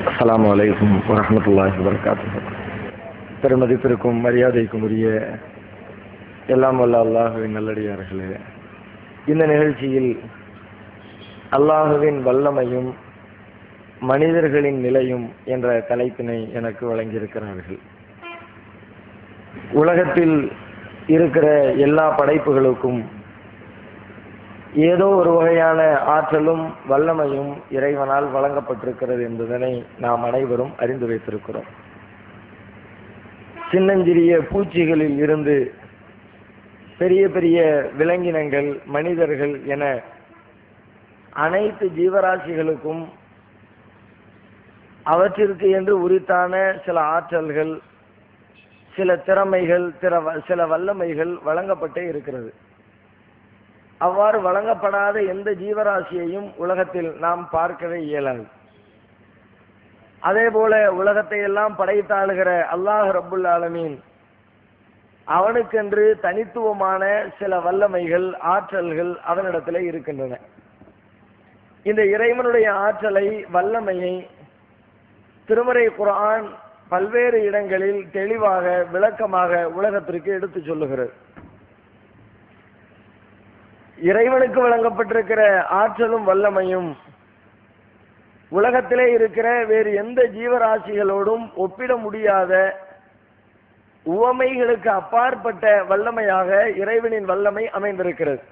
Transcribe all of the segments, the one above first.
அஸ்ஸலாமு அலைக்கும் வரஹ்மத்துல்லாஹி வபரகாத்துஹு. பெருமதிப்பிற்கும் மரியாதைக்கும் உரிய எல்லாம் வல்ல அல்லாஹுவின் நல்லடியார்களே, இந்த நிகழ்ச்சியில் அல்லாஹுவின் வல்லமையும் மனிதர்களின் நிலையும் என்ற தலைப்பினை எனக்கு வழங்கியிருக்கிறார்கள். உலகத்தில் இருக்கிற எல்லா படைப்புகளுக்கும் ஏதோ ஒரு வகையான ஆற்றலும் வல்லமையும் இறைவனால் வழங்கப்பட்டிருக்கிறது என்பதனை நாம் அனைவரும் அறிந்து வைத்திருக்கிறோம். சின்னஞ்சிறிய பூச்சிகளில் இருந்து பெரிய பெரிய விலங்கினங்கள், மனிதர்கள் என அனைத்து ஜீவராசிகளுக்கும் அவற்றிற்கு என்று உரித்தான சில ஆற்றல்கள், சில திறமைகள், சில வல்லமைகள் வழங்கப்பட்டே இருக்கிறது. அவ்வாறு வழங்கப்படாத எந்த ஜீவராசியையும் உலகத்தில் நாம் பார்க்கவே இயலாது. அதே போல உலகத்தை எல்லாம் படைத்தாளுகிற அல்லாஹ் ரப்புல் ஆலமீன் அவனுக்கென்று தனித்துவமான சில வல்லமைகள், ஆற்றல்கள் அவனிடத்திலே இருக்கின்றன. இந்த இறைவனுடைய ஆற்றலை, வல்லமையை திருமறை குர்ஆன் பல்வேறு இடங்களில் தெளிவாக விளக்கமாக உலகத்திற்கு எடுத்து சொல்லுகிறது. இறைவனுக்கு வழங்கப்பட்டிருக்கிற ஆற்றலும் வல்லமையும் உலகத்திலே இருக்கிற வேறு எந்த ஜீவராசிகளோடும் ஒப்பிட முடியாத, உவமைகளுக்கு அப்பாற்பட்ட வல்லமையாக இறைவனின் வல்லமை அமைந்திருக்கிறது.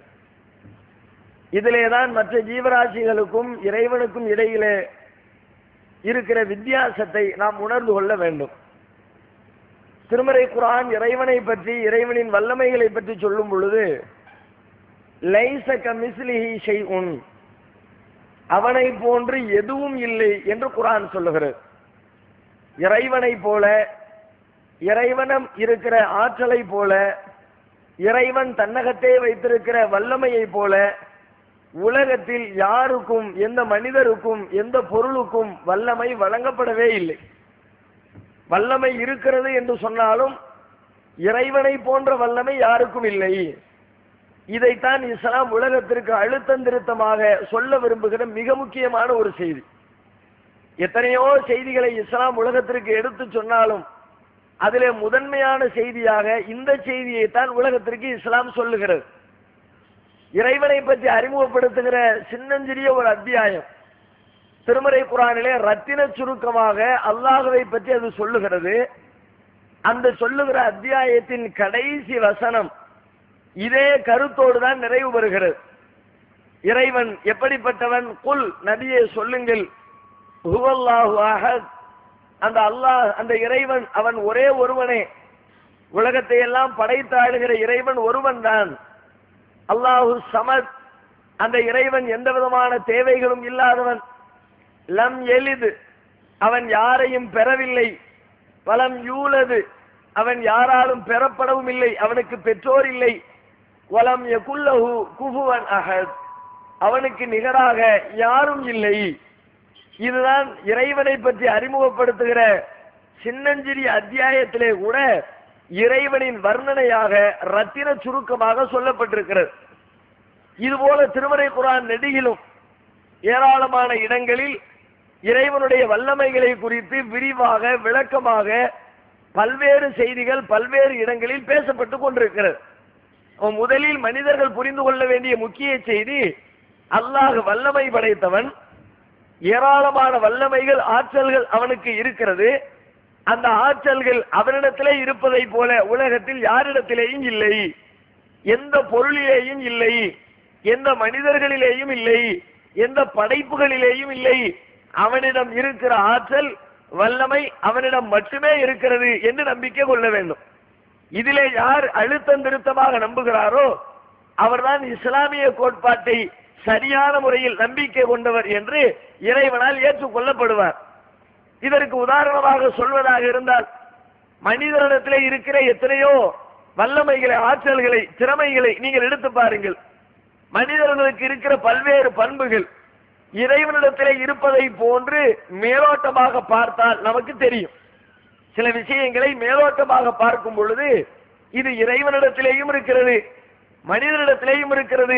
இதிலேதான் மற்ற ஜீவராசிகளுக்கும் இறைவனுக்கும் இடையிலே இருக்கிற வித்தியாசத்தை நாம் உணர்ந்து கொள்ள வேண்டும். திருமறை குர்ஆன் இறைவனை பற்றி, இறைவனின் வல்லமைகளை பற்றி சொல்லும் பொழுது லைஸ கமிஸ்லிஹி ஷைஉன், அவனை போன்று எதுவும் இல்லை என்று குர்ஆன் சொல்லுகிறது. இறைவனை போல, இறைவனம் இருக்கிற ஆற்றலை போல, இறைவன் தன்னகத்தே வைத்திருக்கிற வல்லமையை போல உலகத்தில் யாருக்கும், எந்த மனிதருக்கும், எந்த பொருளுக்கும் வல்லமை வழங்கப்படவே இல்லை. வல்லமை இருக்கிறது என்று சொன்னாலும் இறைவனை போன்ற வல்லமை யாருக்கும் இல்லை. இதைத்தான் இஸ்லாம் உலகத்திற்கு அழுத்தம் திருத்தமாக சொல்ல விரும்புகிற மிக முக்கியமான ஒரு செய்தி. எத்தனையோ செய்திகளை இஸ்லாம் உலகத்திற்கு எடுத்து சொன்னாலும் அதிலே முதன்மையான செய்தியாக இந்த செய்தியை தான் உலகத்திற்கு இஸ்லாம் சொல்லுகிறது. இறைவனை பற்றி அறிமுகப்படுத்துகிற சின்னஞ்சிறிய ஒரு அத்தியாயம் திருமறை குர்ஆனிலே ரத்தின சுருக்கமாக அல்லாஹ்வை பற்றி அது சொல்லுகிறது. அந்த சொல்லுகிற அத்தியாயத்தின் கடைசி வசனம் இதே கருத்தோடு தான் நிறைவு பெறுகிறது. இறைவன் எப்படிப்பட்டவன்? குல், நபியே சொல்லுங்கள், ஹுவல்லாஹு அஹத், அந்த அல்லாஹ், அந்த இறைவன் அவன் ஒரே ஒருவனே, உலகத்தை எல்லாம் படைத்தாளுகிற இறைவன் ஒருவன் தான். அல்லாஹு சமத், அந்த இறைவன் எந்த விதமான தேவைகளும் இல்லாதவன். லம் எலிது, அவன் யாரையும் பெறவில்லை. வலம் யூலது, அவன் யாராலும் பெறப்படவும் இல்லை, அவனுக்கு பெற்றோர் இல்லை. வலம் யகுல்லஹு குஃபுவன் அஹத், அவனுக்கு நிகராக யாரும் இல்லை. இதுதான் இறைவனை பற்றி அறிமுகப்படுத்துகிற சின்னஞ்சிறிய அத்தியாயத்திலே கூட இறைவனின் வர்ணனையாக ரத்தின சுருக்கமாக சொல்லப்பட்டிருக்கிறது. இதுபோல திருமறை குர்ஆன் நெடுகிலும் ஏராளமான இடங்களில் இறைவனுடைய வல்லமைகளை குறித்து விரிவாக, விளக்கமாக பல்வேறு செய்திகள் பல்வேறு இடங்களில் பேசப்பட்டு கொண்டிருக்கிறது. முதலில் மனிதர்கள் புரிந்து கொள்ள வேண்டிய முக்கிய செய்தி, அல்லாஹ் வல்லமை படைத்தவன், ஏராளமான வல்லமைகள், ஆற்றல்கள் அவனுக்கு இருக்கிறது. அந்த ஆற்றல்கள் அவனிடத்திலே இருப்பதை போல உலகத்தில் யாரிடத்திலேயும் இல்லை, எந்த பொருளிலேயும் இல்லை, எந்த மனிதர்களிலேயும் இல்லை, எந்த படைப்புகளிலேயும் இல்லை. அவனிடம் இருக்கிற ஆற்றல், வல்லமை அவனிடம் மட்டுமே இருக்கிறது என்று நம்பிக்கை கொள்ள வேண்டும். இதிலே யார் அழுத்தம் திருத்தமாக நம்புகிறாரோ அவர்தான் இஸ்லாமிய கோட்பாட்டை சரியான முறையில் நம்பிக்கை கொண்டவர் என்று இறைவனால் ஏற்றுக்கொள்ளப்படுவார். இதற்கு உதாரணமாக சொல்வதாக இருந்தால், மனிதனிடத்திலே இருக்கிற எத்தனையோ வல்லமைகளை, ஆற்றல்களை, திறமைகளை நீங்கள் எடுத்து பாருங்கள். மனிதர்களுக்கு இருக்கிற பல்வேறு பண்புகள் இறைவனிடத்திலே இருப்பதை போன்று மேலோட்டமாக பார்த்தால் நமக்கு தெரியும். சில விஷயங்களை மேலோட்டமாக பார்க்கும் பொழுது இது இறைவனிடத்திலேயும் இருக்கிறது, மனிதனிடத்திலேயும் இருக்கிறது,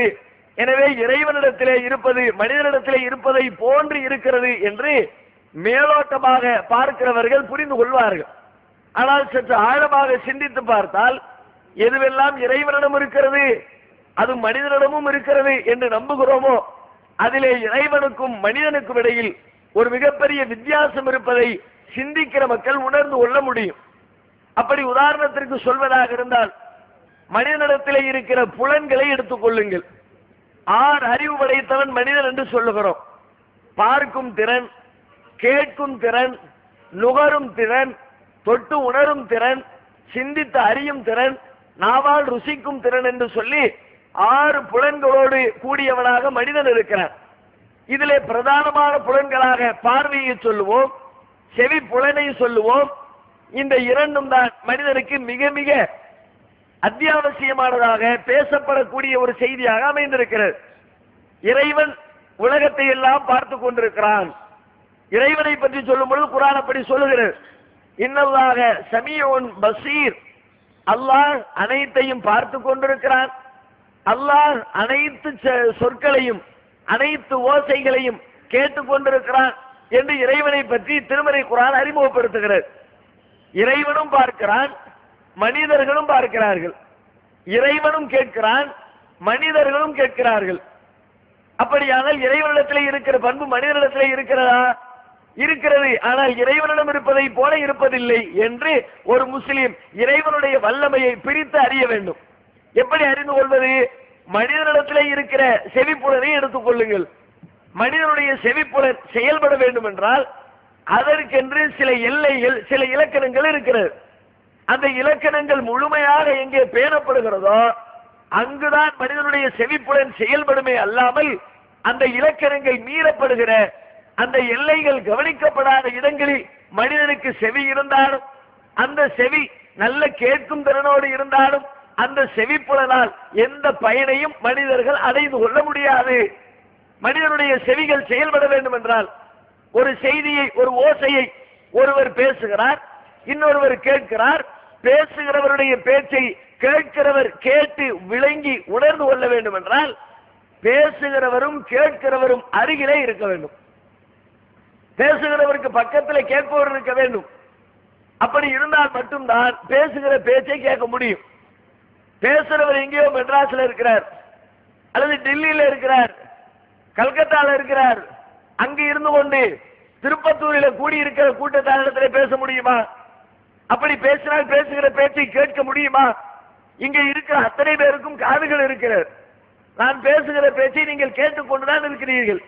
எனவே இறைவனிடத்திலே இருப்பது மனிதனிடத்திலே இருப்பதை போன்று இருக்கிறது என்று மேலோட்டமாக பார்க்கிறவர்கள் புரிந்து கொள்வார்கள். ஆனால் சற்று ஆழமாக சிந்தித்து பார்த்தால் எதுவெல்லாம் இறைவனிடம் இருக்கிறது அது மனிதனிடமும் இருக்கிறது என்று நம்புகிறோமோ அதிலே இறைவனுக்கும் மனிதனுக்கும் இடையில் ஒரு மிகப்பெரிய வித்தியாசம் இருப்பதை சிந்திக்கிற மக்கள் உணர்ந்து கொள்ள முடியும். அப்படி உதாரணத்திற்கு சொல்வதாக இருந்தால் மனிதனிடத்திலே இருக்கிற புலன்களை எடுத்துக் கொள்ளுங்கள். 6 அறிவு படைத்தவன் மனிதன் என்று சொல்லுகிறோம். பார்க்கும் திறன், கேட்கும் திறன், நுகரும் திறன், தொட்டு உணரும் திறன், சிந்தித்து அறியும் திறன், நாவால் ருசிக்கும் திறன் என்று சொல்லி 6 புலன்களோடு கூடியவனாக மனிதன் இருக்கிறான். இதிலே பிரதானமான புலன்களாக பார்வையை சொல்லுவோம், செவி புலனை சொல்லுவோம். இந்த இரண்டும் தான் மனிதனுக்கு மிக மிக அத்தியாவசியமானதாக பேசப்படக்கூடிய ஒரு செய்தியாக அமைந்திருக்கிறது. இறைவன் உலகத்தை எல்லாம் பார்த்து கொண்டிருக்கிறான். இறைவனை பற்றி சொல்லும் பொழுது குர்ஆன் அப்படி சொல்லுகிறது, இன்னல்லாஹ சமீஉன் பஸீர், அல்லாஹ் அனைத்தையும் பார்த்து கொண்டிருக்கிறான். அல்லாஹ் அனைத்து சொற்களையும் அனைத்து ஓசைகளையும் கேட்டுக் கொண்டிருக்கிறான் என்று இறைவனை பற்றி திருமறை குர்ஆன் அறிமுகப்படுத்துகிறது. இறைவனும் பார்க்கிறான், மனிதர்களும் பார்க்கிறார்கள். இறைவனும் கேட்கிறான், மனிதர்களும் கேட்கிறார்கள். அப்படியானால் இறைவனிடத்திலே இருக்கிற பண்பு மனிதனிடத்திலே இருக்கிறதா? இருக்கிறது. ஆனால் இறைவனிடம் இருப்பதை போல இருப்பதில்லை என்று ஒரு முஸ்லிம் இறைவனுடைய வல்லமையை பிரித்து அறிய வேண்டும். எப்படி அறிந்து கொள்வது? மனிதனிடத்திலே இருக்கிற செவிப்புலனை எடுத்துக் கொள்ளுங்கள். மனிதனுடைய செவிப்புலன் செயல்பட வேண்டும் என்றால் அதற்கென்று சில எல்லைகள், சில இலக்கணங்கள் இருக்கிறது. அந்த இலக்கணங்கள் முழுமையாக எங்கே பேணப்படுகிறதோ அங்குதான் மனிதனுடைய செவிப்புலன் செயல்படுமே அல்லாமல் அந்த இலக்கணங்கள் மீறப்படுகிற, அந்த எல்லைகள் கவனிக்கப்படாத இடங்களில் மனிதனுக்கு செவி இருந்தாலும், அந்த செவி நல்ல கேட்கும் திறனோடு இருந்தாலும் அந்த செவிப்புலனால் எந்த பயனையும் மனிதர்கள் அடைந்து கொள்ள முடியாது. மனிதனுடைய செவிகள் செயல்பட வேண்டும் என்றால் ஒரு செய்தியை, ஒரு ஓசையை ஒருவர் பேசுகிறார், இன்னொருவர் கேட்கிறார். பேசுகிறவருடைய பேச்சை கேட்கிறவர் கேட்டு விளங்கி உணர்ந்து கொள்ள வேண்டும் என்றால் பேசுகிறவரும் கேட்கிறவரும் அருகிலே இருக்க வேண்டும். பேசுகிறவருக்கு பக்கத்தில் கேட்பவர் இருக்க வேண்டும். அப்படி இருந்தால் மட்டும்தான் பேசுகிற பேச்சை கேட்க முடியும். பேசுகிறவர் எங்கேயோ மெட்ராஸ்ல இருக்கிறார், அல்லது டெல்லியில இருக்கிறார், கல்கத்தால இருக்கிறார். அங்கு இருந்து கொண்டு திருப்பத்தூரில் கூடியிருக்கிற கூட்டத்தாரிடத்தில் பேச முடியுமா? அப்படி பேசினால் பேசுகிற பேச்சை கேட்க முடியுமா? இங்கே இருக்கிற அத்தனை பேருக்கும் காதுகள் இருக்கிறது. நான் பேசுகிற பேச்சை நீங்கள் கேட்டுக்கொண்டுதான் இருக்கிறீர்கள்.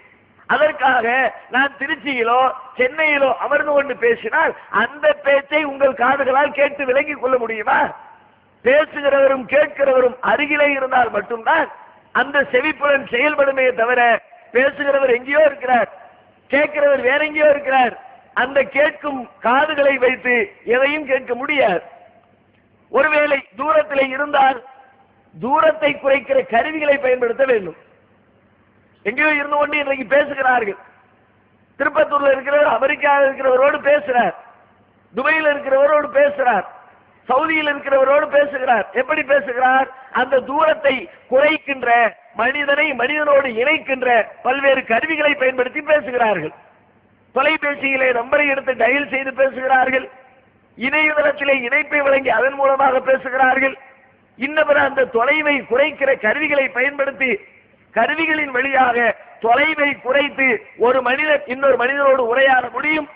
அதற்காக நான் திருச்சியிலோ சென்னையிலோ அமர்ந்து கொண்டு பேசினால் அந்த பேச்சை உங்கள் காதுகளால் கேட்டு விளங்கிக் கொள்ள முடியுமா? பேசுகிறவரும் கேட்கிறவரும் அருகிலே இருந்தால் மட்டும்தான் அந்த செவிப்புலன் செயல்படுமே தவிர பேசுகிறவர் எங்கேயோ இருக்கிறார், கேட்கிறவர் வேற எங்கேயோ இருக்கிறார். அந்த கேட்கும் காதுகளை வைத்து எதையும் கேட்க முடியாது. ஒருவேளை தூரத்திலே இருந்தால் தூரத்தை குறைக்கிற கருவிகளை பயன்படுத்த வேண்டும். எங்கேயோ இருந்து கொண்டு இன்றைக்கு பேசுகிறார்கள். திருப்பத்தூர்ல இருக்கிறவர் அமெரிக்காவில் இருக்கிறவரோடு பேசுறார், துபாயில் இருக்கிறவரோடு பேசுறார், சவுதியில் இருக்கிறவரோடு பேசுகிறார். எப்படி பேசுகிறார்? அந்த தூரத்தை குறைக்கின்ற, மனிதனை மனிதனோடு இணைக்கின்ற பல்வேறு கருவிகளை பயன்படுத்தி பேசுகிறார்கள். தொலைபேசியிலே நம்பரை எடுத்து டயல் செய்து பேசுகிறார்கள். இணையதளத்திலே இணைப்பை வழங்கி அதன் மூலமாக பேசுகிறார்கள். இன்னவர அந்த தொலைவை குறைக்கிற கருவிகளை பயன்படுத்தி கருவிகளின் வழியாக தொலைவை குறைத்து ஒரு மனிதன் இன்னொரு மனிதனோடு உரையாட முடியும்.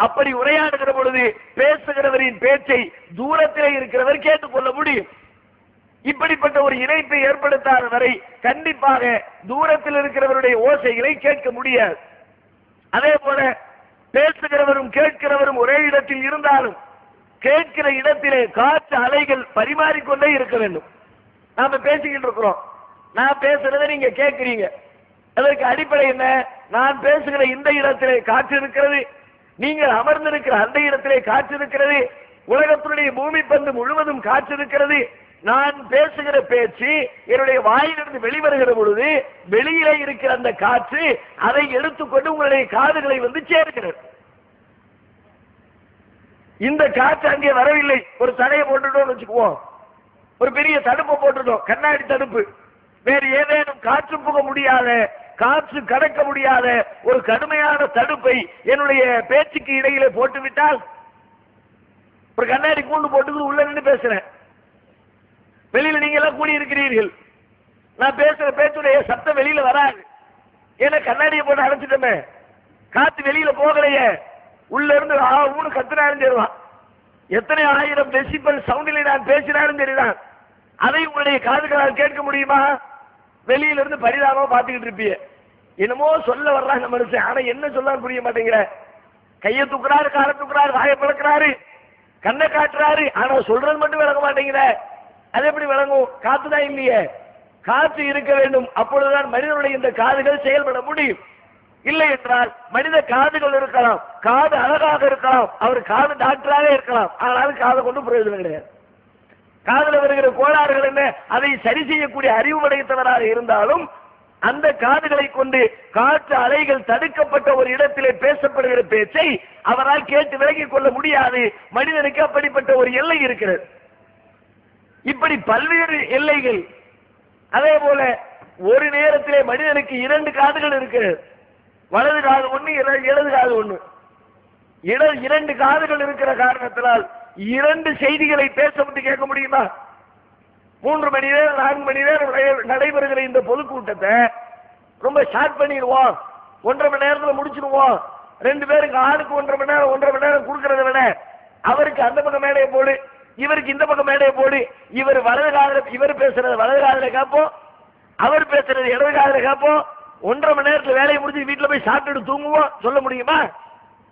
அப்படி உரையாடுகிற பொழுது பேசுகிறவரின் பேச்சை தூரத்திலே இருக்கிறவர் கேட்டுக்கொள்ள முடியும். இப்படிப்பட்ட ஒரு இணைப்பை ஏற்படுத்தாத வரை கண்டிப்பாக தூரத்தில் இருக்கிறவருடைய ஓசைகளை கேட்க முடியாது. அதே போல பேசுகிறவரும் கேட்கிறவரும் ஒரே இடத்தில் இருந்தாலும் கேட்கிற இடத்திலே காற்று அலைகள் பரிமாறிக்கொண்டே இருக்க வேண்டும். நாம பேசிக்கிட்டு இருக்கிறோம், நான் பேசுறதை நீங்க கேட்கிறீங்க. அதற்கு அடிப்படை என்ன? நான் பேசுகிற இந்த இடத்திலே காற்று இருக்கிறது, நீங்கள் அமர்ந்திருக்கிற அந்த இடத்திலே காற்று இருக்கிறது, உலகத்தினுடைய பூமி பந்து முழுவதும் காற்று இருக்கிறது. நான் பேசுகிற பேச்சு என்னுடைய வாயிலிருந்து வெளிவருகிற பொழுது வெளியிலே இருக்கிற அந்த காற்று அதை எடுத்துக்கொண்டு உங்களுடைய காதுகளை வந்து சேர்க்கிறது. இந்த காற்று அங்கே வரவில்லை. ஒரு தடையை போட்டுட்டோம் வச்சுக்குவோம், ஒரு பெரிய தடுப்பை போட்டுட்டோம், கண்ணாடி தடுப்பு. வேறு ஏதேனும் காற்று புக முடியாத, காற்று கடக்க முடியாத ஒரு கடுமையான தடுப்பை என்னுடைய பேச்சுக்கு இடையிலே போட்டுவிட்டால், ஒரு கண்ணாடி கூண்டு போட்டு உள்ள நின்று பேசுறேன், வெளியில நீங்க எல்லாம் கூடி இருக்கிறீர்கள், நான் பேசுற பேச்சுடைய சத்தம் வெளியில வராது, ஏன்னா கண்ணாடியை போட்டு அடைச்சிட்டோமே, காத்து வெளியில போகலையே, உள்ள இருந்து ஊனு கத்துனாலும் சரிதான், எத்தனை ஆயிரம் டெசிபல் சவுண்டிலே நான் பேசினாலும் சரிதான், அதை உங்களுடைய காதுகளால் கேட்க முடியுமா? வெளியில இருந்து பரிதாபமா பாத்துக்கிட்டு இருப்பீங்க, என்னமோ சொல்ல வர்றாங்க மனுஷன், ஆனா என்ன சொல்ல புரிய மாட்டேங்கிற, கையை தூக்குறாரு, காலை தூக்குறாரு, வாயை பழக்கிறாரு, கண்ணை காட்டுறாரு, ஆனா சொல்றது மட்டும் விளங்க மாட்டேங்கிற, அது எப்படி விளங்கும்? காத்துதான் இல்லையே, காற்று இருக்க வேண்டும், அப்பொழுதுதான் மனிதனுடைய இந்த காதுகள் செயல்பட முடியும். இல்லை என்றால் மனித காதுகள் இருக்கலாம், காது அழகாக இருக்கலாம், அவர் காது டாக்டராக இருக்கலாம், ஆனாலும் காதை கொண்டு பிரயோஜனம் கிடையாது. காதுல வருகிற கோளாறுகள் என்ன, அதை சரி செய்யக்கூடிய அறிவு படைத்தவராக இருந்தாலும் அந்த காதுகளை கொண்டு காற்று அலைகள் தடுக்கப்பட்ட ஒரு இடத்திலே பேசப்படுகிற பேச்சை அவரால் கேட்டு விலகிக் கொள்ள முடியாது. மனிதனுக்கு அப்படிப்பட்ட ஒரு எல்லை இருக்கிறது. இப்படி பல்வேறு எல்லைகள். அதே போல ஒரு நேரத்திலே மனிதனுக்கு 2 காதுகள் இருக்கிறது, வலது காது ஒண்ணு, இடது காது ஒண்ணு. 2 காதுகள் இருக்கிற காரணத்தினால் 2 செய்திகளை பேசப்பட்டு கேட்க முடியுமா? 3 மணி நேரம் 4 மணி நேரம் நடைபெறுகிற இந்த பொதுக்கூட்டத்தை ரொம்ப ஷார்ட் பண்ணிடுவோம், 1.5 மணி நேரத்தில் முடிச்சிருவோம். 2 பேருக்கு ஆளுக்கு 1.5 மணி நேரம் கொடுக்கறத விட அவருக்கு அந்த பக்கம் மேடையை போடு, இவருக்கு இந்த பக்கம் மேடையை போடு, இவர் வலது காதல, இவர் பேசுறது வலது காதல கேட்போம், அவர் பேசுறது இடது காதல கேட்போம், 1.5 மணி நேரத்தில் வேலையை முடிஞ்சு வீட்டில் போய் சாப்பிட்டு தூங்குவோம். சொல்ல முடியுமா?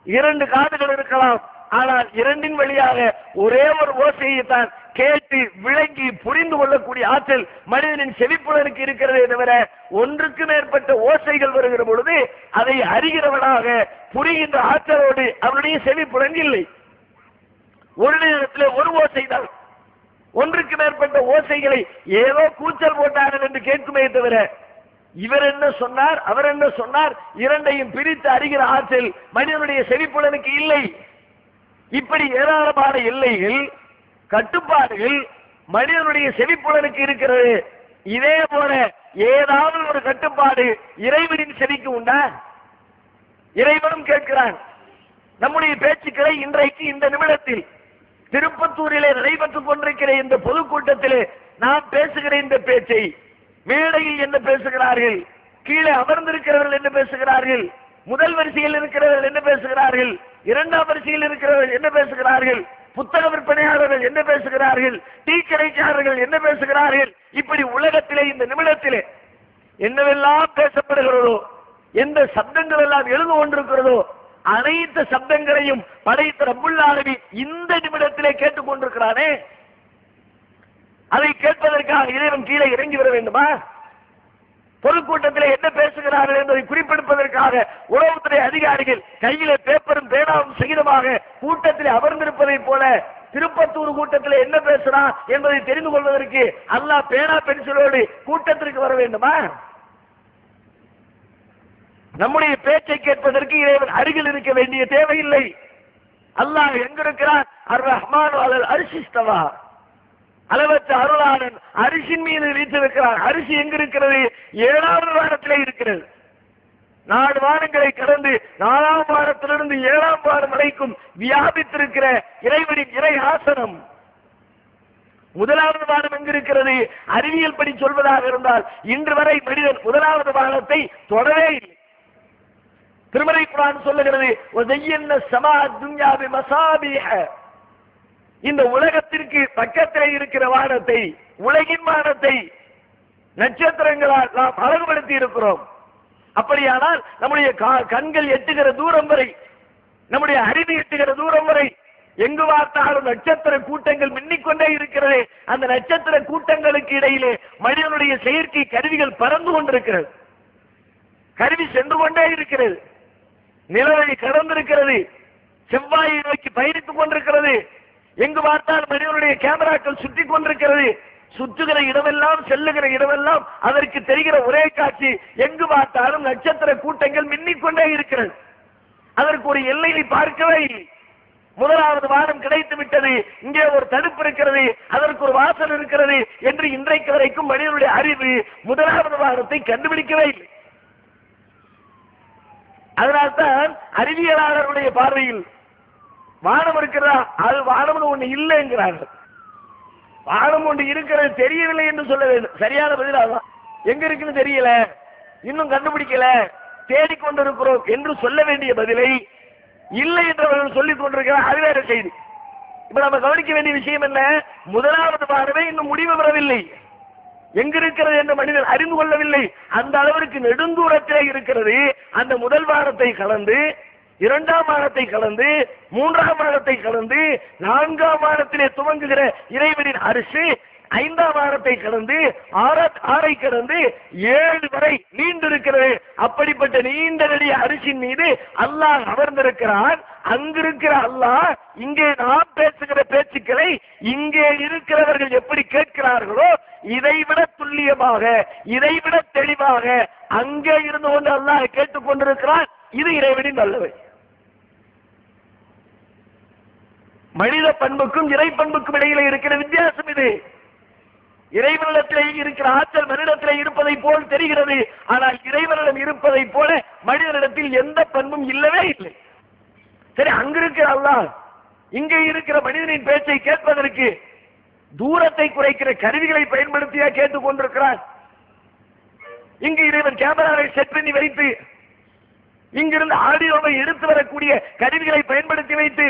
2 காதுகள் இருக்கலாம், ஆனால் 2 வழியாக ஒரே ஒரு ஓசையை தான் கேட்டு விளங்கி புரிந்து கொள்ளக்கூடிய ஆற்றல் மனிதனின் செவிப்புலனுக்கு இருக்கிறதே தவிர ஒன்றுக்கு மேற்பட்ட ஓசைகள் வருகிற பொழுது அதை அறிகிறவனாக புரிகின்ற ஆற்றலோடு அவனுடைய செவிப்புலன் இல்லை. ஒரு நேரத்தில் ஒரு ஓசை தான், ஒன்றுக்கு மேற்பட்ட ஓசைகளை ஏதோ கூச்சல் போட்டார்கள் என்று கேட்குமே தவிர இவர் என்ன சொன்னார், அவர் என்ன சொன்னார், 2ஐயும் பிரித்து அறிகிற ஆற்றல் மனிதனுடைய செவிப்புலனுக்கு இல்லை. இப்படி ஏராளமான எல்லைகள், கட்டுப்பாடுகள் மனிதனுடைய செவிப்புலனுக்கு இருக்கிறது. இதே போல ஏதாவது ஒரு கட்டுப்பாடு இறைவனின் செவிக்கு உண்டா? இறைவனும் கேட்கிறான். நம்முடைய பேச்சுக்களை இன்றைக்கு இந்த நிமிடத்தில் திருப்பத்தூரிலே நடைபெற்றுக் கொண்டிருக்கிற இந்த பொதுக்கூட்டத்திலே நாம் பேசுகிற இந்த பேச்சை மேடையில் என்ன பேசுகிறார்கள், கீழே அமர்ந்திருக்கிறவர்கள் என்ன பேசுகிறார்கள், முதல் வரிசையில் இருக்கிறவர்கள் என்ன பேசுகிறார்கள், 2ஆம் வரிசையில் இருக்கிறவர்கள் என்ன பேசுகிறார்கள், புத்தக விற்பனையாளர்கள் என்ன பேசுகிறார்கள், டீ கடைக்காரர்கள் என்ன பேசுகிறார்கள், இப்படி உலகத்திலே இந்த நிமிடத்திலே என்னவெல்லாம் பேசப்படுகிறதோ, எந்த சப்தங்கள் எல்லாம் எழுந்து கொண்டிருக்கிறதோ அனைத்து சப்தங்களையும் படைத்த ரப்புல் ஆலமீன் இந்த நிமிடத்திலே கேட்டுக் கொண்டிருக்கிறானே, அதை கேட்பதற்காக இறைவன் கீழே இறங்கி வர வேண்டுமா? பொதுக்கூட்டத்தில் என்ன பேசுகிறார்கள் என்பதை குறிப்பிடுவதற்காக உளவுத்துறை அதிகாரிகள் கையிலே பேப்பரும் பேனாவும் சகிதமாக கூட்டத்தில் அமர்ந்திருப்பதை போல திருப்பத்தூர் கூட்டத்தில் என்ன பேசுறான் என்பதை தெரிந்து கொள்வதற்கு அல்லாஹ் பேனா பென்சிலோடு கூட்டத்திற்கு வர வேண்டுமா? நம்முடைய பேச்சை கேட்பதற்கு இறைவன் அருகில் இருக்க வேண்டிய தேவையில்லை. அல்லாஹ் எங்கிருக்கிறான்? அர் ரஹ்மான் அலல் அர்ஷி இஸ்தவா, அளவற்ற அருளாளன் அரிசின் மீது வீற்றிருக்கிறார். அரிசி எங்க இருக்கிறது? 7ஆவது வாரத்திலே இருக்கிறது. 4 வாரங்களை கடந்து 4ஆம் வாரத்திலிருந்து 7ஆம் வாரம் வரைக்கும் வியாபித்திருக்கிற இறைவனின் இறை ஆசனம். 1ஆவது வாரம் எங்க இருக்கிறது? அறிவியல் படி சொல்வதாக இருந்தால் இன்று வரை மனிதன் 1ஆவது வாரத்தை தொடவே இல்லை. திருமறை குர்ஆன் சொல்லுகிறது, வஸய்யன்னா ஸமா துன்யா பிமஸாபிஹ, இந்த உலகத்திற்கு பக்கத்திலே இருக்கிற வானத்தை, உலகின் வானத்தை நட்சத்திரங்களால் நாம் அழகுபடுத்தி இருக்கிறோம். அப்படியானால் நம்முடைய கண்கள் எட்டுகிற தூரம் வரை, நம்முடைய அறிவு எட்டுகிற தூரம் வரை எங்கு பார்த்தாலும் நட்சத்திர கூட்டங்கள் மின்னிக்கொண்டே இருக்கிறது. அந்த நட்சத்திர கூட்டங்களுக்கு இடையிலே மனிதனுடைய செயற்கை கருவிகள் பறந்து கொண்டிருக்கிறது. கருவி சென்று கொண்டே இருக்கிறது. நிலவை கடந்திருக்கிறது, செவ்வாயை நோக்கி பயணித்துக் கொண்டிருக்கிறது. எங்கு பார்த்தால் மனிதனுடைய கேமராக்கள் சுற்றி கொண்டிருக்கிறது. சுற்றுகிற இடமெல்லாம், செல்லுகிற இடமெல்லாம் அதற்கு தெரிகிற ஒரே காட்சி, எங்கு பார்த்தாலும் நட்சத்திர கூட்டங்கள் மின்னிக்கொண்டே இருக்கிறது. அதற்கு ஒரு எல்லையை பார்க்கவே இல்லை. முதலாவது வானம் கிடைத்து விட்டது, இங்கே ஒரு தடுப்பு இருக்கிறது, அதற்கு ஒரு வாசல் இருக்கிறது என்று இன்றைக்கு வரைக்கும் மனிதனுடைய அறிவு முதலாவது வானத்தை கண்டுபிடிக்கவே இல்லை. அதனால்தான் அறிவியலாளர்களுடைய பார்வையில் வானம் இருக்கிறதா, அது வானம் ஒண்ணு இல்லை என்கிறார்கள். வானம் ஒன்று இருக்கிறது தெரியவில்லை என்று சொல்ல வேண்டும். சரியான பதில் அதுதான். எங்க இருக்குன்னு தெரியல, இன்னும் கண்டுபிடிக்கல, தேடிக்கொண்டிருக்கிறோம் என்று சொல்ல வேண்டிய பதிலை இல்லை என்று சொல்லிக் கொண்டிருக்கிறார். அது வேற செய்தி. இப்ப நம்ம கவனிக்க வேண்டிய விஷயம் என்ன, முதலாவது வானமே இன்னும் முடிவு பெறவில்லை, எங்க இருக்கிறது என்று மனிதன் அறிந்து கொள்ளவில்லை. அந்த அளவிற்கு நெடுந்தூரத்திலே இருக்கிறது. அந்த முதல் வானத்தை கலந்து, இரண்டாம் வானத்தை கலந்து, மூன்றாம் வானத்தை கலந்து, நான்காம் வானத்திலே துவங்குகிற இறைவனின் அரிசி, ஐந்தாம் வானத்தை கடந்து, ஆறை கடந்து 7 வரை நீண்டிருக்கிறது. அப்படிப்பட்ட நீண்ட நெடிய அரிசியின் மீது அல்லாஹ் அமர்ந்திருக்கிறான். அங்கிருக்கிற அல்லாஹ் இங்கே நாம் பேசுகிற பேச்சுக்களை இங்கே இருக்கிறவர்கள் எப்படி கேட்கிறார்களோ இதைவிட துல்லியமாக, இதைவிட தெளிவாக அங்கே இருந்து கொண்டு அல்லாஹ் கேட்டுக் கொண்டிருக்கிறான். இது இறைவனின் வல்லமை. மனித பண்புக்கும் இறை பண்புக்கும் இடையிலே இருக்கிற வித்தியாசம் இது. இறைவனிடத்திலே இருக்கிற ஆற்றல் மனிதத்திலே இருப்பதை போல் தெரிகிறது. ஆனால் இறைவனிடம் இருப்பதை போல மனிதனிடத்தில் எந்த பண்பும் இல்லவே இல்லை. சரி, அங்கிருக்கிற அல்லாஹ் இங்கே இருக்கிற மனிதனின் பேச்சை கேட்பதற்கு தூரத்தை குறைக்கிற கருவிகளை பயன்படுத்தியா கேட்டுக் கொண்டிருக்கிறார். இங்கு இறைவன் கேமராவை செட் பண்ணி வைத்து இங்கிருந்து ஆடியோவை எடுத்து வரக்கூடிய கருவிகளை பயன்படுத்தி வைத்து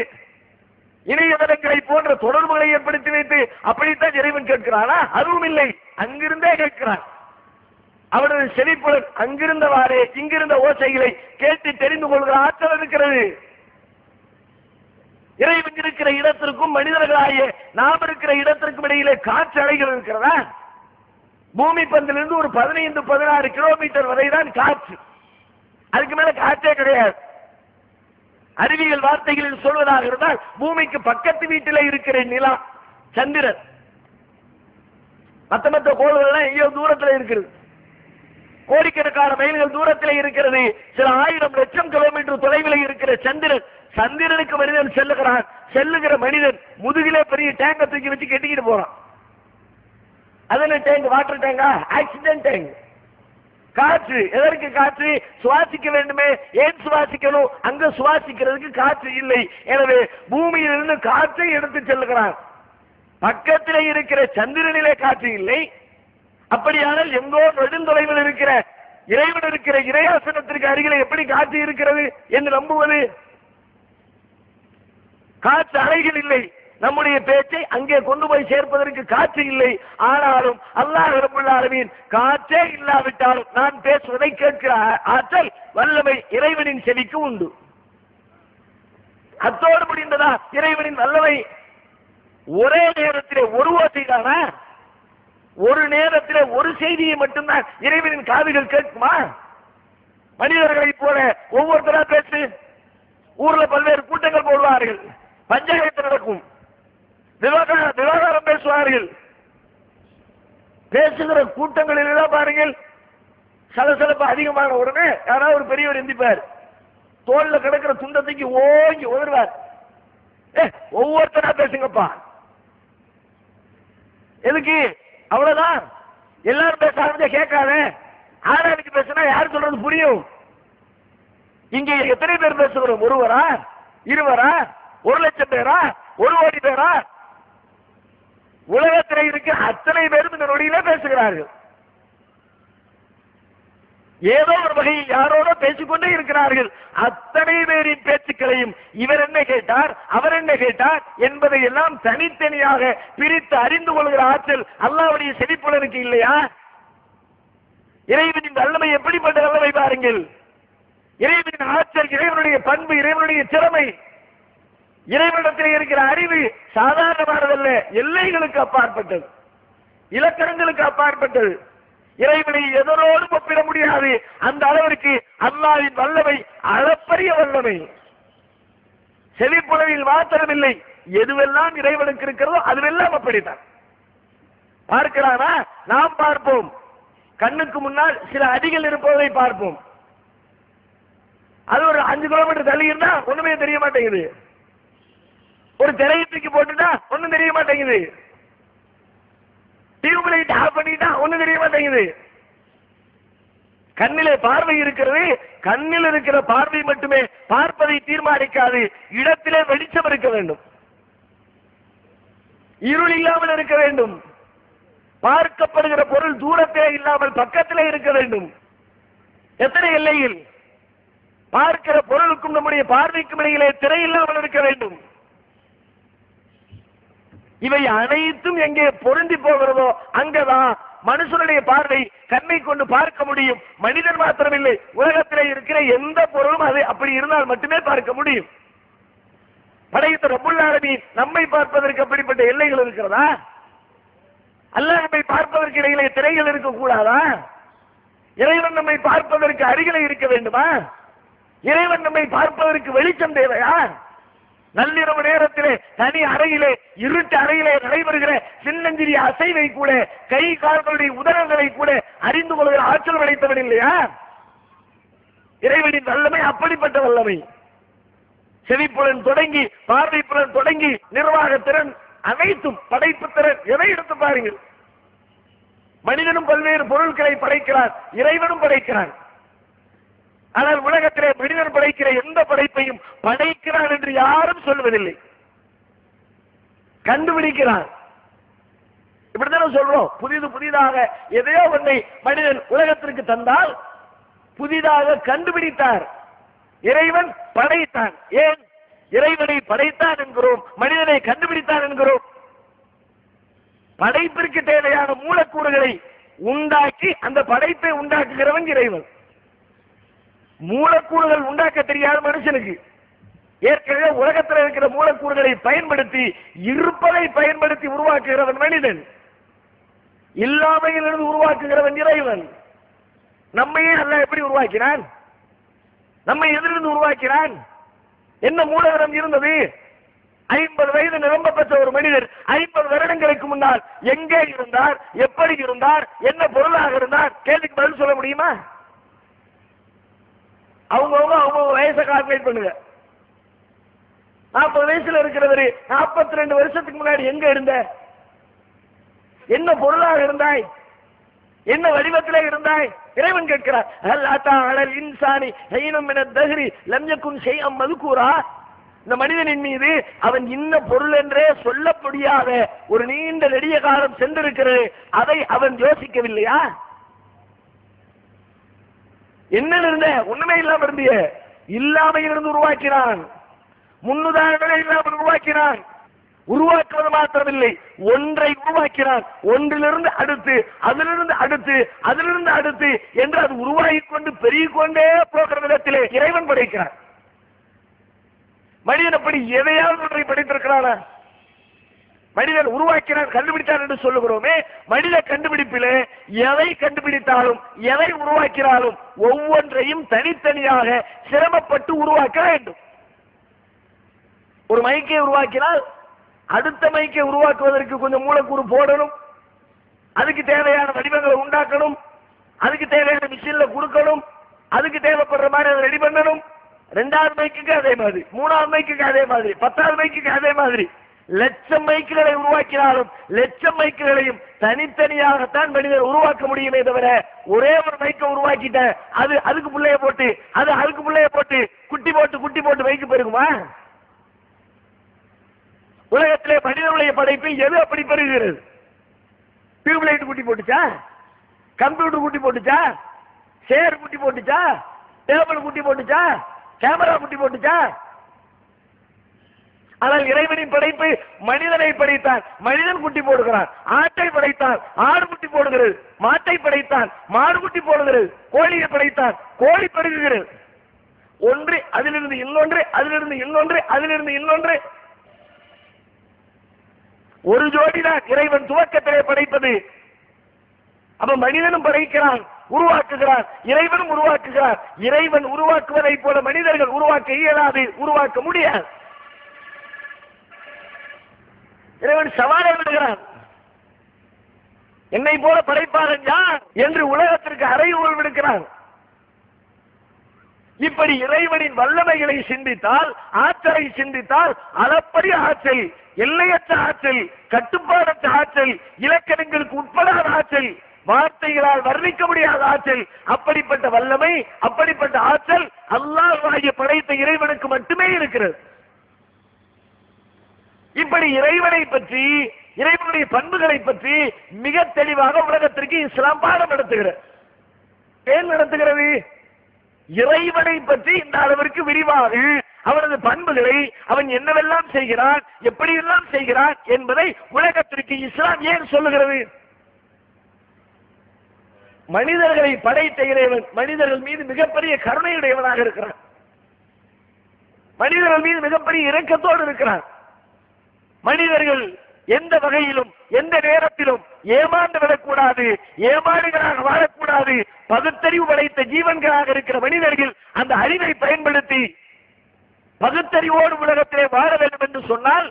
இணையதளங்களை போன்ற தொடர்புகளை ஏற்படுத்தி வைத்து அப்படித்தான் இறைவன் கேட்கிறானா? அதுவும் இல்லை, அங்கிருந்தே கேட்கிறான். அவனது செழிப்புடன் அங்கிருந்தவாறே இங்கிருந்த ஓசைகளை கேட்டு தெரிந்து கொள்கிற ஆற்றல் இருக்கிறது. இறைவன் இருக்கிற இடத்திற்கும் மனிதர்களாகிய நாம் இருக்கிற இடத்திற்கும் இடையிலே காற்று அலைகள் இருக்கிறதா? பூமி பந்திலிருந்து ஒரு 15-16 கிலோமீட்டர் வரைதான் காற்று, அதுக்கு மேல காற்றே கிடையாது. அறிவியல் வார்த்தைகளில் சொல்வதாக இருந்தால் பூமிக்கு பக்கத்து வீட்டில் இருக்கிற நிலா, சந்திரன், மற்ற கோள்கள் எங்கேயோ தூரத்தில் இருக்கிறது, கோடிக்கணக்கான மைல்கள் தூரத்தில் இருக்கிறது. சில 1000 லட்சம் கிலோமீட்டர் தொலைவில் இருக்கிற சந்திரன், சந்திரனுக்கு மனிதன் செல்லுகிறான். செல்லுகிற மனிதன் முதுகிலே பெரிய டேங்கை தூக்கி வச்சு கட்டிக்கிட்டு போறான். அதன டேங்க் வாட்டர் டேங்கா? Accident tank. காற்று எதற்கு? காற்று சுவாசிக்க வேண்டுமே. ஏன் சுவாசிக்கணும்? அங்க சுவாசிக்கிறதுக்கு காற்று இல்லை. எனவே பூமியிலிருந்து காற்றை எடுத்து செல்லுகிறான். பக்கத்தில் இருக்கிற சந்திரனிலே காற்று இல்லை. அப்படியானால் எங்கோ நெடுந்தொலைவில் இருக்கிற இறைவன் இருக்கிற இறையாசனத்திற்கு அருகிலே எப்படி காற்று இருக்கிறது என்று நம்புவது? காற்று அலைகள் இல்லை. நம்முடைய பேச்சை அங்கே கொண்டு போய் சேர்ப்பதற்கு காற்று இல்லை. ஆனாலும் அல்லாஹ் ரப்பல் ஆலமீன் காற்றே இல்லாவிட்டாலும் நான் பேசுவதை கேட்கிற ஆற்றல் வல்லமை இறைவனின் செவிக்கு உண்டு. அத்தோடு முடிந்ததா இறைவனின் வல்லமை? ஒரே நேரத்திலே ஒரு ஓசை தானா? ஒரு நேரத்திலே ஒரு செய்தியை மட்டும்தான் இறைவனின் காதுகள் கேட்குமா? மனிதர்களை போல ஒவ்வொருத்தரா பேசு. ஊர்ல பல்வேறு கூட்டங்கள் போடுவார்கள், பஞ்சாயத்து நடக்கும், விவகாரம் பேசுவார்கள். பேசுகிற கூட்டங்களில் பாருங்கள், சலசலப்பு அதிகமான உடனே யாராவது ஒரு பெரியவர் எந்திப்பார், தோல்ல கிடக்கிற துண்டத்தைக்கு ஓங்கி உதர்வார். ஒவ்வொருத்தரா பேசுங்கப்பா. எதுக்கு? அவ்வளவுதான். எல்லாரும் பேச ஆரம்பிச்சா கேட்காத. ஆறாளுக்கு பேசினா யார் சொல்றது புரியும்? இங்க எத்தனை பேர் பேசுகிறோம்? ஒருவரா, இருவரா, 1,00,000 பேரா, 1 கோடி பேரா? உலகத்தில் இருக்கிற அத்தனை பேரும் இந்த நொடியில பேசுகிறார்கள். ஏதோ ஒரு வகையில் யாரோட பேசிக்கொண்டே இருக்கிறார்கள். அத்தனை பேரின் பேச்சுக்களையும் இவர் என்ன கேட்டார், அவர் என்ன கேட்டார் என்பதை எல்லாம் தனித்தனியாக பிரித்து அறிந்து கொள்கிற ஆற்றல் அல்லாஹ்வுடைய செழிப்புலனுக்கு இல்லையா? இறைவனின் வல்லமை எப்படிப்பட்ட வல்லமை பாருங்கள். இறைவனின் ஆற்றல், இறைவனுடைய பண்பு, இறைவனுடைய திறமை, இறைவனிடத்தில் இருக்கிற அறிவு சாதாரணமானதல்ல, எல்லைகளுக்கு அப்பாற்பட்டது, இலக்கணங்களுக்கு அப்பாற்பட்டது. இறைவனை எதனோடும் ஒப்பிட முடியாது. அந்த அளவிற்கு அல்லாஹ்வின் வல்லமை அளப்பரிய வல்லமை. செவிப்புலனில் மாத்திரமில்லை, எதுவெல்லாம் இறைவனுக்கு இருக்கிறதோ அதுவெல்லாம் அப்படித்தான். பார்க்கிறானா? நாம் பார்ப்போம். கண்ணுக்கு முன்னால் சில அடிகள் இருப்பதை பார்ப்போம். அது ஒரு 5 கிலோமீட்டர் தள்ளி இருந்தா ஒண்ணுமே தெரிய மாட்டேங்குது. ஒரு திரையை தூக்கி போட்டுட்டா ஒண்ணும் தெரிய மாட்டேங்குது. டியூப் லைட் ஆஃப் பண்ணிட்டா ஒண்ணும் தெரிய மாட்டேங்குது. கண்ணிலே பார்வை இருக்கிறது. கண்ணில் இருக்கிற பார்வை மட்டுமே பார்ப்பதை தீர்மானிக்காது. இடத்திலே வெளிச்சம் இருக்க வேண்டும், இருள் இல்லாமல் இருக்க வேண்டும். பார்க்கப்படுகிற பொருள் தூரத்திலே இல்லாமல் பக்கத்திலே இருக்க வேண்டும். எத்தனை எல்லையில் பார்க்கிற பொருளுக்கும் நம்முடைய பார்வைக்கும் இடையிலே திரை இல்லாமல் இருக்க வேண்டும். இவை அனைத்தும் எங்கே பொருந்தி போகிறதோ அங்கதான் மனுஷனுடைய பார்வை கண்ணை கொண்டு பார்க்க முடியும். மனிதன் மாத்திரமில்லை, உலகத்திலே இருக்கிற எந்த பொருளும் அது அப்படி இருந்தால் மட்டுமே பார்க்க முடியும். படைத்த ரப்புல் ஆலமீன் நம்மை பார்ப்பதற்கு அப்படிப்பட்ட எல்லைகள் இருக்கிறதா? அல்லாஹ் நம்மை பார்ப்பதற்கு இடையிலே திரைகள் இருக்கக்கூடாதா? இறைவன் நம்மை பார்ப்பதற்கு அருகிலே இருக்க வேண்டுமா? இறைவன் நம்மை பார்ப்பதற்கு வெளிச்சம் தேவையா? நள்ளிரவு நேரத்திலே தனி அறையிலே இருட்டு அறையிலே நடைபெறுகிற சின்னஞ்சிறிய அசைவை கூட, கை கால்களுடைய உதரங்களை கூட அறிந்து கொள்கிற ஆற்றல் படைத்தவன் இல்லையா? இறைவனின் வல்லமை அப்படிப்பட்ட வல்லமை. செவிப்புலன் தொடங்கி பார்வை புலன் தொடங்கி நிர்வாக திறன் அனைத்தும், படைப்பு திறன், எதை எடுத்து பாருங்கள். மனிதனும் பல்வேறு பொருட்களை படைக்கிறான், இறைவனும் படைக்கிறான். ஆனால் உலகத்திலே மனிதன் படைக்கிற எந்த படைப்பையும் படைக்கிறான் என்று யாரும் சொல்வதில்லை, கண்டுபிடிக்கிறான். இப்படித்தான் சொல்றோம். புதிதாக எதையோ ஒன்றை மனிதன் உலகத்திற்கு தந்தால் புதிதாக கண்டுபிடித்தார். இறைவன் படைத்தான். ஏன் இறைவனை படைத்தான் என்கிறோம், மனிதனை கண்டுபிடித்தான் என்கிறோம்? படைப்பிற்கு தேவையான மூலக்கூறுகளை உண்டாக்கி அந்த படைப்பை உண்டாக்குகிறவன் இறைவன். மூலக்கூறுகள் உண்டாக்க தெரியாத மனுஷனுக்கு ஏற்கனவே உலகத்தில் இருக்கிற மூலக்கூறுகளை பயன்படுத்தி இருப்பதை பயன்படுத்தி உருவாக்குகிறவன் மனிதன். இல்லாமையிலிருந்து உருவாக்குகிறவன் இறைவன். நம்மையே அல்லாஹ் எப்படி உருவாக்கினான்? நம்மை எதிலிருந்து உருவாக்கினான்? என்ன மூலதனம் இருந்தது? 50 வயது நிரம்ப பெற்ற ஒரு மனிதர் 50 வருடங்களுக்கு முன்னால் எங்கே இருந்தார், எப்படி இருந்தார், என்ன பொருளாக இருந்தார்? கேள்விக்கு பதில் சொல்ல முடியுமா? அவங்க வயசை கால்குலேட் பண்ணுங்க. 40 வயசுல இருக்கிறவரு 42 வருஷத்துக்கு முன்னாடி எங்க இருந்த, என்ன பொருளாக இருந்தாய், என்ன வடிவத்திலே இருந்தாய்? இறைவன் கேட்கிறார். ஹல் அத்தா அலல் இன்சானி ஹைனும் மினத் தஹ்ரி லம் யகுன் ஷைஅம் மذ்கூரா. இந்த மனிதனின் மீது அவன் இன்ன பொருள் என்றே சொல்ல முடியாத ஒரு நீண்ட நெடிய காலம் சென்றிருக்கிறது, அதை அவன் யோசிக்கவில்லையா? என்ன இருந்த? ஒண்ணுமே இல்லாம இருந்திய, இல்லாமையிலிருந்து உருவாக்கினான். முன்னுதாரணங்களே இல்லாமல் உருவாக்கினான். உருவாக்குவது மாத்திரமில்லை, ஒன்றை உருவாக்கினான். ஒன்றிலிருந்து அடுத்து, அதிலிருந்து அடுத்து, அதிலிருந்து அடுத்து என்று அது உருவாகிக் கொண்டு பெருகிக் கொண்டே போகிற விதத்திலே இறைவன் படைக்கிறான். மனிதன் அப்படி எதையாவது ஒன்றை படைத்திருக்கிறானா? மனிதன் உருவாக்கினான், கண்டுபிடித்தான் என்று சொல்லுகிறோமே, மனித கண்டுபிடிப்பிலே எதை கண்டுபிடித்தாலும் எதை உருவாக்கினாலும் ஒவ்வொன்றையும் தனித்தனியாக சிரமப்பட்டு உருவாக்க வேண்டும். ஒரு மைக்கை உருவாக்கினால் அடுத்த மைக்கை உருவாக்குவதற்கு கொஞ்சம் மூலக்கூறு போடணும், அதுக்கு தேவையான வடிவங்களை உண்டாக்கணும், அதுக்கு தேவையான மிஷின்ல கொடுக்கணும், அதுக்கு தேவைப்படுற மாதிரி அதை ரெடி பண்ணணும். 2வது மைக்குக்கு அதே மாதிரி, 3வது மைக்குக்கு அதே மாதிரி, 10வது மைக்குக்கு அதே மாதிரி. லட்சம் மைக்குகளை உருவாக்கினாலும் லட்சம் மைக்குகளையும் தனித்தனியாகத்தான் மனிதர் உருவாக்க முடியுமே தவிர ஒரே ஒரு மைக்கை உருவாக்கிட்ட அது அதுக்கு பிள்ளைய போட்டு அது அதுக்கு பிள்ளைய போட்டு குட்டி போட்டு மைக்கு பெருகுமா? உலகத்திலே மனிதனுடைய படைப்பில் எது அப்படி பெறுகிறது? டியூப்லைட் குட்டி போட்டுச்சா? கம்ப்யூட்டர் குட்டி போட்டுச்சா? சேர் குட்டி போட்டுச்சா? டேபிள் குட்டி போட்டுச்சா? கேமரா குட்டி போட்டுச்சா? ஆனால் இறைவனின் படைப்பு மனிதனை படைத்தான், மனிதன் குட்டி போடுகிறான். ஆட்டை படைத்தான், ஆடு குட்டி போடுகிறது. மாட்டை படைத்தான், மாடு குட்டி போடுகிறது. கோழியை படைத்தான், கோழி பெருகுகிறது. ஒன்று அதிலிருந்து இன்னொன்று, அதிலிருந்து இன்னொன்று, அதிலிருந்து இன்னொன்று. ஒரு ஜோடிதான் இறைவன் துவக்கத்திலே படைப்பது. அப்ப மனிதனும் படைக்கிறான், உருவாக்குகிறான், இறைவனும் உருவாக்குகிறான். இறைவன் உருவாக்குவதை போல மனிதர்கள் உருவாக்க இயலாது, உருவாக்க முடியாது. இறைவன் சவாலை விடுகிறான். என்னை போல படைப்பாளன் யார் என்று உலகத்திற்கு அறைகூவல் விடுக்கிறான். இப்படி இறைவனின் வல்லமைகளை சிந்தித்தால், ஆற்றலை சிந்தித்தால், அளப்பரிய ஆற்றல், எல்லையற்ற ஆற்றல், கட்டுப்பாடற்ற ஆற்றல், இலக்கணங்களுக்கு உட்படாத ஆற்றல், வார்த்தைகளால் வர்ணிக்க முடியாத ஆற்றல், அப்படிப்பட்ட வல்லமை, அப்படிப்பட்ட ஆற்றல் அல்லாஹ்வாகிய படைத்த இறைவனுக்கு மட்டுமே இருக்கிறது. இப்படி இறைவனை பற்றி, இறைவனுடைய பண்புகளை பற்றி மிக தெளிவாக உலகத்திற்கு இஸ்லாம் பாடம் நடத்துகிறது. ஏன் நடத்துகிறது? இறைவனை பற்றி இந்த அளவிற்கு விரிவாக அவனது பண்புகளை, அவன் என்னவெல்லாம் செய்கிறான், எப்படியெல்லாம் செய்கிறான் என்பதை உலகத்திற்கு இஸ்லாம் ஏன் சொல்லுகிறது? மனிதர்களை படைத்த இறைவன் மனிதர்கள் மீது மிகப்பெரிய கருணையுடையவனாக இருக்கிறான். மனிதர்கள் மீது மிகப்பெரிய இரக்கத்தோடு இருக்கிறான். மனிதர்கள் எந்த வகையிலும் எந்த நேரத்திலும் ஏமாந்து விடக்கூடாது, ஏமாறுகளாக வாழக்கூடாது. பகுத்தறிவு படைத்த ஜீவன்களாக இருக்கிற மனிதர்கள் அந்த அறிவை பயன்படுத்தி பகுத்தறிவோடு உலகத்திலே வாழ வேண்டும் என்று சொன்னால்,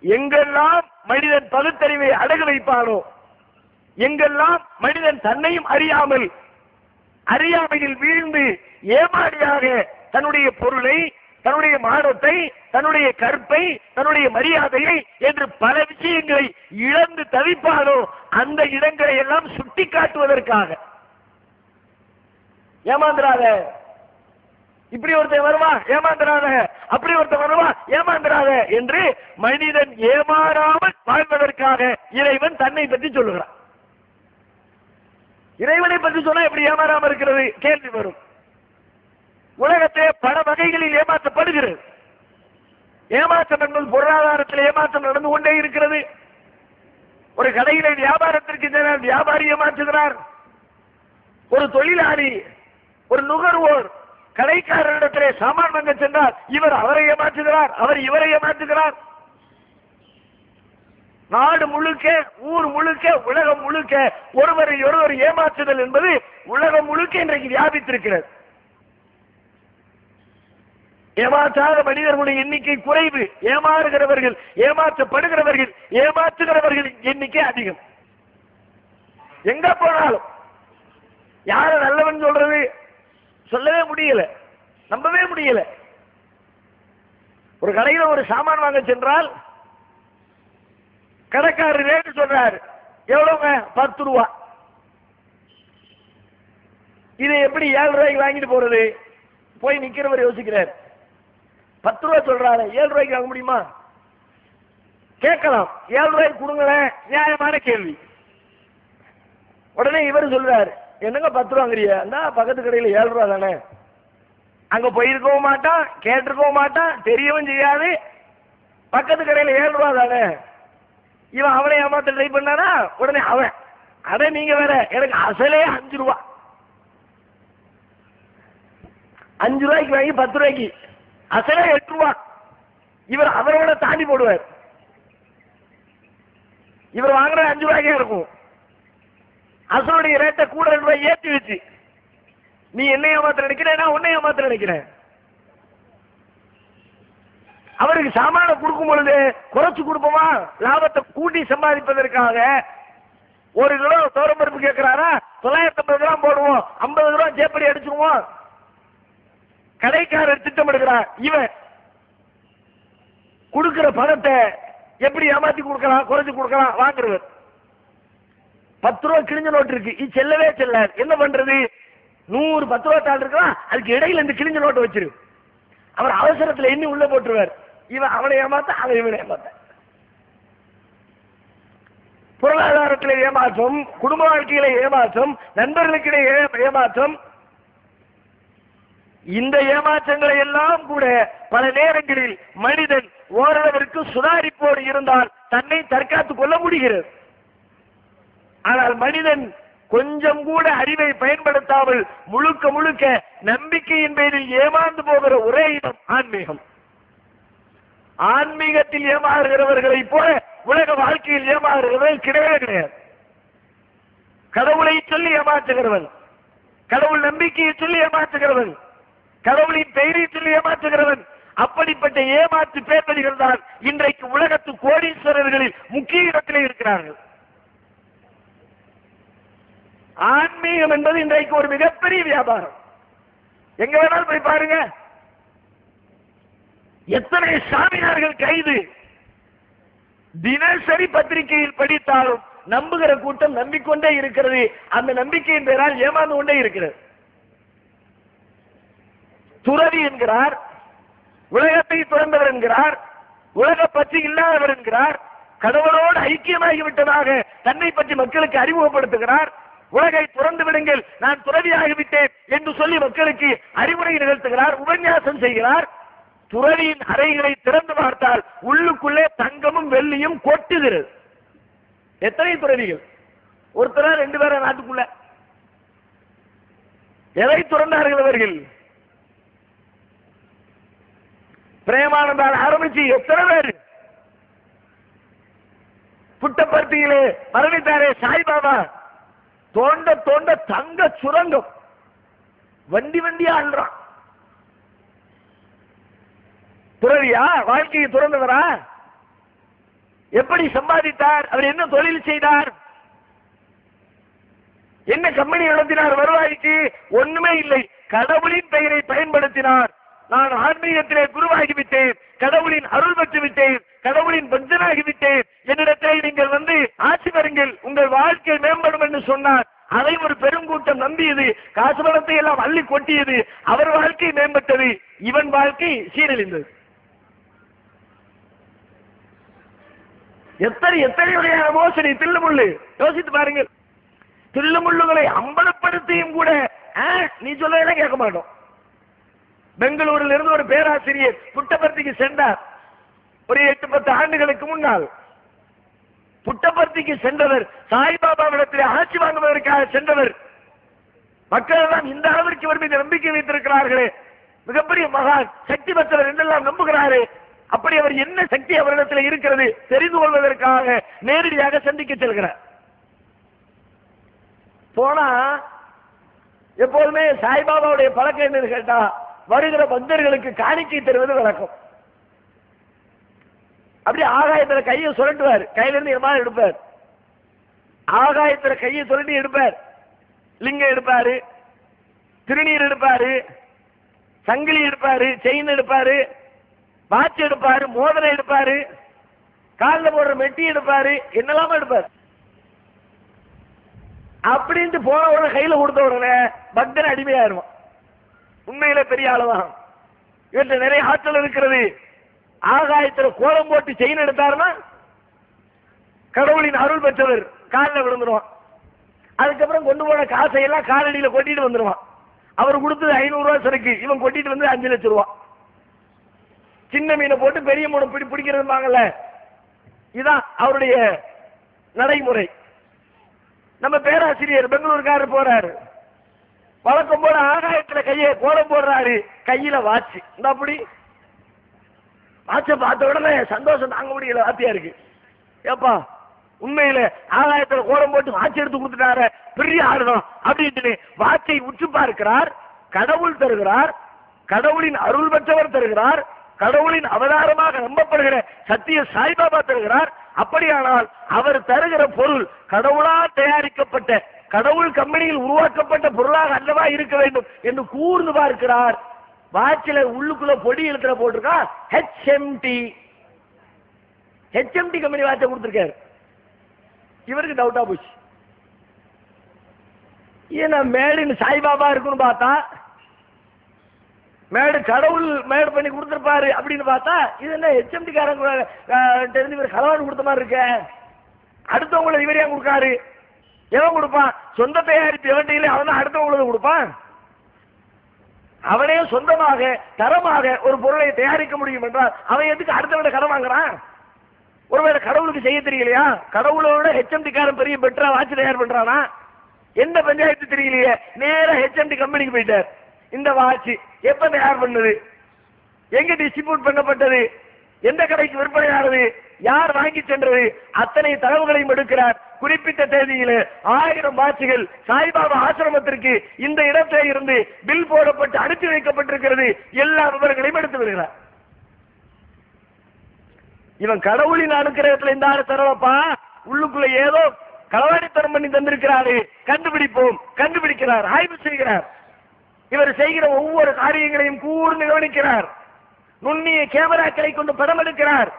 எங்கெல்லாம் மனிதன் பகுத்தறிவை அடகு வைப்பானோ, எங்கெல்லாம் மனிதன் தன்னையும் அறியாமையில் வீழ்ந்து ஏமாடியாக தன்னுடைய பொருளை, தன்னுடைய மானத்தை, தன்னுடைய கற்பை, தன்னுடைய மரியாதையை என்று பல விஷயங்களை இழந்து தவிப்பானோ, அந்த இடங்களை எல்லாம் சுட்டி காட்டுவதற்காக, ஏமாந்துராத, இப்படி ஒருத்தன் வருவா ஏமாந்துராத, அப்படி ஒருத்தன் வருவா ஏமாந்துராத என்று மனிதன் ஏமாறாமல் வாழ்வதற்காக இறைவன் தன்னை பற்றி சொல்லுகிறான். இறைவனை பற்றி சொன்னா எப்படி ஏமாறாம இருக்கிறது கேள்வி வரும். உலகத்திலே பல வகைகளில் ஏமாற்றப்படுகிறது. ஏமாற்றம் என்பது பொருளாதாரத்தில் ஏமாற்றம் நடந்து கொண்டே இருக்கிறது. ஒரு கடையில வியாபாரத்திற்கு சென்றால் வியாபாரி ஏமாற்றுகிறார். ஒரு தொழிலாளி, ஒரு நுகர்வோர் கடைக்காரரிடத்திலே சாமான் வாங்க சென்றால் இவர் அவரை ஏமாற்றுகிறார், அவர் இவரை ஏமாற்றுகிறார். நாடு முழுக்க, ஊர் முழுக்க, உலகம் முழுக்க ஒருவரை ஒருவர் ஏமாற்றுதல் என்பது உலகம் முழுக்க இன்றைக்கு வியாபித்திருக்கிறது. ஏமாற்றாத மனிதர்களுடைய எண்ணிக்கை குறைவு. ஏமாறுகிறவர்கள், ஏமாற்றப்படுகிறவர்கள், ஏமாற்றுகிறவர்கள் எண்ணிக்கை அதிகம். எங்க போனாலும் யார நல்லவன் சொல்றது சொல்லவே முடியல, நம்பவே முடியல. ஒரு கடையில ஒரு சாமான் வாங்க சென்றால் கடைக்காரர் ரேட்டு சொல்றாரு, எவ்வளவுங்க? 10 ரூபா. இதை எப்படி 7 ரூபாய்க்கு வாங்கிட்டு போறது? போய் நிக்கிறவர் யோசிக்கிறார். 10 ரூபாய் சொல்றாரு, 7 ரூபாய்க்கு வாங்க முடியுமா? கேட்கலாம், 7 ரூபாய்க்கு கொடுங்களேன், நியாயமான கேள்வி. உடனே இவர் சொல்றாரு, என்னங்க 10 ரூபாங்கிறிய? பக்கத்து கடையில் 7 ரூபா தானே. அங்க போயிருக்கவும் மாட்டான், கேட்டிருக்கவும் மாட்டான், தெரியவும் செய்யாது. பக்கத்து கடையில் 7 ரூபா தானே. இவன் அவனை ஏமாத்த ட்ரை பண்ணானா, உடனே அவன், அட நீங்க வேற, எனக்கு அசலே 5 ரூபா. 5 ரூபாய்க்கு வாங்கி 10 ரூபாய்க்கு, அசலே 8 ரூபா. இவர் அவரோட தாண்டி போடுவார். இவர் வாங்குற 5 ரூபாய்க்கே இருக்கும். அசலுடைய ரேட்டை கூட 2 ரூபாய் ஏற்றி வச்சு, நீ என்ன ஏமாத்த நினைக்கிறேன், நான் உன்னை ஏமாத்த நினைக்கிறேன். அவருக்கு சாமான கொடுக்கும் பொழுது குறைச்சு கொடுப்போமா? லாபத்தை கூட்டி சம்பாதிப்பதற்காக 1 கிலோ தோரம்பருப்பு கேட்கிறாரா, 950 ரூபா போடுவோம், 50 ரூபா ஜேப்படி அடிச்சுக்குவோம். கடைக்காரர் திட்டமிடுகிறார். இவன் கொடுக்கிற பணத்தை எப்படி ஏமாத்தி கொடுக்கலாம், குறைச்சு கொடுக்கலாம். வாங்குறவர் 10 ரூபா கிழிஞ்ச நோட்டு இருக்கு, இது செல்லவே செல்லாது. என்ன பண்றது? 100 10 ரூபா தாள் இருக்கலாம், அதுக்கு இடையில இந்த கிழிஞ்ச நோட்டு வச்சிரு. அவர் அவசரத்தில் எண்ணி உள்ள போட்டுருவார். இவன் அவனை ஏமாத்த, அவன் இவனை ஏமாத்த. பொருளாதாரத்திலே ஏமாற்றம், குடும்ப வாழ்க்கையிலே ஏமாற்றம், நண்பர்களுக்கிடையே ஏமாற்றம். இந்த ஏமாற்றங்களை எல்லாம் கூட பல நேரங்களில் மனிதன் ஓரளவிற்கு சுதாரிப்போடு இருந்தால் தன்னை தற்காத்துக் கொள்ள முடிகிறது. ஆனால் மனிதன் கொஞ்சம் கூட அறிவை பயன்படுத்தாமல் முழுக்க முழுக்க நம்பிக்கையின் பேரில் ஏமாந்து போகிற ஒரே இடம் ஆன்மீகம். ஆன்மீகத்தில் ஏமாறுகிறவர்களை போல உலக வாழ்க்கையில் ஏமாறுகிறவர்கள் கிடையவே கிடையாது. கடவுளை சொல்லி ஏமாற்றுகிறவன், கடவுள் நம்பிக்கையை சொல்லி ஏமாற்றுகிறவன், கடவுளின் பெயரை சொல்லி ஏமாற்றுகிறவன், அப்படிப்பட்ட ஏமாற்று பேர்வழிகள் தான் இன்றைக்கு உலகத்து கோடீஸ்வரர்களில் முக்கிய இடத்திலே இருக்கிறார்கள். ஆன்மீகம் என்பது இன்றைக்கு ஒரு மிகப்பெரிய வியாபாரம். எங்க வேணாலும் போய் பாருங்க. எத்தனை சாமியார்கள் கைது. தினசரி பத்திரிகையில் படித்தாலும் நம்புகிற கூட்டம் நம்பிக்கொண்டே இருக்கிறது. அந்த நம்பிக்கையின் பெயரால் ஏமாந்து கொண்டே இருக்கிறது. துறவி என்கிறார், உலகத்தை துறந்தவர் என்கிறார், உலக பற்றி இல்லாதவர் என்கிறார், கடவுளோடு ஐக்கியமாகிவிட்டதாக தன்னை பற்றி மக்களுக்கு அறிமுகப்படுத்துகிறார். உலகை துறந்து விடுங்கள், நான் துறவியாகிவிட்டேன் என்று சொல்லி மக்களுக்கு அறிவுரை நிகழ்த்துகிறார், உபன்யாசம் செய்கிறார். துறவியின் அறைகளை திறந்து பார்த்தால் உள்ளுக்குள்ளே தங்கமும் வெள்ளியும் கொட்டுகிறது. எத்தனை துறவிகள்? ஒருத்தரா 2 பேரா நாட்டுக்குள்ள? எதை துறந்தார்கள் அவர்கள்? பிரேமானந்தால் ஆரம்பிச்சு எத்தனை பேர்? புட்டபர்த்தியிலே மரணித்தாரே சாய்பாபா, தோண்ட தோண்ட தங்க சுரங்கம், வண்டி வண்டியா ஆள்றான். துறவியா? வாழ்க்கையை துறந்தவரா? எப்படி சம்பாதித்தார்? அவர் என்ன தொழில் செய்தார்? என்ன கம்பெனி நடத்தினார்? வருவாய்க்கு ஒண்ணுமே இல்லை. கடவுளின் பெயரை பயன்படுத்தினார். நான் ஆன்மீகத்திலே குருவாகிவிட்டேன், கடவுளின் அருள் பெற்று விட்டேன், கடவுளின் பக்தனாகிவிட்டேன், என்னிடத்தில் நீங்கள் வந்து ஆட்சி பெறுங்கள், உங்கள் வாழ்க்கை மேம்படும் என்று சொன்னார். அதை ஒரு பெருங்கூட்டம் நம்பியது, காசு பணத்தை எல்லாம் அள்ளி கொட்டியது. அவர் வாழ்க்கை மேம்பட்டது, இவன் வாழ்க்கை சீரழிந்தது. எத்தனையுடைய மோசடி, தில்லுமுள்ளு. யோசித்து பாருங்கள். தில்லுமுள்ளுகளை அம்பலப்படுத்தியும் கூட நீ சொல்லலாம் கேட்க மாட்டோம். பெங்களூரில் இருந்து ஒரு பேராசிரியர் புட்டபர்த்திக்கு சென்றார். ஒரு 8-10 ஆண்டுகளுக்கு முன்னால் புட்டபர்த்திக்கு சென்றவர் சாய்பாபாவிடத்தில் ஆட்சி வாங்குவதற்காக சென்றவர். மக்கள் எல்லாம் இந்த அளவிற்கு இவர் மீது நம்பிக்கை வைத்திருக்கிறார்களே, மிகப்பெரிய மகான், சக்தி பெற்றவர் என்றெல்லாம் நம்புகிறாரே. அப்படி அவர் என்ன சக்தி அவரிடத்தில் இருக்கிறது தெரிந்து கொள்வதற்காக நேரடியாக சந்திக்க செல்கிறார். போனா எப்போதுமே சாய்பாபாவுடைய பழக்கம் என்னன்னு கேட்டா, வருகிற பக்தர்களுக்கு காணிக்கை தருவது வழக்கம். அப்படி ஆகாயத்துல கையை சுரட்டுவார், கையில இருந்து எமான் எடுப்பார், ஆகாயத்துல கையை சுரட்டி எடுப்பார். லிங்கம் எடுப்பாரு, திருநீர் எடுப்பாரு, சங்கிலி எடுப்பாரு, செயின் எடுப்பாரு, வாட்ச் எடுப்பாரு, மோதிரம் எடுப்பாரு, காலில் போடுற மெட்டி எடுப்பாரு, என்னெல்லாம எடுப்பாரு. அப்படின்ட்டு போன உடனே கையில கொடுத்த உடனே பக்தன் அடிமையாயிருவான். உண்மையில பெரிய ஆளுதான், இவற்றை நிறைய ஆற்றல் இருக்கிறது. ஆகாயத்துல கோலம் போட்டு செயின் எடுத்தாருன்னா கடவுளின் அருள் பெற்றவர், காலில் விழுந்துருவான். அதுக்கப்புறம் கொண்டு போன காசை எல்லாம் காலடியில கொட்டிட்டு வந்துருவான். அவர் கொடுத்தது 500 ரூபாய் சரக்கு, இவன் கொட்டிட்டு வந்து 5 லட்சம் ரூபாய். சின்ன மீனை போட்டு பெரிய மீனை பிடிக்கிறதுமாங்கல்ல, இதுதான் அவருடைய நடைமுறை. நம்ம பேராசிரியர் பெங்களூருக்காரர் போறாரு, வழக்கம் போல ஆகாயத்துல கையை கோலம் போடுறாரு, கையில வாட்சி. இந்த அப்படி வாட்ச பார்த்த உடனே சந்தோஷம் தாங்க முடியல, வாத்தியா இருக்கு. ஏப்பா உண்மையில ஆகாயத்துல கோலம் போட்டு வாட்சி எடுத்து கொடுத்துட்டாரு, பெரிய ஆளுதான் அப்படின்ட்டு வாட்சை உற்று பார்க்கிறார். கடவுள் தருகிறார், கடவுளின் அருள் பெற்றவர் தருகிறார், கடவுளின் அவதாரமாக நம்பப்படுகிற சத்திய சாய்பாபா தருகிறார். அப்படியானால் அவர் தருகிற பொருள் கடவுளால் தயாரிக்கப்பட்ட, கடவுள் கம்பெனியில் உருவாக்கப்பட்ட பொருளாக அல்லவா இருக்க வேண்டும் என்று கூர்ந்து பார்க்கிறார். வாட்சில உள்ளுக்குள்ள பொடி எழுத்துல போட்டிருக்கா ஹெச்எம்டி கம்பெனி வாட்சை கொடுத்திருக்காரு. இவருக்கு டவுட்டா போச்சு, ஏன்னா மேடுன்னு சாய்பாபா இருக்குன்னு பார்த்தா மேடு கடவுள் மேடு பண்ணி கொடுத்திருப்பாரு அப்படின்னு பார்த்தா இது என்ன ஹெச்எம்டி காரங்க தெரிஞ்சு இவர் கலவாடு கொடுத்த மாதிரி இருக்க. அடுத்தவங்களை இவரையா கொடுக்காரு? எவன் கொடுப்பான்? சொந்த தயாரிப்பு எவன்டையில அவன் தான் அடுத்தவங்களுக்கு கொடுப்பான். அவனே சொந்தமாக தரமாக ஒரு பொருளை தயாரிக்க முடியும் என்றால் அவன் எதுக்கு அடுத்தவனை கடன் வாங்குறான்? ஒருவேளை கடவுளுக்கு செய்ய தெரியலையா? கடவுளோட ஹெச்எம்டி காரன் பெரிய பெட்டரா வாட்சி தயார் பண்றானா? எந்த பஞ்சாயத்து தெரியலையே, நேர ஹெச்எம்டி கம்பெனிக்கு போயிட்டார். இந்த வாட்சி எப்ப தயார் பண்ணது, எங்க டிஸ்ட்ரிபியூட் பண்ணப்பட்டது, எந்த கடைக்கு விற்பனையானது, யார் வாங்கி சென்றது, அத்தனை தகவல்களையும் எடுக்கிறார். குறிப்பிட்ட தேதியில 1000 வாட்சிகள் சாய்பாபா ஆசிரமத்திற்கு இந்த இடத்திலே இருந்து பில் போடப்பட்டு அனுப்பி வைக்கப்பட்டிருக்கிறது. எல்லா விவரங்களையும் எடுத்து வருகிறார். இவன் கடவுளின் அனுக்கிரகத்தில் இந்த ஆளு தரவப்பா, உள்ளுக்குள்ள ஏதோ களவாணித்தனம் பண்ணி தந்திருக்கிறாரு, கண்டுபிடிப்போம், கண்டுபிடிக்கிறார், ஆய்வு செய்கிறார். இவர் செய்கிற ஒவ்வொரு காரியங்களையும் கூர்ந்து கவனிக்கிறார். நுண்ணிய கேமராக்களை கொண்டு படம் எடுக்கிறார்.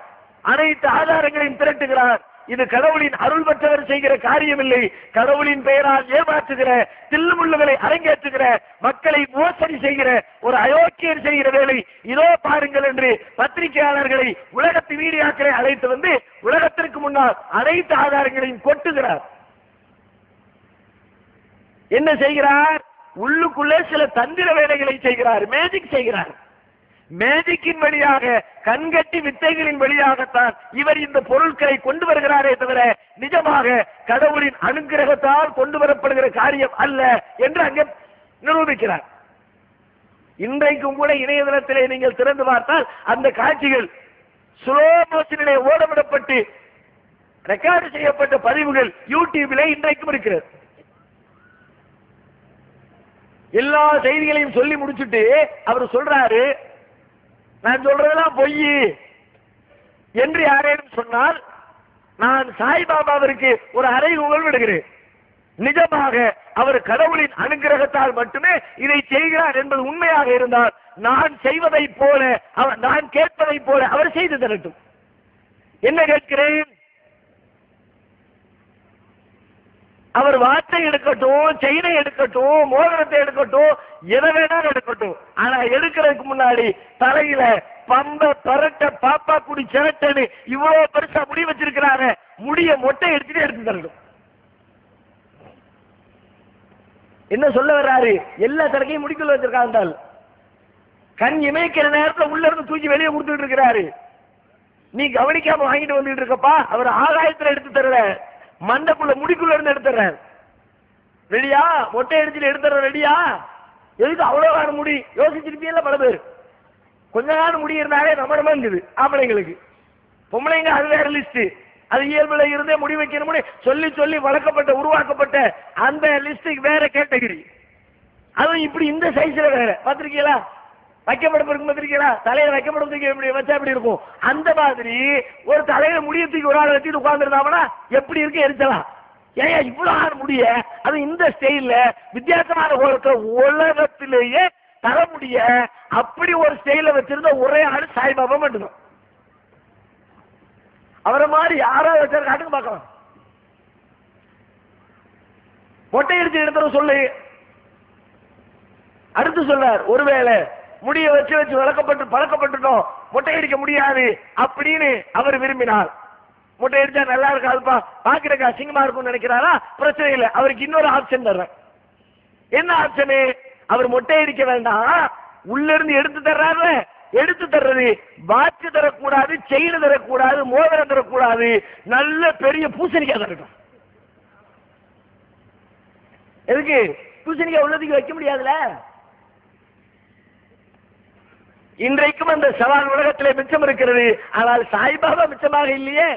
அனைத்து ஆதாரங்களையும் திரட்டுகிறார். இது கடவுளின் அருள் பெற்றவர் செய்கிற காரியம் இல்லை. கடவுளின் பெயரால் ஏமாற்றுகிற, தில்லுமுள்ளுகளை அரங்கேற்றுகிற, மக்களை மோசடி செய்கிற ஒரு அயோக்கியர் செய்கிற வேலை. இதோ பாருங்கள் என்று பத்திரிகையாளர்களை, உலகத்து மீடியாக்களை அழைத்து வந்து உலகத்திற்கு முன்னால் அனைத்து ஆதாரங்களையும் கொட்டுகிறார். என்ன செய்கிறார்? உள்ளுக்குள்ளே சில தந்திர வேலைகளை செய்கிறார். மேஜிக் செய்கிறார். மேஜிக்கின் வழியாக, கண்கட்டி வித்தைகளின் வழியாகத்தான் இவர் இந்த பொருட்களை கொண்டு வருகிறாரே தவிர நிஜமாக கடவுளின் அனுகிரகத்தால் கொண்டு வரப்படுகிற காரியம் அல்ல என்று அங்கே நிரூபிக்கிறார். இன்றைக்கும் கூட இணையதளத்திலே நீங்கள் திறந்து பார்த்தால் அந்த காட்சிகள் ஸ்லோ மோஷனிலே ஓடவிடப்பட்டு ரெக்கார்டு செய்யப்பட்ட பதிவுகள் யூடியூபிலே இன்றைக்கும் இருக்கிறது. எல்லா செய்திகளையும் சொல்லி முடிச்சுட்டு அவர் சொல்றாரு, நான் சொல்றதெல்லாம் பொய் என்று யாரேனும் சொன்னால் நான் சாய்பாபாவிற்கு ஒரு அறைகூவல் விடுகிறேன். நிஜமாக அவர் கடவுளின் அனுகிரகத்தால் மட்டுமே இதை செய்கிறார் என்பது உண்மையாக இருந்தால் நான் செய்வதை போல, நான் கேட்பதை போல அவர் செய்து தரட்டும். என்ன கேட்கிறேன்? அவர் வாட்டை எடுக்கட்டும், செயினை எடுக்கட்டும், மோதிரத்தை எடுக்கட்டும், எதை வேணாலும் எடுக்கட்டும். ஆனா எடுக்கிறதுக்கு முன்னாடி தலையில பம்ப பரட்ட பாப்பா குடி சிரட்டன்னு இவ்வளவு பெருசா முடி வச்சிருக்கிறாங்க, முடிய மொட்டை எடுத்துட்டு எடுத்து தரணும். என்ன சொல்ல வர்றாரு? எல்லா சரக்கையும் முடிக்குள்ள வச்சிருக்காங்க. கண் இமைக்கிற நேரத்தில் உள்ள இருந்து தூக்கி வெளியே கொடுத்துட்டு இருக்கிறாரு. நீ கவனிக்காம வாங்கிட்டு வந்துட்டு இருக்கப்பா. அவர் ஆகாயத்துல எடுத்து தர்ற, மண்டக்குள்ள முடிக்குள்ள இருந்து எடுத்துற. ரெடியா? மொட்டை அடிச்சுட்டு எடுத்துற ரெடியா? எதுக்கு அவ்வளவு முடி? யோசிச்சிருப்பீங்கல்ல பல பேர். கொஞ்ச நாள் முடி இருந்தாலே நம்ம இருக்குது ஆம்பளைங்களுக்கு. பொம்பளைங்க அது வேற லிஸ்ட். அது இயல்புல இருந்தே முடி வைக்கணும்னு சொல்லி சொல்லி வளர்க்கப்பட்ட, உருவாக்கப்பட்ட அந்த லிஸ்டுக்கு வேற கேட்டகிரி. அதுவும் இப்படி இந்த சைஸ்ல வேற. பார்த்திருக்கீங்களா? வைக்கப்படம் இருக்கும் பார்த்திருக்கீங்களா? தலையில வைக்கப்படம் தூக்கி வச்சா எப்படி இருக்கும்? அந்த மாதிரி ஒரு தலையில முடிய தூக்கி ஒரு ஆள் வச்சுட்டு உட்கார்ந்துருந்தாங்கன்னா எப்படி இருக்கு? எரிச்சலாம். ஏன் இவ்வளவு ஆறு முடிய, அது இந்த ஸ்டைல்ல வித்தியாசமான கோலத்தை உலகத்திலேயே தர முடிய அப்படி ஒரு ஸ்டைல வச்சிருந்த ஒரே ஆளு சாய்பாபா மட்டும்தான். அவரை மாதிரி யாரோ வச்சாரு காட்டுக்கு பார்க்கலாம். மொட்டை அடிச்சு எடுத்துற சொல்லு. அடுத்து சொல்றார், ஒருவேளை முடிய வச்சு வச்சு பழக்கப்பட்டுட்டோம், மொட்டை அடிக்க முடியாது அப்படின்னு அவர் விரும்பினார். மொட்டை அடிச்சா நல்லா இருக்காதுப்பா, பாக்குறதுக்கு அசிங்கமா இருக்கும்னு நினைக்கிறாரா? பிரச்சனை இல்லை. அவருக்கு இன்னொரு ஆப்ஷன் தர்றேன். என்ன ஆப்ஷனு? அவர் மொட்டை அடிக்க வேண்டாம், உள்ள இருந்து எடுத்து தர்றாரு. எடுத்து தர்றது வாட்சி தரக்கூடாது, செயின் தரக்கூடாது, மோதிரம் தரக்கூடாது, நல்ல பெரிய பூசணிக்காய் தரட்டும். எதுக்கு? பூசணிக்காய் உள்ளதுக்கு வைக்க முடியாதுல. இன்றைக்கும் அந்த சவால் உலகத்திலே மிச்சம் இருக்கிறது. ஆனால் சாய்பாபா மிச்சமாக இல்லையே.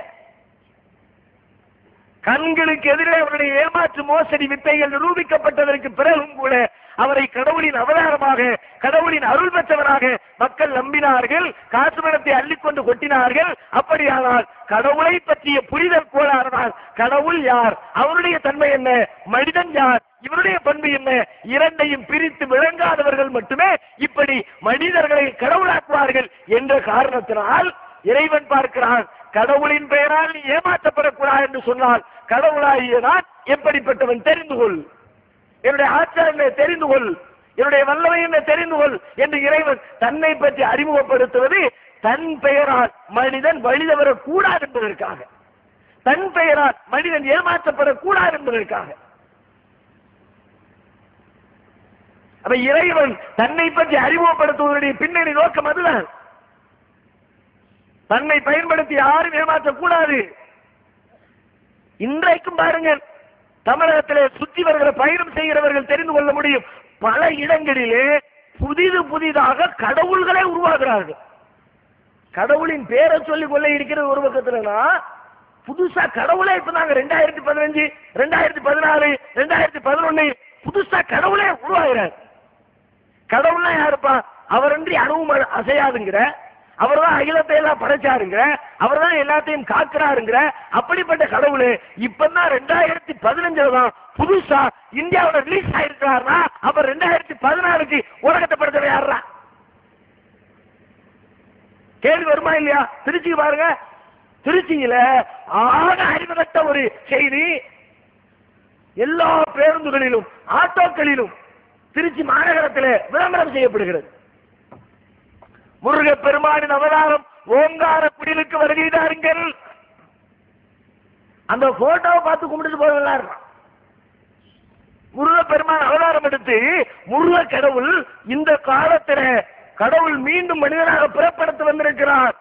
கண்களுக்கு எதிரே அவருடைய ஏமாற்று மோசடி வித்தைகள் நிரூபிக்கப்பட்டதற்கு பிறகும் கூட அவரை கடவுளின் அவதாரமாக, கடவுளின் அருள் பெற்றவராக மக்கள் நம்பினார்கள். காசு பணத்தை அள்ளிக்கொண்டு கொட்டினார்கள். அப்படியானால் கடவுளை பற்றிய புரிதல் கோளாறுதான். கடவுள் யார், அவருடைய தன்மை என்ன, மனிதன் யார், இவருடைய பண்பு என்ன, இரண்டையும் பிரித்து விளங்காதவர்கள் மட்டுமே இப்படி மனிதர்களை கடவுளாக்குவார்கள் என்ற காரணத்தினால் இறைவன் பார்க்கிறான். கடவுளின் பெயரால் நீ ஏமாற்றப்படக்கூடாது என்று சொன்னால் கடவுளாகிய நான் எப்படிப்பட்டவன் தெரிந்து கொள், என்னுடைய ஆச்சாரனை தெரிந்து கொள், என்னுடைய வல்லமை என்ன தெரிந்து கொள் என்று இறைவன் தன்னை பற்றி அறிமுகப்படுத்துவது தன் பெயரால் மனிதன் வழிதவரக்கூடாது என்பதற்காக, தன் பெயரால் மனிதன் ஏமாற்றப்படக்கூடாது என்பதற்காக. அப்ப இறைவன் தன்னை பற்றி அறிமுகப்படுத்துவதனுடைய பின்னணி நோக்கம் அதுதான். தன்னை பயன்படுத்தி யாரும் ஏமாற்றக்கூடாது. இன்றைக்கும் பாருங்கள், தமிழகத்திலே சுற்றி வருகிற பயணம் செய்கிறவர்கள் தெரிந்து கொள்ள முடியும். பல இடங்களிலே புதிதாக கடவுள்களே உருவாகிறார்கள். கடவுளின் பேரை சொல்லி கொள்ள இருக்கிறது ஒரு பக்கத்துலனா, புதுசா கடவுளே இப்ப நாங்க 2015, 2014, 2011 புதுசா கடவுளே உருவாகிறார். கடவுள்னா யாருப்பா? அவரன்றி அணுவும் அசையாதுங்கிற, அவர் தான் அகிலத்தை எல்லாம் படைச்சாருங்க, அவர் தான் எல்லாத்தையும் காக்கிறாருங்கிற அப்படிப்பட்ட கடவுள் இப்பதான் 2015 தான் புதுசா இந்தியாவோட ரிலீஸ் ஆயிருக்கிறாருன்னா அப்ப 2016க்கு உலகத்தை படைச்சவ யாரா? கேள்வி வருமா இல்லையா? திருச்சி பாருங்க, திருச்சியில ஆக அறிவுகட்ட ஒரு செய்தி, எல்லா பேருந்துகளிலும் ஆட்டோக்களிலும் திருச்சி மாநகரத்தில் விளம்பரம் செய்யப்படுகிறது. முருக பெருமானின் அவதாரம் ஓங்கார குடிலுக்கு வருகிறார்கள். அந்த போட்டோவை பார்த்து கும்பிட்டு போகலாம். முருக பெருமான் அவதாரம் எடுத்து முருக கடவுள் இந்த காலத்தில் கடவுள் மீண்டும் மனிதனாக பிறப்படுத்த வந்திருக்கிறார்.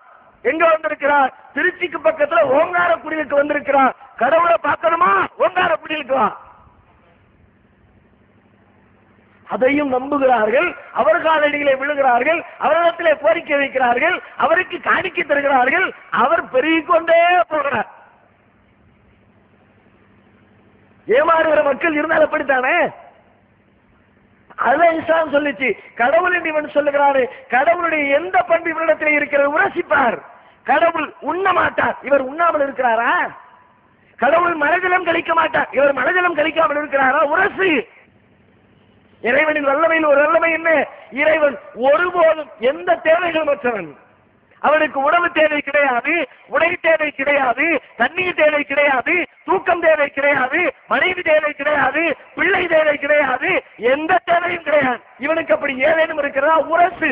எங்க வந்திருக்கிறார்? திருச்சிக்கு பக்கத்துல ஓங்கார குடிலுக்கு வந்திருக்கிறார். கடவுளை பார்க்கணுமா? ஓங்கார குடிலுக்கு வா. அதையும் நம்புகிறார்கள், அவர் காலடியிலே விழுகிறார்கள், அவரிடத்திலே கோரிக்கை வைக்கிறார்கள், அவருக்கு காணிக்கை தருகிறார்கள். அவர் பெருகிக்கொண்டே போகிறார். ஏமாறுகிற மக்கள் இருந்தால் அப்படித்தானே? அதான் இஸ்லாம் சொல்லிச்சு, கடவுள் என்று இவன் சொல்லுகிறாரு, கடவுளுடைய எந்த பண்பு இவரிடத்திலே இருக்கிறது உரசிப்பார். கடவுள் உண்ண மாட்டார், இவர் உண்ணாமல் இருக்கிறாரா? கடவுள் மனஜலம் கழிக்க மாட்டார், இவர் மனஜலம் கழிக்காமல் இருக்கிறாரா? உரசு. இறைவனின் வல்லமையில் ஒரு வல்லமை என்ன? இறைவன் ஒருபோதும் எந்த தேவைகள் மற்றவன். அவனுக்கு உணவு தேவை கிடையாது, உடை தேவை கிடையாது, தண்ணீர் தேவை கிடையாது, தூக்கம் தேவை கிடையாது, மனைவி தேவை கிடையாது, பிள்ளை தேவை கிடையாது, எந்த தேவையும் கிடையாது. இவனுக்கு அப்படி ஏதேனும் இருக்கிறதா? உரசு.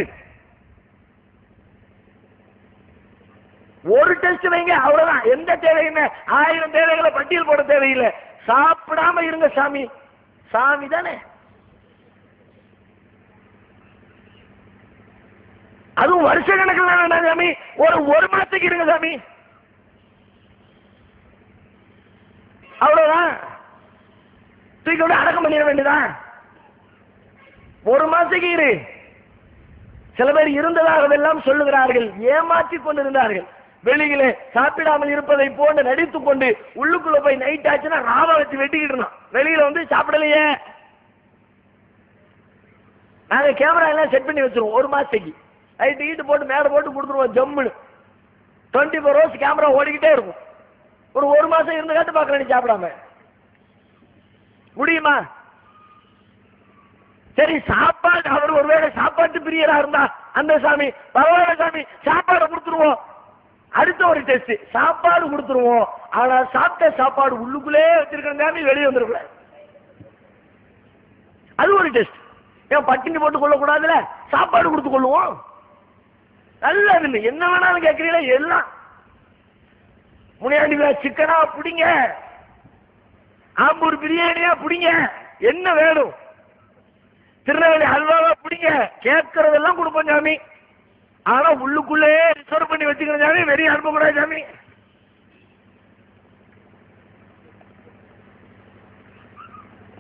ஒரு டெஸ்ட் வைங்க, அவ்வளவுதான். எந்த தேவை என்ன? 1000 தேவைகளை பட்டியல் போட தேவையில்லை. சாப்பிடாம இருங்க சாமி. சாமி தானே. அதுவும் வருஷ கணக்கில் வேண்டாம் சாமி, ஒரு மாசத்துக்கு இருங்க சாமி, அவ்வளவுதான். தூக்கி விட அடக்கம் பண்ணிட வேண்டியதான். ஒரு மாசத்துக்கு இரு. சில பேர் இருந்ததாகவெல்லாம் சொல்லுகிறார்கள், ஏமாற்றிக் கொண்டிருந்தார்கள். வெளியிலே சாப்பிடாமல் இருப்பதை போன்று நடித்துக் கொண்டு உள்ளுக்குள்ள போய் நைட் ஆச்சுன்னா ராவ வச்சு வெட்டிக்கிட்டு இருந்தான். வெளியில வந்து சாப்பிடலையே. நாங்க கேமரா எல்லாம் செட் பண்ணி வச்சிருவோம். ஒரு மாசத்துக்கு லைட் ஈட்டு போட்டு மேல போட்டு கொடுத்துருவோம். ஜம்முன்னு 24 hours கேமரா ஓடிக்கிட்டே இருக்கும். ஒரு மாசம் இருந்து காட்டு பார்க்கல, நீ சாப்பிடாம முடியுமா? சரி, சாப்பாடு அவர் ஒருவேளை சாப்பாட்டு பிரியரா இருந்தா அந்த சாமி பரவாயில்ல சாமி, சாப்பாடு கொடுத்துருவோம். அடுத்த ஒரு டெஸ்ட், சாப்பாடு கொடுத்துருவோம், ஆனா சாப்பிட்ட சாப்பாடு உள்ளுக்குள்ளே வச்சிருக்கிற சாமி வெளியே வந்துருக்கல. அது ஒரு டெஸ்ட். ஏன் பட்டினி போட்டு கொள்ளக்கூடாதுல? சாப்பாடு கொடுத்து கொள்ளுவோம். நல்லது இல்லை, என்ன வேணாலும் கேட்கறீங்களா? எல்லாம் முனியாண்டி சிக்கனா பிடிங்க, ஆம்பூர் பிரியாணியா பிடிங்க, என்ன வேணும்? திருநெல்வேலி அல்வாவா பிடிங்க, கேட்கறதெல்லாம் கொடுப்போம் சாமி. ஆனா உள்ளுக்குள்ளே ரிசர்வ் பண்ணி வச்சுக்கிற சாமி, வெளியே அனுப்பக்கூடாது சாமி.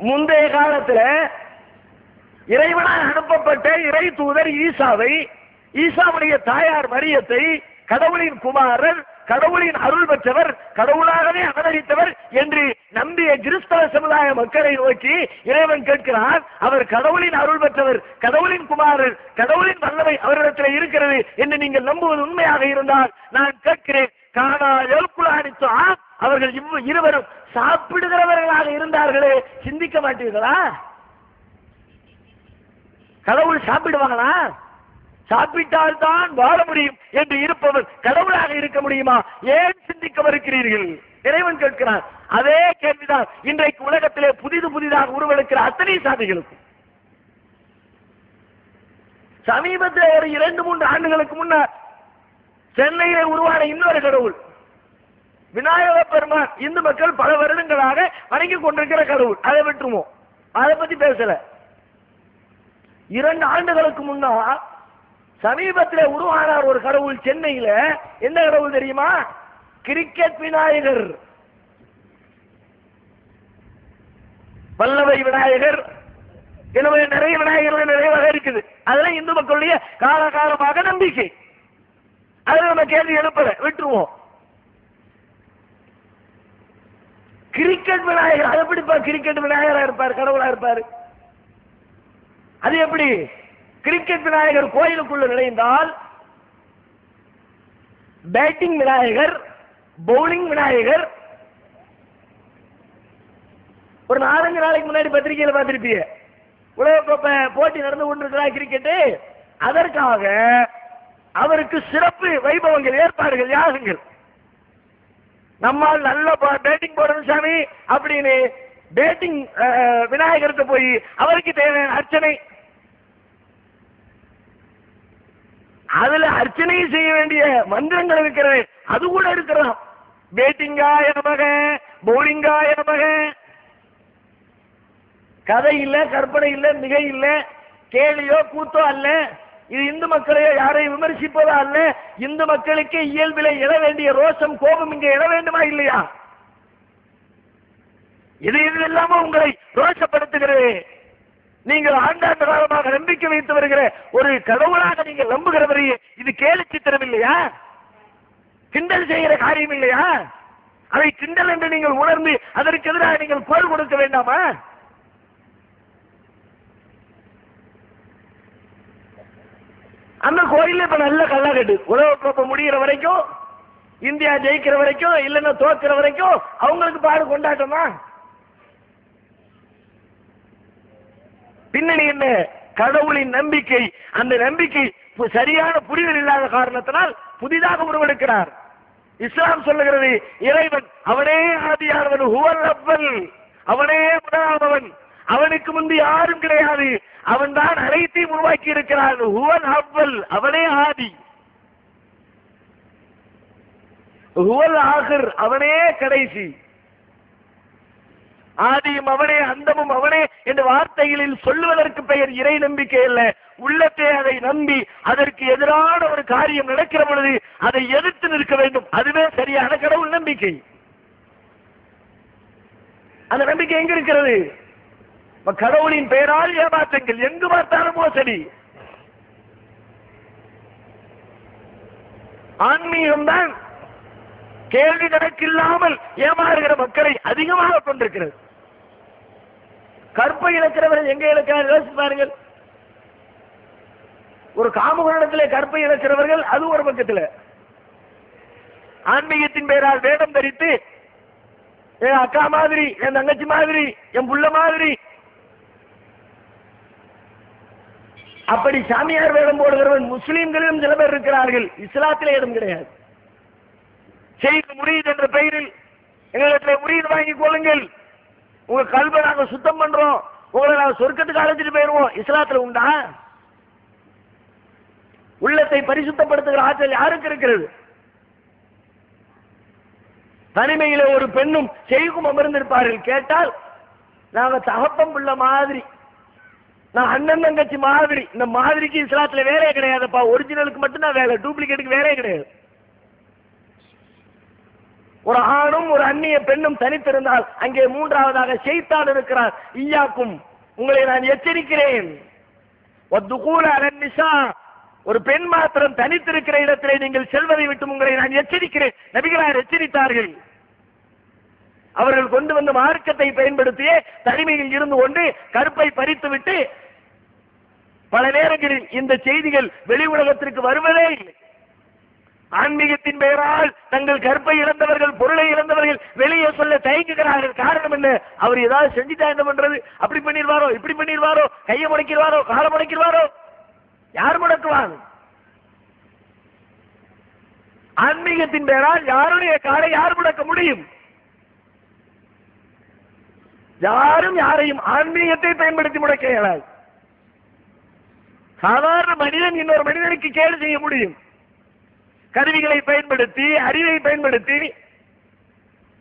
முந்தைய காலத்துல இறைவனால் அனுப்பப்பட்ட இறை தூதர் ஈசாவை, ஈசாவுடைய தாயார் மரியத்தை கடவுளின் குமாரர், கடவுளின் அருள் பெற்றவர், கடவுளாகவே அவதரித்தவர் என்று நம்பிய கிறிஸ்தவ சமுதாய மக்களை நோக்கி இறைவன் கேட்கிறார், அவர் கடவுளின் அருள் பெற்றவர், கடவுளின் குமாரர், கடவுளின் வல்லமை அவரிடத்தில் இருக்கிறது என்று நீங்கள் நம்புவது உண்மையாக இருந்தால் நான் கேட்கிறேன், காணா எழுக்குளாடித்தா அவர்கள் இருவரும் சாப்பிடுகிறவர்களாக இருந்தார்களே, சிந்திக்க மாட்டீர்களா? கடவுள் சாப்பிடுவாங்களா? சாப்பிட்டால் தான் வாழ முடியும் என்று இருப்பவர் கடவுளாக இருக்க முடியுமா? ஏன் சிந்திக்க மறுக்கிறீர்கள்? இறைவன் கேட்கிறார். அதே கேள்விதான் இன்றைக்கு உலகத்திலே புதிதாக உருவெடுக்கிற அத்தனை சாதிகளுக்கும். சமீபத்தில் ஒரு 2-3 ஆண்டுகளுக்கு முன்னர் சென்னையிலே உருவான இன்னொரு கடவுள் விநாயக பெருமான், இந்து மக்கள் பல வருடங்களாக வணங்கி கொண்டிருக்கிற கடவுள். அதை விட்டுருவோம், அதை பத்தி பேசல. 2 ஆண்டுகளுக்கு முன்னால் சமீபத்தில் உருவானார் ஒரு கடவுள் சென்னையில. என்ன கடவுள் தெரியுமா? கிரிக்கெட் விநாயகர், வல்லவை விநாயகர். எனவே நிறைய விநாயகர்கள் நிறைய வகை இருக்குது. அதெல்லாம் இந்து மக்களுடைய காலகாலமாக நம்பிக்கை. அதை நம்ம கேள்வி எழுப்பல, விட்டுருவோம். கிரிக்கெட் விநாயகர், அது எப்படிப்பா கிரிக்கெட் விநாயகரா இருப்பார், கடவுளா இருப்பாரு? அது எப்படி? கிரிக்கெட் விநாயகர் கோயிலுக்குள்ள நுழைந்தால் பேட்டிங் விநாயகர், பவுலிங் விநாயகர். ஒரு 4-5 நாளைக்கு முன்னாடி பத்திரிகையில பார்த்திருப்பீங்க, உலகக்கோப்பை போட்டி நடந்து கொண்டிருக்கிறார் கிரிக்கெட்டு. அதற்காக அவருக்கு சிறப்பு வைபவங்கள், ஏற்பாடுகள், யாகங்கள். நம்மால் நல்ல பேட்டிங் போடணும் சாமி அப்படின்னு பேட்டிங் விநாயகருக்கு போய் அவருக்கு தேவையான அர்ச்சனை, அதுல அர்ச்சனை செய்ய வேண்டிய மந்திரங்கள் இருக்கிறது, அது கூட இருக்கிறோம். பேட்டிங்காய நமக, பவுலிங்காய நமக. கதை இல்ல, கற்பனை இல்ல, மிகை இல்ல, கேலியோ கூத்தோ அல்ல. இது இந்து மக்களையோ யாரையும் விமர்சிப்பதோ அல்ல. இந்து மக்களுக்கு இயல்பிலே எழ வேண்டிய ரோஷம், கோபம் இங்கே எழ வேண்டுமா இல்லையா? இது இல்லாம உங்களை ரோஷப்படுத்துகிறது. நீங்கள் ஆண்டாண்டு காலமாக நம்பிக்கை வைத்து வருகிற ஒரு கடவுளாக நீங்கள் நம்புகிறவரையே இது கேலி சித்திரம் இல்லையா? கிண்டல் செய்கிற காரியம் இல்லையா? அதை கிண்டல் என்று நீங்கள் உணர்ந்து அதற்கு எதிராக நீங்கள் குரல் கொடுக்க வேண்டாமா? அந்த கோயில இப்ப நல்ல கள்ளக்கட்டு. உலகக்கோப்பை முடிகிற வரைக்கும், இந்தியா ஜெயிக்கிற வரைக்கும், இல்லைன்னா தோக்கிற வரைக்கும் அவங்களுக்கு பாடு கொண்டாட்டமா? பின்னணி என்ன? கடவுளின் நம்பிக்கை. அந்த நம்பிக்கை சரியான புரிதல் இல்லாத காரணத்தினால் புதிதாக உருவெடுக்கிறார். இஸ்லாம் சொல்லுகிறது, இறைவன் அவனே ஆதியானவன், ஹுவல் அவ்வல், அவனே முதலாமவன், அவனுக்கு முந்தி யாரும் கிடையாது, அவன் தான் அனைத்தையும் உருவாக்கி இருக்கிறான். ஹுவல் அவ்வல், அவனே ஆதி. ஹுவல் ஆகிர், அவனே கடைசி. ஆதியும் அவனே, அந்தமும் அவனே என்ற வார்த்தைகளில் சொல்லுவதற்கு பெயர் இறை நம்பிக்கை அல்ல. உள்ளத்தை அதை நம்பி அதற்கு எதிரான ஒரு காரியம் நடக்கிற பொழுது அதை எதிர்த்து நிற்க வேண்டும். அதுவே சரியான கடவுள் நம்பிக்கை. அந்த நம்பிக்கை எங்க இருக்கிறது? கடவுளின் பெயரால் ஏமாற்றங்கள், எங்கு பார்த்தாலும் மோசடி. ஆன்மீகம்தான் கேள்வி கணக்கில்லாமல் ஏமாறுகிற மக்களை அதிகமாக கொண்டிருக்கிறது. கற்பை இழக்கிறவர்கள் எங்க இழக்கிறார்கள் யோசிச்சு பாருங்கள். ஒரு காமகுணத்திலே கற்பை இழக்கிறவர்கள் அது ஒரு பக்கத்தில். ஆன்மீகத்தின் பெயரால் வேடம் தரித்து என் அக்கா மாதிரி, என் தங்கச்சி மாதிரி, என் புள்ள மாதிரி அப்படி சாமியார் வேடம் போடுகிறவன் முஸ்லீம்களிலும் சில பேர் இருக்கிறார்கள். இஸ்லாத்திலே இடம் கிடையாது. செய்து முரீத் என்ற பெயரில் எங்களிடத்தில் முரீத் வாங்கி கொள்ளுங்கள், உங்க கல்வை நாங்க சுத்தம் பண்றோம், உங்களை நாங்க சொர்க்கத்துக்கு அழைச்சிட்டு போயிருவோம். இஸ்லாத்துல உண்டா? உள்ளத்தை பரிசுத்தப்படுத்துகிற ஆற்றல் யாருக்கு இருக்கிறது? தனிமையில ஒரு பெண்ணும் செய்கும் அமர்ந்திருப்பார்கள். கேட்டால் நாங்க தகப்பம் பிள்ளை மாதிரி, நான் அண்ணன் தங்கச்சி மாதிரி. இந்த மாதிரிக்கு இஸ்லாத்துல வேலையே கிடையாதுப்பா. ஒரிஜினலுக்கு மட்டும்தான் வேலை, டூப்ளிகேட்டுக்கு வேலையே கிடையாது. ஒரு ஆணும் ஒரு அந்நிய பெண்ணும் தனித்திருந்தால் அங்கே மூன்றாவதாக ஷைத்தான் இருக்கிறார். ஈயாக்கும், உங்களை நான் எச்சரிக்கிறேன். ஒரு பெண் மாத்திரம் தனித்திருக்கிற இடத்திலே நீங்கள் செல்வதை விட்டு உங்களை நான் எச்சரிக்கிறேன். நபிகளார் எச்சரித்தார்கள். அவர்கள் கொண்டு வந்த மார்க்கத்தை பயன்படுத்தியே தனிமையில் இருந்து கொண்டு கருப்பை பறித்து விட்டு பல நேரங்களில் இந்த செய்திகள் வெளி உலகத்திற்கு வருவதே இல்லை. ஆன்மீகத்தின் பெயரால் தங்கள் கற்பை இழந்தவர்கள், பொருளை இழந்தவர்கள் வெளியே சொல்ல தயங்குகிறார்கள். காரணம் என்ன? அவர் ஏதாவது செஞ்சுட்டா என்ன பண்றது? அப்படி பண்ணிடுவாரோ, இப்படி பண்ணிடுவாரோ, கையை முடக்கிடுவாரோ, காலை முடக்கிடுவாரோ? யார் முடக்குவாங்க? ஆன்மீகத்தின் பெயரால் யாருடைய காலை யார் முடக்க முடியும்? யாரும் யாரையும் ஆன்மீகத்தை பயன்படுத்தி முடக்க இயலாது. சாதாரண மனிதன் இன்னொரு மனிதனுக்கு கேடு செய்ய முடியும். கருவிகளை பயன்படுத்தி, அறிவை பயன்படுத்தி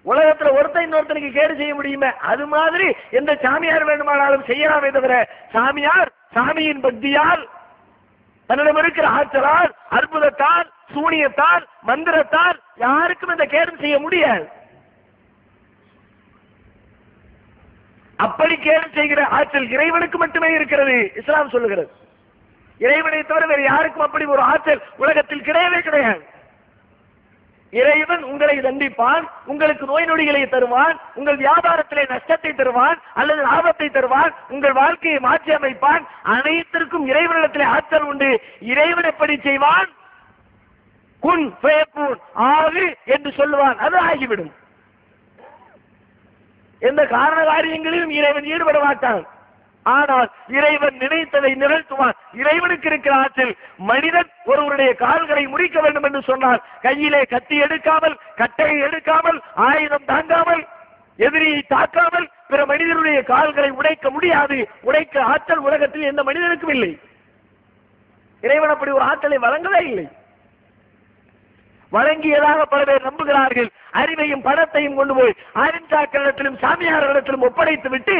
உலகத்தில் ஒருத்தன் இன்னொருத்தனுக்கு கேடு செய்ய முடியுமே. அது மாதிரி எந்த சாமியார் வேண்டுமானாலும் செய்யலாமே தவிர, சாமியார் சாமியின் பக்தியால், தன்னிடம் இருக்கிற ஆற்றலால், அற்புதத்தால், சூனியத்தால், மந்திரத்தால் யாருக்கும் இந்த கேடு செய்ய முடியாது. அப்படி கேடு செய்கிற ஆற்றல் இறைவனுக்கு மட்டுமே இருக்கிறது. இஸ்லாம் சொல்லுகிறது, இறைவனை தவிர வேறு யாருக்கும் அப்படி ஒரு ஆற்றல் உலகத்தில் கிடையவே கிடையாது. இறைவன் உங்களை தண்டிப்பான், உங்களுக்கு நோய் நொடிகளை தருவான், உங்கள் வியாபாரத்திலே நஷ்டத்தை தருவான் அல்லது லாபத்தை தருவான், உங்கள் வாழ்க்கையை மாற்றி அமைப்பான். அனைத்திற்கும் இறைவனிடத்திலே ஆற்றல் உண்டு. இறைவன் எப்படி செய்வான்? குன் ஃபயகூன், ஆகு என்று சொல்லுவான், அது ஆகிவிடும். எந்த காரண காரியங்களிலும் இறைவன் ஈடுபட மாட்டான். ஆனால் இறைவன் நினைத்ததை நிகழ்த்துவான். இறைவனுக்கு இருக்கிற ஆற்றல். மனிதன் ஒருவருடைய கால்களை முறிக்க வேண்டும் என்று சொன்னால் கையிலே கத்தி எடுக்காமல், கட்டையை எடுக்காமல், ஆயுதம் தாங்காமல், எதிரியை தாக்காமல் பிற மனிதனுடைய கால்களை உடைக்க முடியாது. உடைக்க ஆற்றல் உலகத்தில் எந்த மனிதனுக்கும் இல்லை. இறைவன் அப்படி ஒரு ஆற்றலை வழங்கவே இல்லை. வழங்கியதாக பல பேர் நம்புகிறார்கள். அறிவையும் பணத்தையும் கொண்டு போய் ஆரிம்சாக்களிடத்திலும் சாமியார்களிடத்திலும் ஒப்படைத்து விட்டு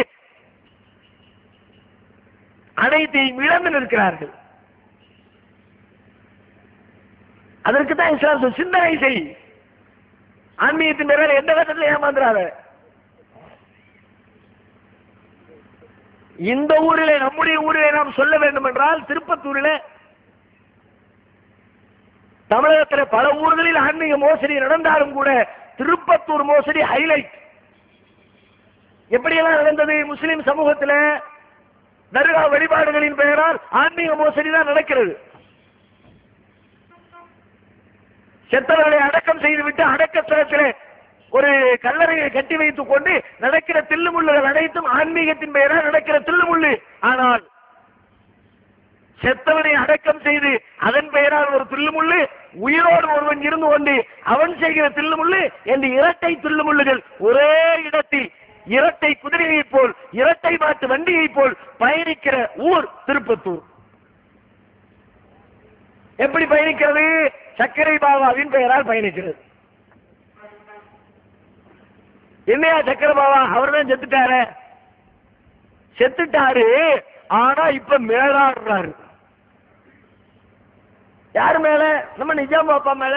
அனைத்தையும் இழந்து நிற்கிறார்கள். அதற்கு தான் இஸ்லாம் சிந்தனை செய். ஆன்மீகத்தின் மேல எந்த விதத்தில் ஏமாந்துறாத. இந்த ஊரிலே, நம்முடைய ஊரிலே நாம் சொல்ல வேண்டும் என்றால், திருப்பத்தூரிலே, தமிழகத்தில் பல ஊர்களில் ஆன்மீக மோசடி நடந்தாலும் கூட திருப்பத்தூர் மோசடி ஹைலைட். எப்படியெல்லாம் நடந்தது? முஸ்லிம் சமூகத்தில் தர்கா வழிபாடுகளின் பெயரால் ஆன்மீக மோசடி தான் நடக்கிறது. செத்தவர்களை அடக்கம் செய்துவிட்டு அடக்கத்தலத்தில் ஒரு கல்லறையை கட்டி வைத்துக் கொண்டு நடக்கிற தில்லுமுள்ளுகள் அனைத்தும் ஆன்மீகத்தின் பெயரால் நடக்கிற தில்லுமுள்ளு. ஆனால் செத்தவனை அடக்கம் செய்து அதன் பெயரால் ஒரு தில்லுமுள்ளு, உயிரோடு ஒருவன் இருந்து கொண்டு அவன் செய்கிற தில்லுமுள்ளு என்று இரட்டை தில்லுமுள்ளுகள் ஒரே இடத்தில் இரட்டை குதிரையை போல், இரட்டை மாட்டு வண்டியை போல் பயணிக்கிற ஊர் திருப்பத்தூர். எப்படி பயணிக்கிறது? சர்க்கரை பாபாவின் பெயரால் பயணிக்கிறது. என்னையா சக்கர பாபா? அவர் தான் செத்துட்டாரு. செத்துட்டாரு, ஆனா இப்ப மேலாடுறாரு. யாரு மேல? நம்ம நிஜாம் பாப்பா மேல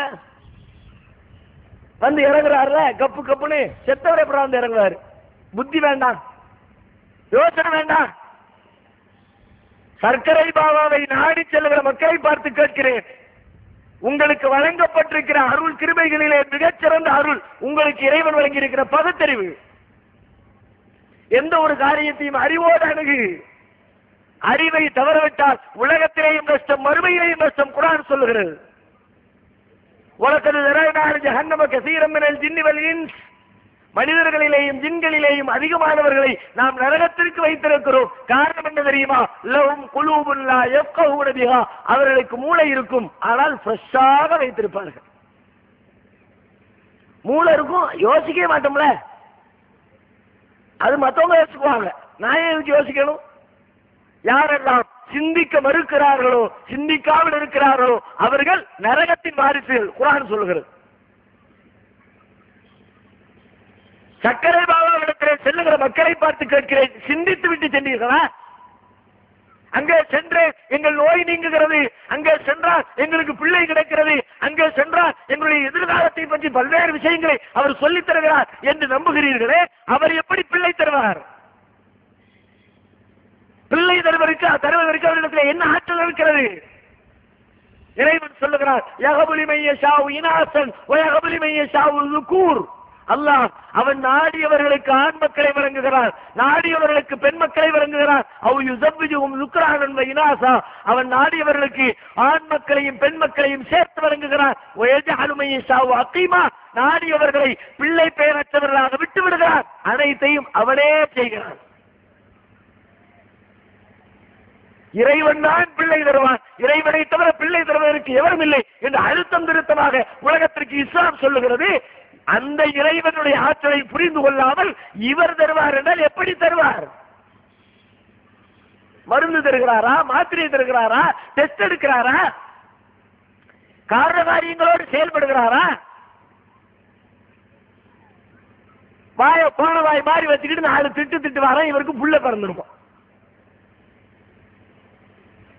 வந்து இறங்குறாருல, கப்பு கப்புன்னு. செத்தவரை அப்புறம் வந்து இறங்குறாரு. புத்தி வேண்டாம், யோசனை வேண்டாம். சர்க்கரை பாபாவை நாடி செல்லுகிற மக்களை பார்த்து கேட்கிறேன், உங்களுக்கு வழங்கப்பட்டிருக்கிற அருள் கிருபைகளிலே மிகச்சிறந்த அருள் உங்களுக்கு இறைவன் வழங்கி இருக்கிற பகுத்தறிவு. எந்த ஒரு காரியத்தையும் அறிவோடு அணுகு. அறிவை தவறவிட்டால் உலகத்திலேயும் நஷ்டம், மறுமையிலேயும் நஷ்டம். குர்ஆன் சொல்லுகிறது, உலகத்தில் ஜஹன்னம கஸீரம் மினல் ஜின்னி வல் இன்ஸ், மனிதர்களிலேயும் ஜின்களிலேயும் அதிகமானவர்களை நாம் நரகத்திற்கு வைத்திருக்கிறோம். காரணம் என்ன தெரியுமா? லஹும் குலூபுன் லா யஃகஹூன பிஹா, அவர்களுக்கு மூளை இருக்கும், ஆனால் ஃப்ரெஷ்ஷாக வைத்திருப்பார்கள். மூளை இருக்கும், யோசிக்கவே மாட்டோம்ல. அது மற்றவங்க யோசிக்குவாங்க, நான் எதுக்கு யோசிக்கணும்? யாரெல்லாம் சிந்திக்க மறுக்கிறார்களோ, சிந்திக்காமல் இருக்கிறார்களோ அவர்கள் நரகத்தின் வாரிசுகள். குர்ஆன் சொல்லுகிறது. சக்கரை பாபாவிடத்தில் செல்லுகிற மக்களை பார்த்து கேட்கிறேன், சிந்தித்து விட்டு சென்றீர்களா? அங்கே சென்று எங்கள் நோய் நீங்குகிறது, அங்கே சென்றால் எங்களுக்கு பிள்ளை கிடைக்கிறது, அங்கே சென்றால் எங்களுடைய எதிர்காலத்தை பற்றி பல்வேறு விஷயங்களை அவர் சொல்லித் தருகிறார் என்று நம்புகிறீர்களே, அவர் எப்படி பிள்ளை தருவார்? பிள்ளை தருவதற்கு அவரிடத்தில் என்ன ஆற்றல் இருக்கிறது? இறைவன் சொல்லுகிறார், யஹபுலி மையஷாஉ இனாசன் வ யஹபுலி மையஷாஉ ذுகூர். அல்லாஹ் அவன் நாடியவர்களுக்கு ஆண் மக்களை வழங்குகிறார், நாடியவர்களுக்கு பெண் மக்களை வழங்குகிறார். அவ் யுஸவ்விஜுஹும் ذுக்ரானன் வ இனாஸா, அவன் நாடியவர்களுக்கு ஆண் மக்களையும் பெண் மக்களையும் சேர்த்து வழங்குகிறார். வ யஜஅலு மையஷாஉ அகீமா, நாடியவர்களை பிள்ளை பெயரற்றவர்களாக விட்டு விடுகிறார். அனைத்தையும் அவனே செய்கிறான். இறைவன் தான் பிள்ளை தருவான், இறைவனை தவிர பிள்ளை தருவதற்கு எவரும் இல்லை என்று அழுத்தம் திருத்தமாக உலகத்திற்கு இஸ்லாம் சொல்லுகிறது. அந்த இறைவனுடைய ஆற்றலை புரிந்து கொள்ளாமல் இவர் தருவார் என்றால் எப்படி தருவார்? மருந்து தருகிறாரா? மாத்திரை தருகிறாரா? டெஸ்ட் எடுக்கிறாரா? காரண காரியங்களோடு செயல்படுகிறாரா? வாய போன வாய் மாறி வச்சுக்கிட்டு 4 திட்டு வர இவருக்கு புள்ள பிறந்திருக்கும்.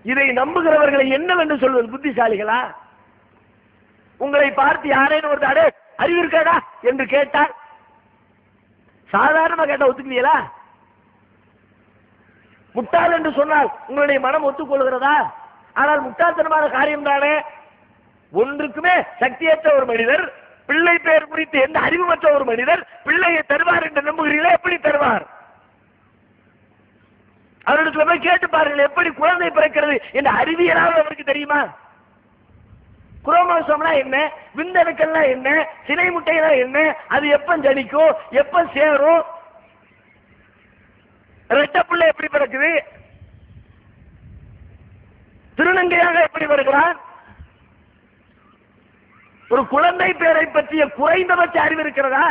இதை நம்புகிறவர்களை என்னவென்று சொல்வது? புத்திசாலிகளா? உங்களை பார்த்து யாரேனும் ஒரு அடே அறிவு இருக்காடா என்று கேட்டால், சாதாரணமா கேட்டா ஒத்துக்குவீங்களா? முட்டாள் என்று சொன்னால் உங்களுடைய மனம் ஒத்துக்கொள்கிறதா? ஆனால் முட்டாள்தனமான காரியம் தானே. ஒன்றுக்குமே சக்தியற்ற ஒரு மனிதர், பிள்ளை பெயர் குறித்து எந்த அறிவுமற்ற ஒரு மனிதர் பிள்ளையை தருவார் என்று நம்புகிறீர்களே, எப்படி தருவார்? அவரிடத்துல போய் கேட்டு பாருங்கள், எப்படி குழந்தை பிறக்கிறது என்ற அறிவியலாவது அவருக்கு தெரியுமா? குரோமோசோம்னா என்ன, விந்தணுக்கள்னா என்ன, சினை முட்டைனா என்ன, அது எப்ப ஜனிக்கும், எப்ப சேரும், ரெட்ட பிள்ளை எப்படி பிறக்குது, திருநங்கையாக எப்படி வருகிறான், ஒரு குழந்தை பேரை பற்றிய குறைந்தபட்ச அறிவு இருக்கிறதா?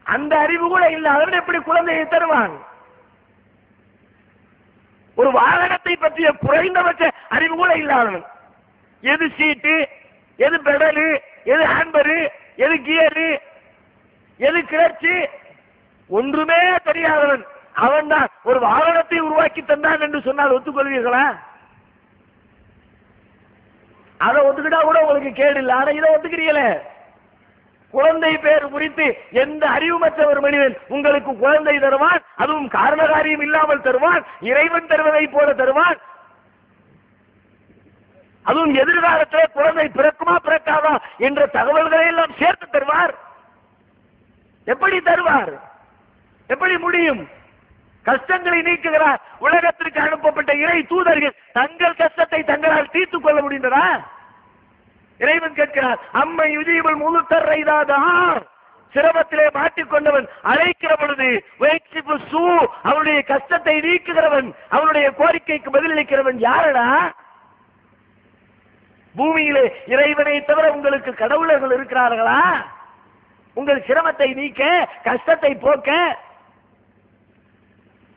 அந்த அறிவு கூட இல்லாதவன் எப்படி குழந்தையை தருவான்? ஒரு வாகனத்தை பற்றிய குறைந்தபட்ச அறிவு கூட இல்லாதவன் எது சீட்டு, எது பெடலு, எது ஹேம்பரு, எது கியரு, எது கிளர்ச்சி, ஒன்றுமே தெரியாதவன் அவன் தான் ஒரு வாகனத்தை உருவாக்கி தந்தான் என்று சொன்னால் ஒத்துக்கொள்வீர்களா? அதை ஒத்துக்கிட்டா கூட உங்களுக்கு கேடு இல்லை. ஆனா இதை ஒத்துக்கிறீங்களே, குழந்தை பேர் குறித்து எந்த அறிவுமற்ற ஒரு மனிதன் உங்களுக்கு குழந்தை தருவான், அதுவும் காரணகாரியம் இல்லாமல் தருவான், இறைவன் தருவதை போல தருவான், அதுவும் எதிர்காலத்தில் குழந்தை பிறக்குமா பிறக்காதா என்ற தகவல்களை எல்லாம் சேர்த்து தருவார். எப்படி தருவார்? எப்படி முடியும்? கஷ்டங்களை நீக்குகிறார். உலகத்திற்கு அனுப்பப்பட்ட இறை தூதர்கள் தங்கள் கஷ்டத்தை தங்களால் தீர்த்துக் கொள்ள முடிந்ததா? இறைவன் கேட்கிறார், அம்மை யுஜீபுல் முழுத்தர்ரைதாதா, சிரமத்திலே மாட்டிக்கொண்டவன் அழைக்கிற பொழுது அவனுடைய கஷ்டத்தை நீக்குகிறவன், அவனுடைய கோரிக்கைக்கு பதிலளிக்கிறவன் யாரடா? பூமியிலே இறைவனை தவிர உங்களுக்கு கடவுளர்கள் இருக்கிறார்களா? உங்கள் சிரமத்தை நீக்க, கஷ்டத்தை போக்க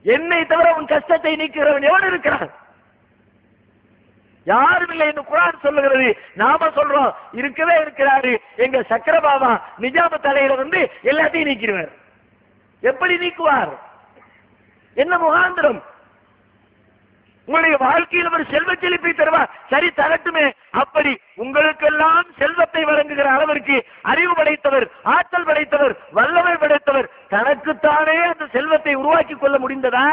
என்னை தவிர உன் கஷ்டத்தை நீக்கிறவன் எவன் இருக்கிறான்? யாரும் இல்லை என்று குர்ஆன் சொல்லுகிறது. நாம சொல்றோம் இருக்கவே இருக்கிறாரு எங்க சக்கரபாபா நிஜாம தலையில வந்து எல்லாத்தையும் நீக்கிடுவார். எப்படி நீக்குவார்? என்ன முகாந்திரம்? உங்களுடைய வாழ்க்கையில் ஒரு செல்வ செழிப்பை தருவார். சரி தரட்டுமே. அப்படி உங்களுக்கெல்லாம் செல்வத்தை வழங்குகிற அளவிற்கு அறிவு படைத்தவர், ஆற்றல் படைத்தவர், வல்லமை படைத்தவர் தனக்குத்தானே அந்த செல்வத்தை உருவாக்கி கொள்ள முடிந்ததா?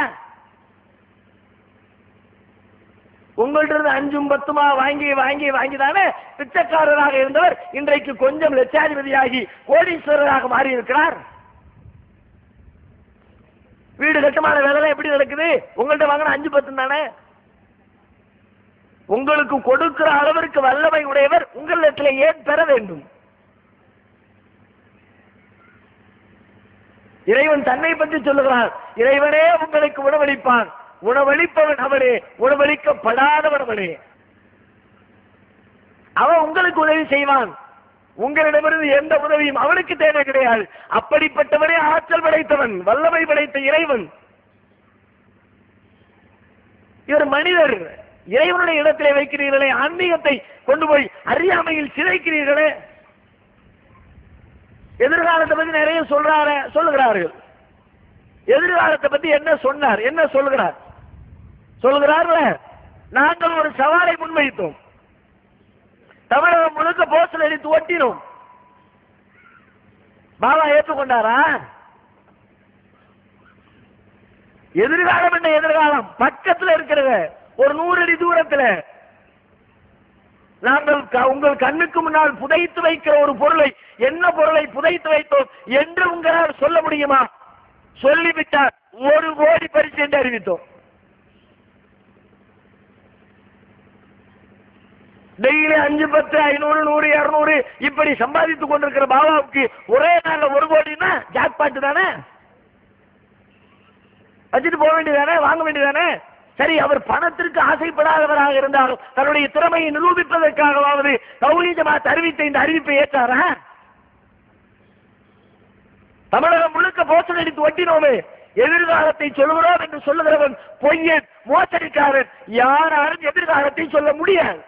உங்கள்ட்ட 5 10 வாங்கி வாங்கி வாங்கிதானே பிச்சைக்காரராக இருந்தவர் இன்றைக்கு கொஞ்சம் லட்சாதிபதியாகி கோடீஸ்வரராக மாறி இருக்கிறார். வீடு கட்டுமான வேலை எப்படி நடக்குது? உங்கள்ட்ட வாங்கின 5 10 தானே. உங்களுக்கு கொடுக்கிற அளவிற்கு வல்லமை உடையவர் உங்களிடத்தில் ஏன் பெற வேண்டும்? இறைவன் தன்னை பற்றி சொல்லுகிறார், இறைவனே உங்களுக்கு உணவளிப்பான், உணவளிப்பவன் அவனே, உணவளிக்கப்படாதவன் அவனே. அவன் உங்களுக்கு உதவி செய்வான். உங்களிடமிருந்து எந்த உதவியும் அவனுக்கு தேவை கிடையாது. அப்படிப்பட்டவனே ஆற்றல் படைத்தவன், வல்லமை படைத்த இறைவன். இவர் மனிதர். இறைவனுடைய இடத்திலே வைக்கிறீர்களே, ஆன்மீகத்தை கொண்டு போய் அறியாமையில் சிதைக்கிறீர்களே. எதிர்காலத்தை பத்தி நிறைய சொல்லுகிறார்கள். எதிர்காலத்தை பத்தி என்ன சொன்னார், என்ன சொல்லுகிறார்? சொல்லுகிறார்களே, நாங்கள் ஒரு சவாலை முன்வைத்தோம், தமிழகம் முழுக்க போஸ்டர் அடித்து ஒட்டினோம். பாபா ஏற்றுக்கொண்டாரா? எதிர்காலம் என்ன எதிர்காலம்? பக்கத்தில் இருக்கிறது, ஒரு 100 அடி தூரத்தில். நாங்கள் உங்கள் கண்ணுக்கு முன்னால் புதைத்து வைக்கிற ஒரு பொருளை, என்ன பொருளை புதைத்து வைத்தோம் என்று உங்களால் சொல்ல முடியுமா? சொல்லிவிட்டார் 1 கோடி பரிசு என்று அறிவித்தோம். டெய்லி 5 10 500 100 200 இப்படி சம்பாதித்துக் கொண்டிருக்கிற பாபாவுக்கு ஒரே நாள்ல 1 கோடினா ஜாக்பாட் தானே. வச்சுட்டு போக வேண்டியதானே, வாங்க வேண்டியதானே. சரி, அவர் பணத்திற்கு ஆசைப்படாதவராக இருந்தாலும் தன்னுடைய திறமையை நிரூபிப்பதற்காகவாவது தௌஹீத் ஜமாத் அறிவித்த இந்த அறிவிப்பை ஏற்றாரா? தமிழகம் முழுக்க போஸ்டர் அடித்து ஒட்டினோமே, எதிர்காலத்தை சொல்கிறோம் என்று சொல்லுகிறவன் பொய்யன், மோசடிக்காரன். யாராலும் எதிர்காலத்தை சொல்ல முடியாது.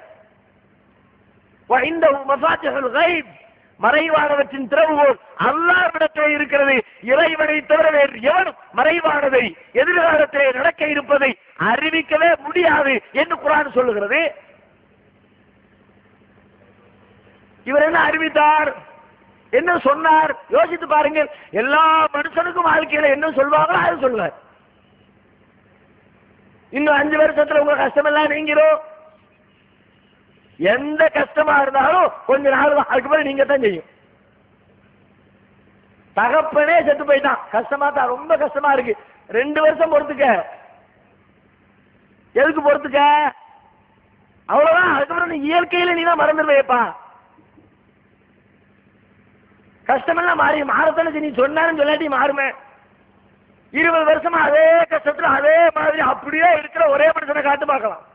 மறைவானவற்றின் திறவுகோல் அல்லாஹ்விடத்திலே இருக்கிறது. இறைவனை தவிர வேறு எவனும் மறைவானதை, எதிர்காலத்திலே நடக்க இருப்பதை அறிவிக்கவே முடியாது என்று குர்ஆன் சொல்லுகிறது. இவர் என்ன அறிவித்தார், என்ன சொன்னார்? யோசித்து பாருங்கள். எல்லா மனுஷனுக்கும் வாழ்க்கையில என்ன சொல்வாங்களோ அது சொல்லுவார். இன்னும் 5 வருஷத்துல உங்க கஷ்டம் எல்லாம் நீங்கிரும். எந்த கஷ்டமா இருந்தாலும் கொஞ்ச நாள் அதுக்கு பிறகு நீங்க தான் செய்யும். தகப்பனே செத்து போயிட்டான், கஷ்டமா தான், ரொம்ப கஷ்டமா இருக்கு, 2 வருஷம் பொறுத்துக்க. எதுக்கு பொறுத்துக்க? அவ்வளவுதான். அதுக்கப்புறம் நீ இயற்கையில நீ தான் மறந்துடுவேப்பா. கஷ்டமெல்லாம் மாறி மாறத்தானே நீ சொன்னாலும் சொல்லாட்டி மாறுமே. 20 வருஷமா அதே கஷ்டத்துல அதே மாதிரி அப்படியே இருக்கிற ஒரே மனுஷனை காட்டு பார்க்கலாம்.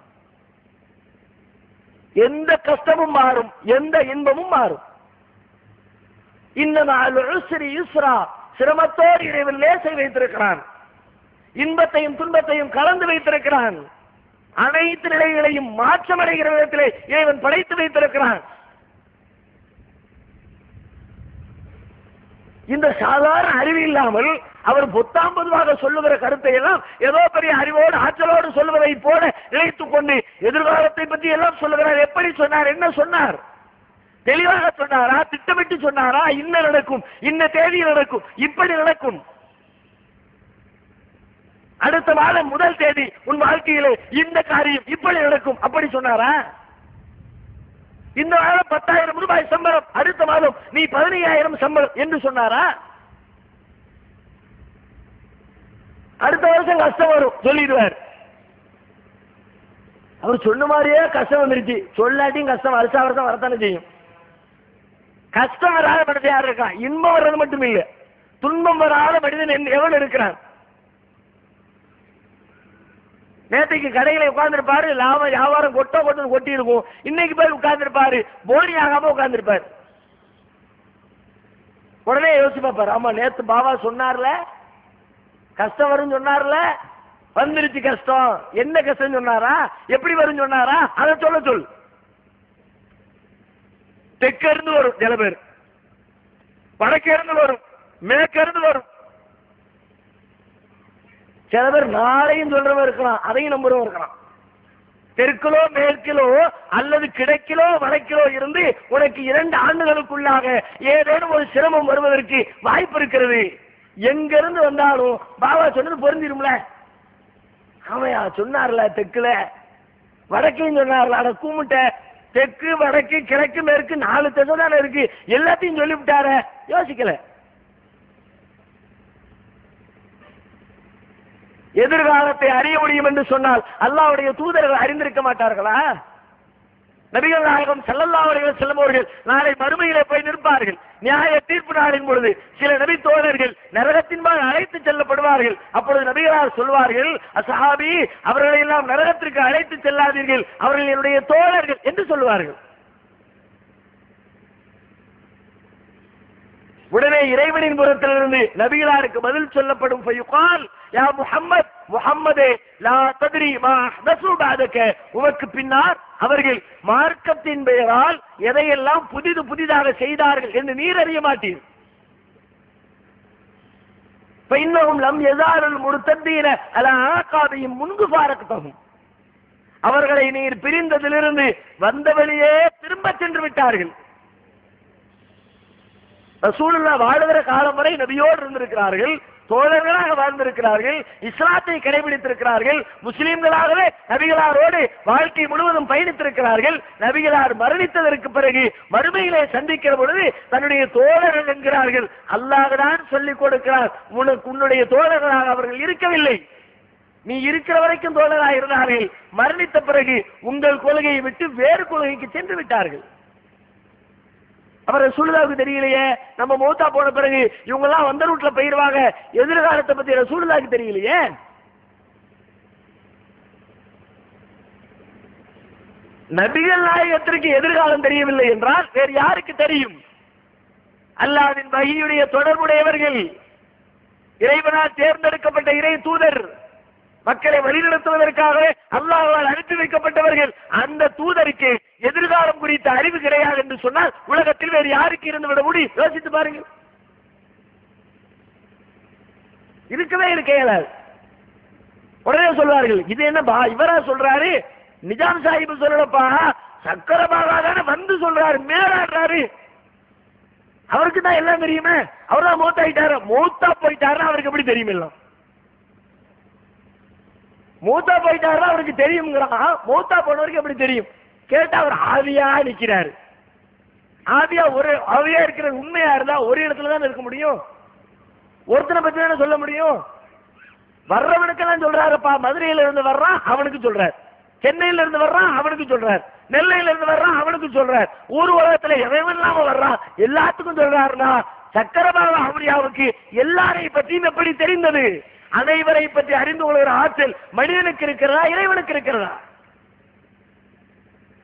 எந்த கஷ்டமும் மாறும், எந்த இன்பமும் மாறும். இன்னமல் உஸ்ரி யுஸ்ரா, சிரமத்தோடு இறைவன் லேசை வைத்திருக்கிறான். இன்பத்தையும் துன்பத்தையும் கலந்து வைத்திருக்கிறான். அனைத்து நிலைகளையும் மாற்றமடைகிற விதத்திலே இறைவன் படைத்து வைத்திருக்கிறான். இந்த சாதாரண அறிவு இல்லாமல் அவர் பொத்தாம் பொதுவாக சொல்லுகிற கருத்தை எல்லாம் ஏதோ பெரிய அறிவோடு ஆற்றலோடு சொல்லுவதை போல நினைத்துக் கொண்டு எதிர்காலத்தை பற்றி எல்லாம் சொல்லுகிறார். எப்படி சொன்னார், என்ன சொன்னார், தெளிவாக சொன்னாரா, திட்டமிட்டு சொன்னாரா? இன்ன நடக்கும், இன்ன தேதியில் நடக்கும், இப்படி நடக்கும், அடுத்த மாதம் முதல் தேதி உன் வாழ்க்கையிலே இந்த காரியம் இப்படி நடக்கும், அப்படி சொன்னாரா? இந்த மாதம் 10,000 ரூபாய் சம்பளம், அடுத்த மாதம் நீ 15,000 சம்பளம் என்று சொன்னாரா? அடுத்த வருஷம் கஷ்டம் வரும் சொல்லிடுவார். அவர் சொன்ன மாதிரியே கஷ்டம் வந்துருச்சு, சொல்லாட்டியும் கஷ்டம் வருஷம் வருஷம் வரத்தானே செய்யும். கஷ்டம் வராத மனிதன் யார் இருக்கான்? இன்பம் வர்றது மட்டும் இல்லை, துன்பம் வராத மனிதன் எவன் இருக்கிறான்? நேற்றைக்கு கடைகளை உட்கார்ந்துருப்பாரு, லாபம் வியாபாரம் கொட்டி இருக்கும். இன்னைக்கு போய் உட்கார்ந்துருப்பாரு, போனி ஆகாம உட்கார்ந்துருப்பாரு. உடனே யோசிச்சு பார்ப்பாரு, ஆமா நேத்து பாபா சொன்னார்ல கஷ்டம் வரும் சொன்னார்ல, வந்துருச்சு கஷ்டம். என்ன கஷ்டம் சொன்னாரா, எப்படி வரும் சொன்னாரா, அதை சொல்ல சொல். தெற்க இருந்து வரும் சில பேர், வடக்க இருந்து வரும், மேற்க இருந்து வரும். சில பேர் நாளையும் சொல்றவன் இருக்கலாம், அதையும் நம்புறவன் இருக்கலாம். தெற்கிலோ மேற்கிலோ அல்லது கிழக்கிலோ வடக்கிலோ இருந்து உனக்கு 2 ஆண்டுகளுக்குள்ளாக ஏதேனும் ஒரு சிரமம் வருவதற்கு வாய்ப்பு இருக்கிறது. எங்க இருந்து வந்தாலும் பாபா சொன்னது பொருந்திரும்ல. ஆமையா சொன்னார்ல, தெற்குல வடக்கையும் சொன்னார்ல, அட கூமுட்ட, தெற்கு வடக்கு கிழக்கு மேற்கு 4 திசை தானே இருக்கு, எல்லாத்தையும் சொல்லிவிட்டார, யோசிக்கல. எதிர்காலத்தை அறிய முடியும் என்று சொன்னால் அல்லாஹ்வுடைய தூதர்கள் அறிந்திருக்க மாட்டார்களா? நபிகள் நாயகம் ஸல்லல்லாஹு அலைஹி வஸல்லம் அவர்கள் நாளை மறுமையிலே போய் நிற்பார்கள். நியாய தீர்ப்பு நாளின் பொழுது சில நபி தோழர்கள் நரகத்தின்பால் அழைத்து செல்லப்படுவார்கள். அப்பொழுது நபிகளார் சொல்வார்கள், அஸ்ஹாபி, அவர்களை எல்லாம் நரகத்திற்கு அழைத்து செல்லாதீர்கள், அவர்கள் என்னுடைய தோழர்கள் என்று சொல்வார்கள். உடனே இறைவனின் புறத்திலிருந்து நபிகளாருக்கு பதில் சொல்லப்படும், ஃபயுகால் யா முஹம்மத், முஹம்மதே, லா தத்ரி மா அஹ்தஸு பஅதக, உமக்கு பின்னால் அவர்கள் மார்க்கத்தின் பெயரால் எதையெல்லாம் புதிதாக செய்தார்கள் என்று நீர் அறிய மாட்டீர். ஃபஇன்னஹும் லம் யஸாலுல் முர்தத்தீன அலா ஆகாபிஹிம் முன்கு ஃபாரக்தஹும், அவர்களை நீர் பிரிந்ததிலிருந்து வந்த வழியே திரும்ப சென்று விட்டார்கள். ரசூலுல்லாஹ் வாழுகிற காலம் வரை நபியோடு இருந்திருக்கிறார்கள், தோழர்களாக வாழ்ந்திருக்கிறார்கள், இஸ்லாத்தை கடைபிடித்திருக்கிறார்கள், முஸ்லிம்களாகவே நபிகளாரோடு வாழ்க்கை முழுவதும் பயணித்திருக்கிறார்கள். நபிகளார் மரணித்ததற்கு பிறகு மறுமையிலே சந்திக்கிற பொழுது தன்னுடைய தோழர்கள் என்கிறார்கள். அல்லாஹ் தான் சொல்லிக் கொடுக்கிறார், உன்னுடைய தோழர்களாக அவர்கள் இருக்கவில்லை, நீ இருக்கிற வரைக்கும் தோழராக இருந்தார்கள், மரணித்த பிறகு உங்கள் கொள்கையை விட்டு வேறு கொள்கைக்கு சென்று விட்டார்கள். அவர் ரசூலுல்லாஹ்வுக்கு தெரியலையே, நம்ம மௌத்தா போன பிறகு இவங்க எல்லாம் வந்த ரூட்ல போயிருவாங்க, எதிர்காலத்தை பத்தி ரசூலுல்லாஹ்வுக்கு தெரியலையே. நபிகள் நாயகத்திற்கு எதிர்காலம் தெரியவில்லை என்றால் வேறு யாருக்கு தெரியும்? அல்லாஹ்வின் வஹீயுடைய தொடர்புடையவர்கள், இறைவனால் தேர்ந்தெடுக்கப்பட்ட இறை தூதர், மக்களை வழிநடத்துவதற்காக அல்லாஹ்வால் அனுப்பி வைக்கப்பட்டவர்கள். அந்த தூதருக்கு எதிர்காலம் குறித்த அறிவு கிடையாது என்று சொன்னால் உலகத்தில் வேறு யாருக்கு இருந்து விட முடியும்? யோசித்து பாருங்கள். இருக்கவே இருக்கையலால் உடனே சொல்வார்கள், இது என்னப்பா இவரா சொல்றாரு, நிஜாம் சாஹிப் சொல்லப்பா, சக்கரபாகா தானே வந்து சொல்றாரு, மேலாடுறாரு, அவருக்கு தான் எல்லாம் தெரியுமே, அவர் தான் மூத்தாயிட்டாரு, மூத்தா போயிட்டாருன்னா அவருக்கு எப்படி தெரியும்? எல்லாம் மூத்தா போயிட்டாருன்னா அவருக்கு தெரியுங்கிறான், மூத்தா போனவருக்கு எப்படி தெரியும்? கேட்டா அவர் ஆவியா நிக்கிறாரு. ஆவியா ஒரு ஆவியா இருக்கிற உண்மையா இருந்தா ஒரு இடத்துல தான் இருக்க முடியும், ஒருத்தனை பத்தி தானே சொல்ல முடியும். வர்றவனுக்கெல்லாம் சொல்றாருப்பா, மதுரையில இருந்து வர்றான் அவனுக்கு சொல்றாரு, சென்னையில இருந்து வர்றான் அவனுக்கு சொல்றார், நெல்லையில இருந்து வர்றான் அவனுக்கு சொல்றார், ஊர் உலகத்துல எவன் இல்லாம வர்றான் எல்லாத்துக்கும் சொல்றாருன்னா சக்கரபாபா அவுலியாவுக்கு எல்லாரையும் பற்றியும் எப்படி தெரிந்தது? அனைவரை பற்றி அறிந்து கொள்கிற ஆற்றல் மனிதனுக்கு இருக்கிறதா, இறைவனுக்கு இருக்கிறதா?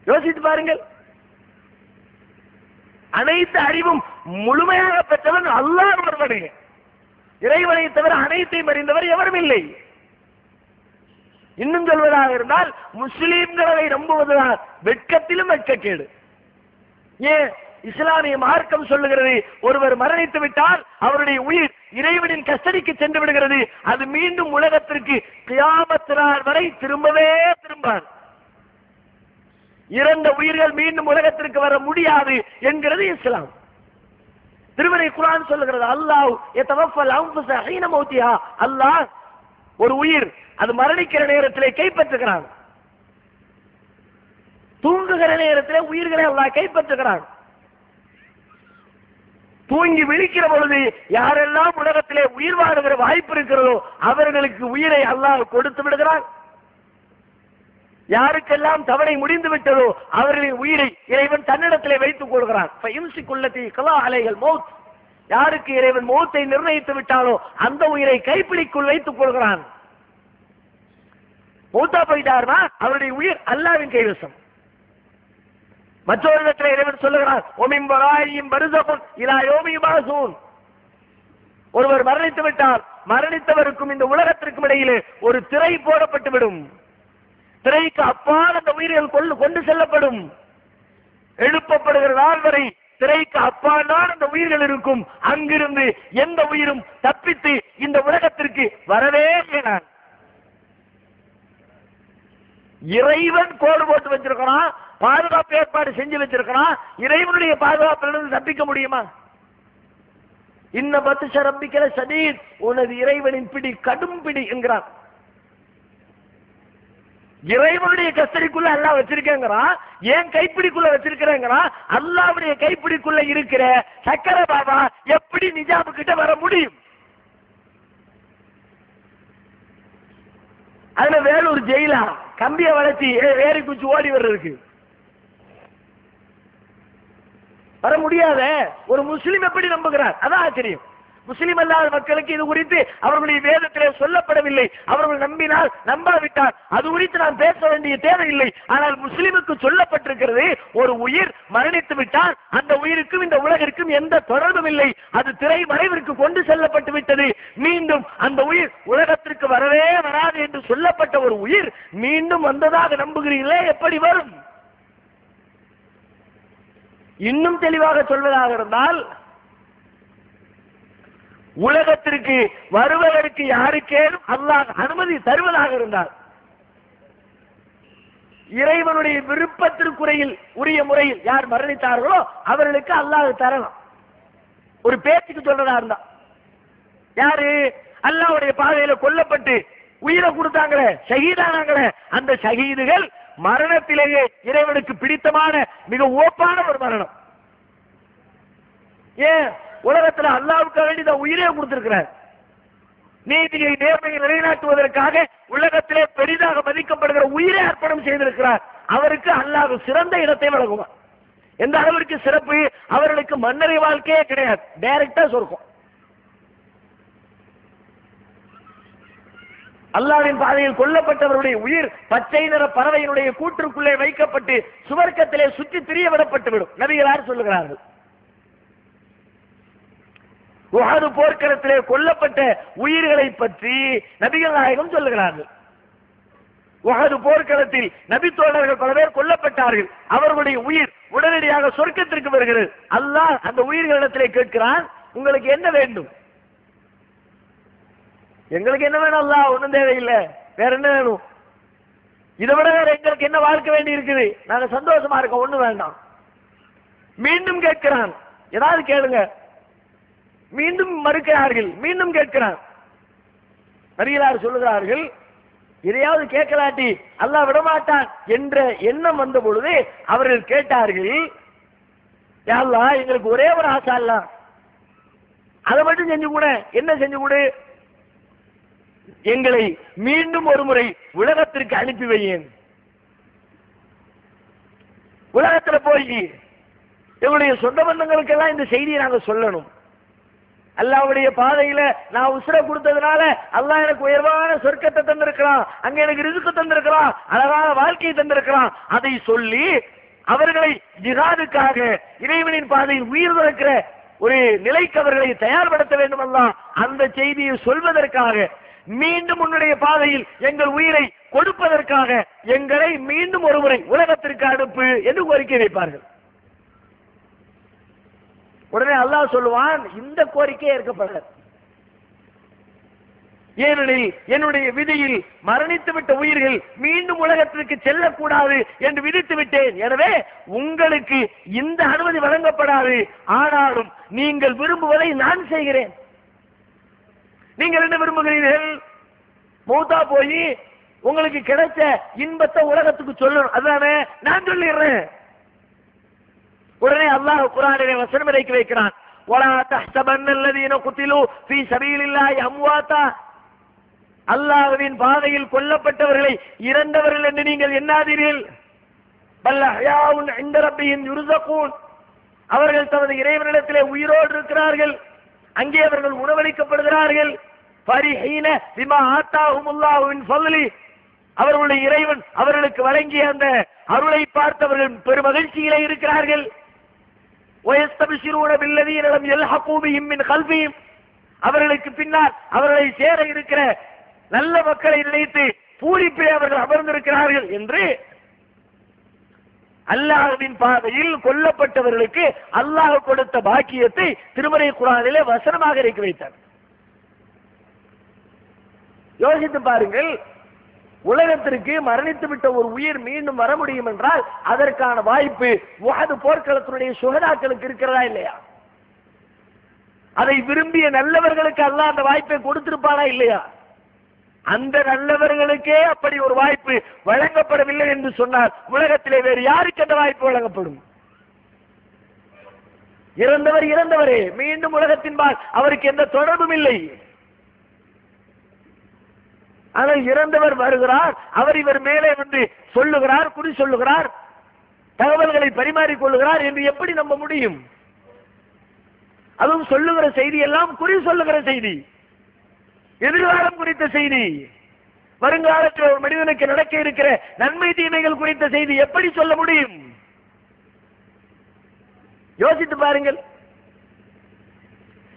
யோசித்து பாருங்கள். அனைத்து அறிவும் முழுமையாக பெற்றவன் அல்லாஹ் ஒருவனே. இறைவனை தவிர அனைத்தையும் அறிந்தவர் எவரும் இல்லை. இன்னும் சொல்வதாக இருந்தால் முஸ்லிம்களை நம்புவதுதான் வெட்கத்திலும் வெட்கக்கேடு. ஏன் இஸ்லாமிய மார்க்கம் சொல்லுகிறது, ஒருவர் மரணித்து விட்டால் அவருடைய உயிர் இறைவனின் கஸ்டடிக்கு சென்று விடுகிறது, அது மீண்டும் உலகத்திற்கு கியாமத் நாள் வரை திரும்பவே திரும்பாது. இறந்த உயிர்கள் மீண்டும் உலகத்திற்கு வர முடியாது என்கிறது இஸ்லாம். திருமறை குர்ஆன் சொல்லுகிறது, அல்லாஹ் யதவஃபல் அன்ஃபுஸ ஹீன மௌத்திஹா, அல்லாஹ் ஒரு உயிர் அது மரணிக்கிற நேரத்திலே கைப்பற்றுகிறான். தூங்குகிற நேரத்திலே உயிர்களை அல்லாஹ் கைப்பற்றுகிறான். தூங்கி விழிக்கிற பொழுது யாரெல்லாம் உலகத்திலே உயிர் வாழுகிற வாய்ப்பு இருக்கிறதோ அவர்களுக்கு உயிரை அல்லாஹ் கொடுத்து விடுகிறான். யாருக்கெல்லாம் தவணை முடிந்து விட்டதோ அவர்களின் உயிரை இறைவன் தன்னிடத்திலே வைத்துக் கொள்கிறான். யாருக்கு இறைவன் மௌத்தை நிர்ணயித்து விட்டாலோ அந்த உயிரை கைப்பிடிக்குள் வைத்துக் கொள்கிறான். மௌத்தா போயிட்டார்னா அவருடைய உயிர் அல்லாஹ்வின் கைவசம். மற்றொரு இடத்தில் இறைவன் சொல்லுகிறான், ஒருவர் மரணித்து விட்டால் மரணித்தவருக்கும் இந்த உலகத்திற்கும் இடையிலே ஒரு திரை போடப்பட்டுவிடும். திரைக்கு அப்பால் அந்த உயிர்கள் கொண்டு செல்லப்படும். எழுப்பப்படுகிற நாள் வரை திரைக்கு அப்பால் தான் அந்த உயிர்கள் இருக்கும். அங்கிருந்து எந்த உயிரும் தப்பித்து இந்த உலகத்திற்கு வரவே இயலாது. இறைவன் கோடு போட்டு வச்சிருக்கிறான், பாதுகாப்பு ஏற்பாடு செஞ்சு வச்சிருக்கிறான். இறைவனுடைய பாதுகாப்பிலிருந்து தப்பிக்க முடியுமா? இன்ன பத்ஷ ரப்பிக்க ஷதீத், உனது இறைவனின் பிடி கடும் பிடி என்கிறான். இறைவனுடைய கஸ்டடிக்குள்ள அல்லாஹ் வச்சிருக்கேங்கிறான். ஏன் கைப்பிடிக்குள்ள வச்சிருக்கிறேங்கிறான். அல்லாஹ்வுடைய கைப்பிடிக்குள்ள இருக்கிற சக்கரபாபா எப்படி நிஜாமு கிட்ட வர முடியும்? அதுல வேலூர் ஜெயிலா கம்பிய வளர்ச்சி ஏறி குச்சி ஓடி வர்றதுக்கு வர முடியாத ஒரு முஸ்லிம் எப்படி நம்புகிறார்? அதான் ஆச்சரியம். முஸ்லிம் அல்லாத மக்களுக்கு இது குறித்து அவர்களுடைய வேதத்திலே சொல்லப்படவில்லை. அவர்கள் நம்பினால் நம்பாவிட்டால் அது குறித்து நாம் பேச வேண்டிய தேவையில்லை. ஆனால் முஸ்லிமுக்கு சொல்லப்பட்டிருக்கிறது, ஒரு உயிர் மரணித்து விட்டால் அந்த உயிருக்கும் இந்த உலகிற்கும் எந்த தொடர்பும் இல்லை. அது திரை மறைவிற்கு கொண்டு செல்லப்பட்டு விட்டது. மீண்டும் அந்த உயிர் உலகத்திற்கு வரவே வராது என்று சொல்லப்பட்ட ஒரு உயிர் மீண்டும் வந்ததாக நம்புகிறீர்களே, எப்படி வரும்? இன்னும் தெளிவாக சொல்வதாக இருந்தால், உலகத்திற்கு வருவதற்கு யாருக்கேனும் அல்லாஹ் அனுமதி தருவதாக இருந்தால் இறைவனுடைய விருப்பத்திற்குறையில் உரிய முறையில் யார் மரணித்தார்களோ அவர்களுக்கு அல்லாஹ் தரலாம். ஒரு பேச்சுக்கு சொல்றதா இருந்தா, யாரு அல்லாஹ்வுடைய பாதையில கொல்லப்பட்டு உயிரை கொடுத்தாங்களே, ஷஹீதானாங்களே, அந்த ஷஹீதுகள் மரணத்திலேயே இறைவனுக்கு பிடித்தமான மிக ஓப்பான ஒரு மரணம். ஏன் உலகத்தில் அல்லாஹ்வுக்காக வேண்டி தான் உயிரே கொடுத்திருக்கிறார். நீதியை நேர்மையை நிலைநாட்டுவதற்காக உலகத்திலே பெரிதாக மதிக்கப்படுகிற உயிரை அர்ப்பணம் செய்திருக்கிறார். அவருக்கு அல்லாஹ் சிறந்த இடத்தை வழங்குவார். எந்த அளவிற்கு சிறப்பு, அவர்களுக்கு மன்னரை வாழ்க்கையே கிடையாது, டைரக்டா சொர்க்கம். அல்லாஹ்வின் பாதையில் கொல்லப்பட்டவருடைய உயிர் பச்சை நிற பறவையினுடைய கூற்றுக்குள்ளே வைக்கப்பட்டு சுவர்க்கத்திலே சுற்றி திரிய விடப்பட்டு விடும். நபிகளார் சொல்லுகிறார்கள். உஹது போர்க்களத்திலே கொல்லப்பட்ட உயிர்களை பற்றி நபிகள் நாயகம் சொல்லுகிறார்கள். உஹது போர்க்களத்தில் நபி தோழர்கள் பல பேர் கொல்லப்பட்டார்கள். அவர்களுடைய உயிர் உடனடியாக சொர்க்கத்திற்கு வருகிறது. அல்லாஹ் அந்த உயிர்களிடத்திலே கேட்கிறான், உங்களுக்கு என்ன வேண்டும்? எங்களுக்கு என்ன வேணும் அல்லாஹ்? ஒன்றும் தேவையில்லை, வேற என்ன வேணும்? இதை விட வேற எங்களுக்கு என்ன வாழ்க்கை வேண்டி இருக்குது? நாங்க சந்தோஷமா இருக்கோம், ஒண்ணு வேண்டாம். மீண்டும் கேட்கிறான், ஏதாவது கேளுங்க. மீண்டும் மறுக்கிறார்கள், மீண்டும் கேட்கிறான். நபிகளார் சொல்லுகிறார்கள், இதையாவது கேட்கலாட்டி அல்லாஹ் விடமாட்டான் என்ற எண்ணம் வந்த பொழுது அவர்கள் கேட்டார்கள், யா அல்லாஹ் எங்களுக்கு ஒரே ஒரு ஆசை, அல்லாஹ் அதை மட்டும் செஞ்சு கூட. என்ன செஞ்சு கொடு? எங்களை மீண்டும் ஒரு முறை உலகத்திற்கு அனுப்பி வையேன். உலகத்துல போய் எங்களுடைய சொந்த பந்தங்களுக்கெல்லாம் இந்த செய்தியை நாங்க சொல்லணும். அல்லாஹ்வுடைய பாதையில நான் உசுர கொடுத்ததுனால அல்லாஹ் எனக்கு உயர்வான சொர்க்கத்தை தந்திருக்கிறான், அங்க எனக்கு ரிஸ்க் தந்திருக்கிறான், அழகான வாழ்க்கையை தந்திருக்கிறான். அதை சொல்லி அவர்களை ஜிஹாதுக்காக இறைவனின் பாதையில் உயிர் துறக்கிற ஒரு நிலைக்கு அவர்களை தயார்படுத்த வேண்டும். அல்லாஹ் அந்த செய்தியை சொல்வதற்காக மீண்டும் உன்னுடைய பாதையில் எங்கள் உயிரை கொடுப்பதற்காக எங்களை மீண்டும் ஒருமுறை உலகத்திற்கு அனுப்பு என்று கோரிக்கை வைப்பார்கள். உடனே அல்லாஹ் சொல்லுவான், இந்த கோரிக்கை ஏற்கப்படாது. ஏனெனில் என்னுடைய விதியில் மரணித்துவிட்ட உயிர்கள் மீண்டும் உலகத்திற்கு செல்லக்கூடாது என்று விதித்து விட்டேன். எனவே உங்களுக்கு இந்த அனுமதி வழங்கப்படாது. ஆனாலும் நீங்கள் விரும்புவதை நான் செய்கிறேன். நீங்கள் என்ன விரும்புகிறீர்கள்? மௌத்தா போய் உங்களுக்கு கிடைச்ச இன்பத்தை உலகத்துக்கு சொல்லணும், அதுதானே? நான் சொல்லிடுறேன். உடனே அல்லாஹ் குர்ஆனிலே வசனம் இறக்கி வைக்கிறான், வலா தஹ்சபன்னல்லதீன குதிலு ஃபீ சபீலில்லாஹி அம்வாதா. அல்லாஹ்வின் பாதையில் கொல்லப்பட்டவர்களை இறந்தவர்கள் என்று நீங்கள் எண்ணாதீர்கள். பல் அஹ்யாஉன் இன்த ரப்பிஹிம் யுர்ஸகூன். அவர்கள் தமது இறைவனிடத்திலே உயிரோடு இருக்கிறார்கள், அங்கே அவர்கள் உணவளிக்கப்படுகிறார்கள். ஃபரிஹீன பிமா ஆத்தாஹுமுல்லாஹு மின் ஃபضலி. அவர்களுடைய இறைவன் அவர்களுக்கு வழங்கிய அந்த அருளை பார்த்தவர்கள் பெருமகிழ்ச்சியிலே இருக்கிறார்கள். வயஸ்தபிஷிரூன பில்லதீன லம் யல்ஹகூ பிஹிம் மின் கல்பிஹிம். அவர்களுக்கு பின்னால் அவர்களை சேர இருக்கிற நல்ல மக்களை நினைத்து பூரிப்பிலே அவர்கள் அமர்ந்திருக்கிறார்கள் என்று அல்லாஹ்வின் பாதையில் கொல்லப்பட்டவர்களுக்கு அல்லாஹ் கொடுத்த பாக்கியத்தை திருமறை குர்ஆனிலே வசனமாக இறக்கி வைத்தார். யோசித்து பாருங்கள், உலகத்திற்கு மரணித்து விட்ட ஒரு உயிர் மீண்டும் வர முடியும் என்றால் அதற்கான வாய்ப்பு உஹது போர்க்களத்தினுடைய சுஹதாக்களுக்கு இருக்கிறதா இல்லையா? அதை விரும்பிய நல்லவர்களுக்கு அல்லாஹ் அந்த வாய்ப்பை கொடுத்திருப்பானா இல்லையா? அந்த நல்லவர்களுக்கே அப்படி ஒரு வாய்ப்பு வழங்கப்படவில்லை என்று சொன்னால் உலகத்திலே வேறு யாருக்கு அந்த வாய்ப்பு வழங்கப்படும்? இறந்தவர் இறந்தவரே, மீண்டும் உலகத்தின்பால் அவருக்கு எந்த தொடர்பும் இல்லை. ஆனால் இறந்தவர் வருகிறார், அவர் இவர் மேலே வந்து சொல்லுகிறார், குறி சொல்லுகிறார், தகவல்களை பரிமாறிக் கொள்ளுகிறார் என்று எப்படி நம்ப முடியும்? அதுவும் சொல்லுகிற செய்தி எல்லாம் குறி சொல்லுகிற செய்தி, எதிர்காலம் குறித்த செய்தி, வருங்காலத்தில் ஒரு மனிதனுக்கு நடக்க இருக்கிற நன்மை தீமைகள் குறித்த செய்தி எப்படி சொல்ல முடியும்? யோசித்து பாருங்கள்.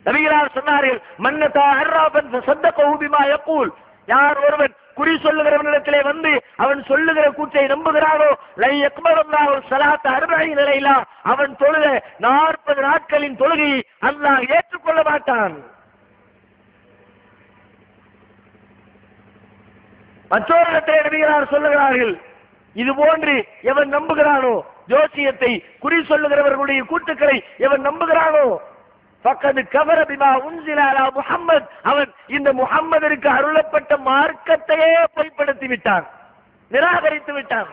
நபிகளார் சொன்னார்கள், மன்னதா அர்ராபன் ஃபஸத்தகஹு பிமா யகூல். யார் ஒருவன் குறி சொல்லுகிறவனிடத்திலே வந்து அவன் சொல்லுகிற கூற்றை நம்புகிறானோ, லை யக்பலுல்லாஹு ஸலாத்த 40 லைலா. அவன் தொழுத 40 நாட்களின் தொழுகையை அல்லாஹ் ஏற்றுக்கொள்ள மாட்டான். மற்றொரு இடத்திலே நபிகளார் சொல்லுகிறார்கள், இது போன்று எவன் நம்புகிறானோ, ஜோசியத்தை குறி சொல்லுகிறவர்களுடைய கூட்டுக்களை எவன் நம்புகிறானோ, ஃபக்கத் கஃபர பிமா உன்ஸில அலா முஹம்மத். அவன் இந்த முஹம்மதிற்கு அருளப்பட்ட மார்க்கத்தையே பொய்ப்படுத்தி விட்டான், நிராகரித்து விட்டான்.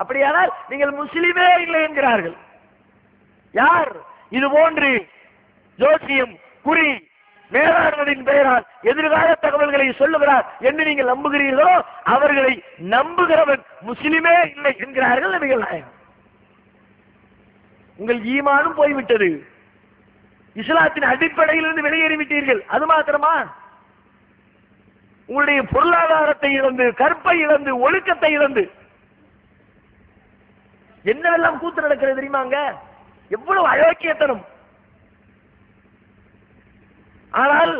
அப்படியானால் நீங்கள் முஸ்லிமே இல்லை என்கிறார்கள். யார் இது போன்று ஜோசியம் குறி மேலாண்மையின் பெயரால் எதிர்கால தகவல்களை சொல்லுகிறார் என்று நீங்கள் நம்புகிறீர்களோ அவர்களை நம்புகிறவன் முஸ்லிமே இல்லை என்கிறார்கள் நபிகள் நாயகம். உங்கள் ஈமானும் போய்விட்டது, இஸ்லாத்தின் அடிப்படையிலிருந்து வெளியேறிவிட்டீர்கள். அது மாத்திரமா, உங்களுடைய பொருளாதாரத்தை இழந்து, கற்பை இழந்து, ஒழுக்கத்தை இழந்து என்னவெல்லாம் கூத்து நடக்கிறது தெரியுமாங்க? எவ்வளவு அயோக்கியத்தனம்! ஆனால்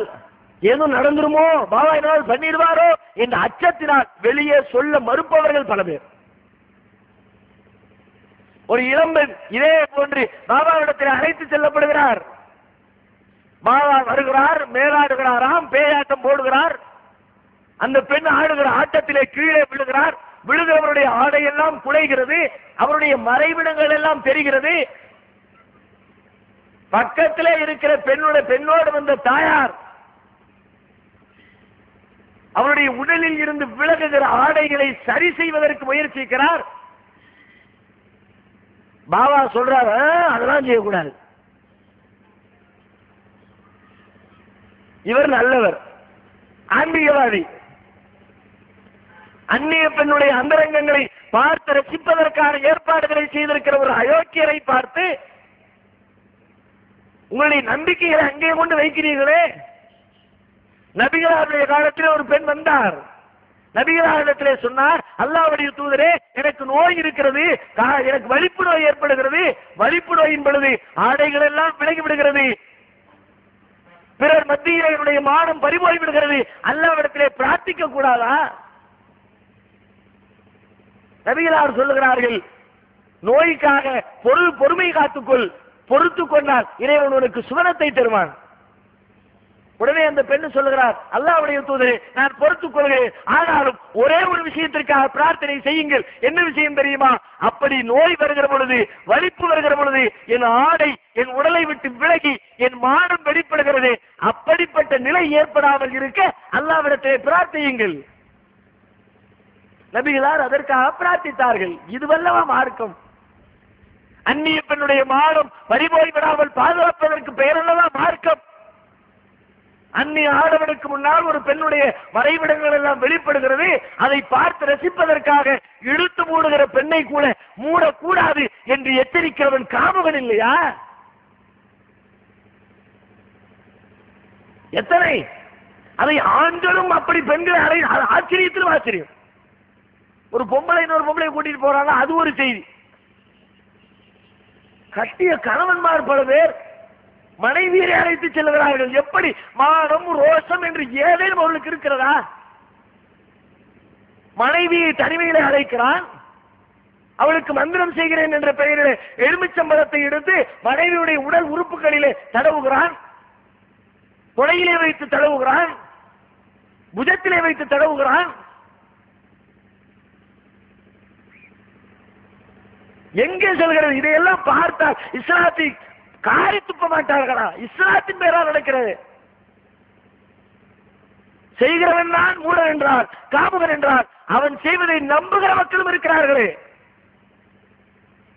ஏதோ நடந்துருமோ, பாபா என்னால் பண்ணிடுவாரோ என்ற அச்சத்தினால் வெளியே சொல்ல மறுப்பவர்கள் பல பேர். ஒரு இளம்பெண் இதே போன்று பாபாவிடத்தில் அழைத்து செல்லப்படுகிறார். பாபா வருகிறார், மேலாடுகிறாராம், பேயாட்டம் போடுகிறார். அந்த பெண் ஆடுகிற ஆட்டத்திலே கீழே விழுகிறார். விழுகிறவருடைய ஆடையெல்லாம் குலைகிறது, அவருடைய மறைவிடங்கள் எல்லாம் தெரிகிறது. பக்கத்திலே இருக்கிற பெண்ணோடு வந்த தாயார் அவருடைய உடலில் இருந்து விலகுகிற ஆடைகளை சரி செய்வதற்கு முயற்சிக்கிறார். பாபா சொல்றார், அதெல்லாம் செய்யக்கூடாது, இவர் நல்லவர், ஆன்மீகவாதி, அந்நிய பெண்ணுடைய அந்தரங்கங்களை பார்த்து ரசிப்பதற்கான ஏற்பாடுகளை செய்திருக்கிற ஒரு அயோக்கியரை பார்த்து உங்களுடைய நம்பிக்கைகளை அங்கே கொண்டு வைக்கிறீர்களே. நபிகளாருடைய காலத்தில் ஒரு பெண் வந்தார். நபிகளாரிடத்திலே சொன்னார், அல்லாஹ்வுடைய தூதரே, எனக்கு நோய் இருக்கிறது, எனக்கு வலிப்பு நோய் ஏற்படுகிறது. வலிப்பு நோயின் பொழுது ஆடைகள் எல்லாம் விலகி விடுகிறது, பிறர் மத்தியில் என்னுடைய மானம் பறிபோய் விடுகிறது. அல்லாஹ்விடத்திலே பிரார்த்திக்க கூடாதா? நபிகளார் சொல்லுகிறார்கள், நோய்க்காக பொறுமை காத்துக்கொள், பொறுத்துக் கொண்டால் இறைவன் உனக்கு சுவனத்தை தருவான். உடனே அந்த பெண் சொல்லுகிறார், அல்லாஹ்வுடைய தூதரே, நான் பொறுத்துக் கொள்கிறேன், ஆனாலும் ஒரே ஒரு விஷயத்திற்காக பிரார்த்தனை செய்யுங்கள். என்ன விஷயம் தெரியுமா? அப்படி நோய் வருகிற பொழுது, வலிப்பு வருகிற பொழுது என் ஆடை என் உடலை விட்டு விலகி என் மானம் வெளிப்படுகிறது. அப்படிப்பட்ட நிலை ஏற்படாமல் இருக்க அல்லாஹ்விடத்திலே பிரார்த்தியுங்கள். நபிகளார் அதற்காக பிரார்த்தித்தார்கள். இதுவல்லவா மார்க்கம்? அந்நிய பெண்ணுடைய மானம் பறிபோய் விடாமல் பாதுகாப்பதற்கு பெயரல்லவா மார்க்கம்? அந்நிய ஆடவனுக்கு முன்னால் ஒரு பெண்ணுடைய மறைவிடங்கள் எல்லாம் வெளிப்படுகிறது. அதை பார்த்து ரசிப்பதற்காக இழுத்து மூடுகிற பெண்ணை கூட மூடக்கூடாது என்று எச்சரிக்கிறவன் காமவன் இல்லையா? எத்தனை அதை ஆண்களும் அப்படி பெண்களை ஆச்சரியத்திலும் ஆச்சரியம். ஒரு பொம்பளை இன்னொரு பொம்பளை கூட்டிட்டு போறாங்க, அது ஒரு செய்தி. கட்டிய கணவன்மார் பல பேர் மனைவியரை அழைத்து செல்கிறார்கள். எப்படி மானம் ரோஷம் என்று ஏதேனும் அவர்களுக்கு இருக்கிறதா? மனைவியை தனிமையில அழைக்கிறான், அவளுக்கு மந்திரம் செய்கிறேன் என்ற பெயரில் எலுமிச்சம்பழத்தை எடுத்து மனைவியுடைய உடல் உறுப்புகளிலே தடவுகிறான், தொடையிலே வைத்து தடவுகிறான், புஜத்திலே வைத்து தடவுகிறான். எங்கே செல்கிறது? இதையெல்லாம் பார்த்தால் இஸ்லாத்தை காரி துப்ப மாட்டார்களா? இஸ்லாத்தின் பேரால் நடக்கிறது. செய்கிறவன் தான் மூடன் என்றால், காமுகன் என்றால், அவன் செய்வதை நம்புகிற மக்களும் இருக்கிறார்களே.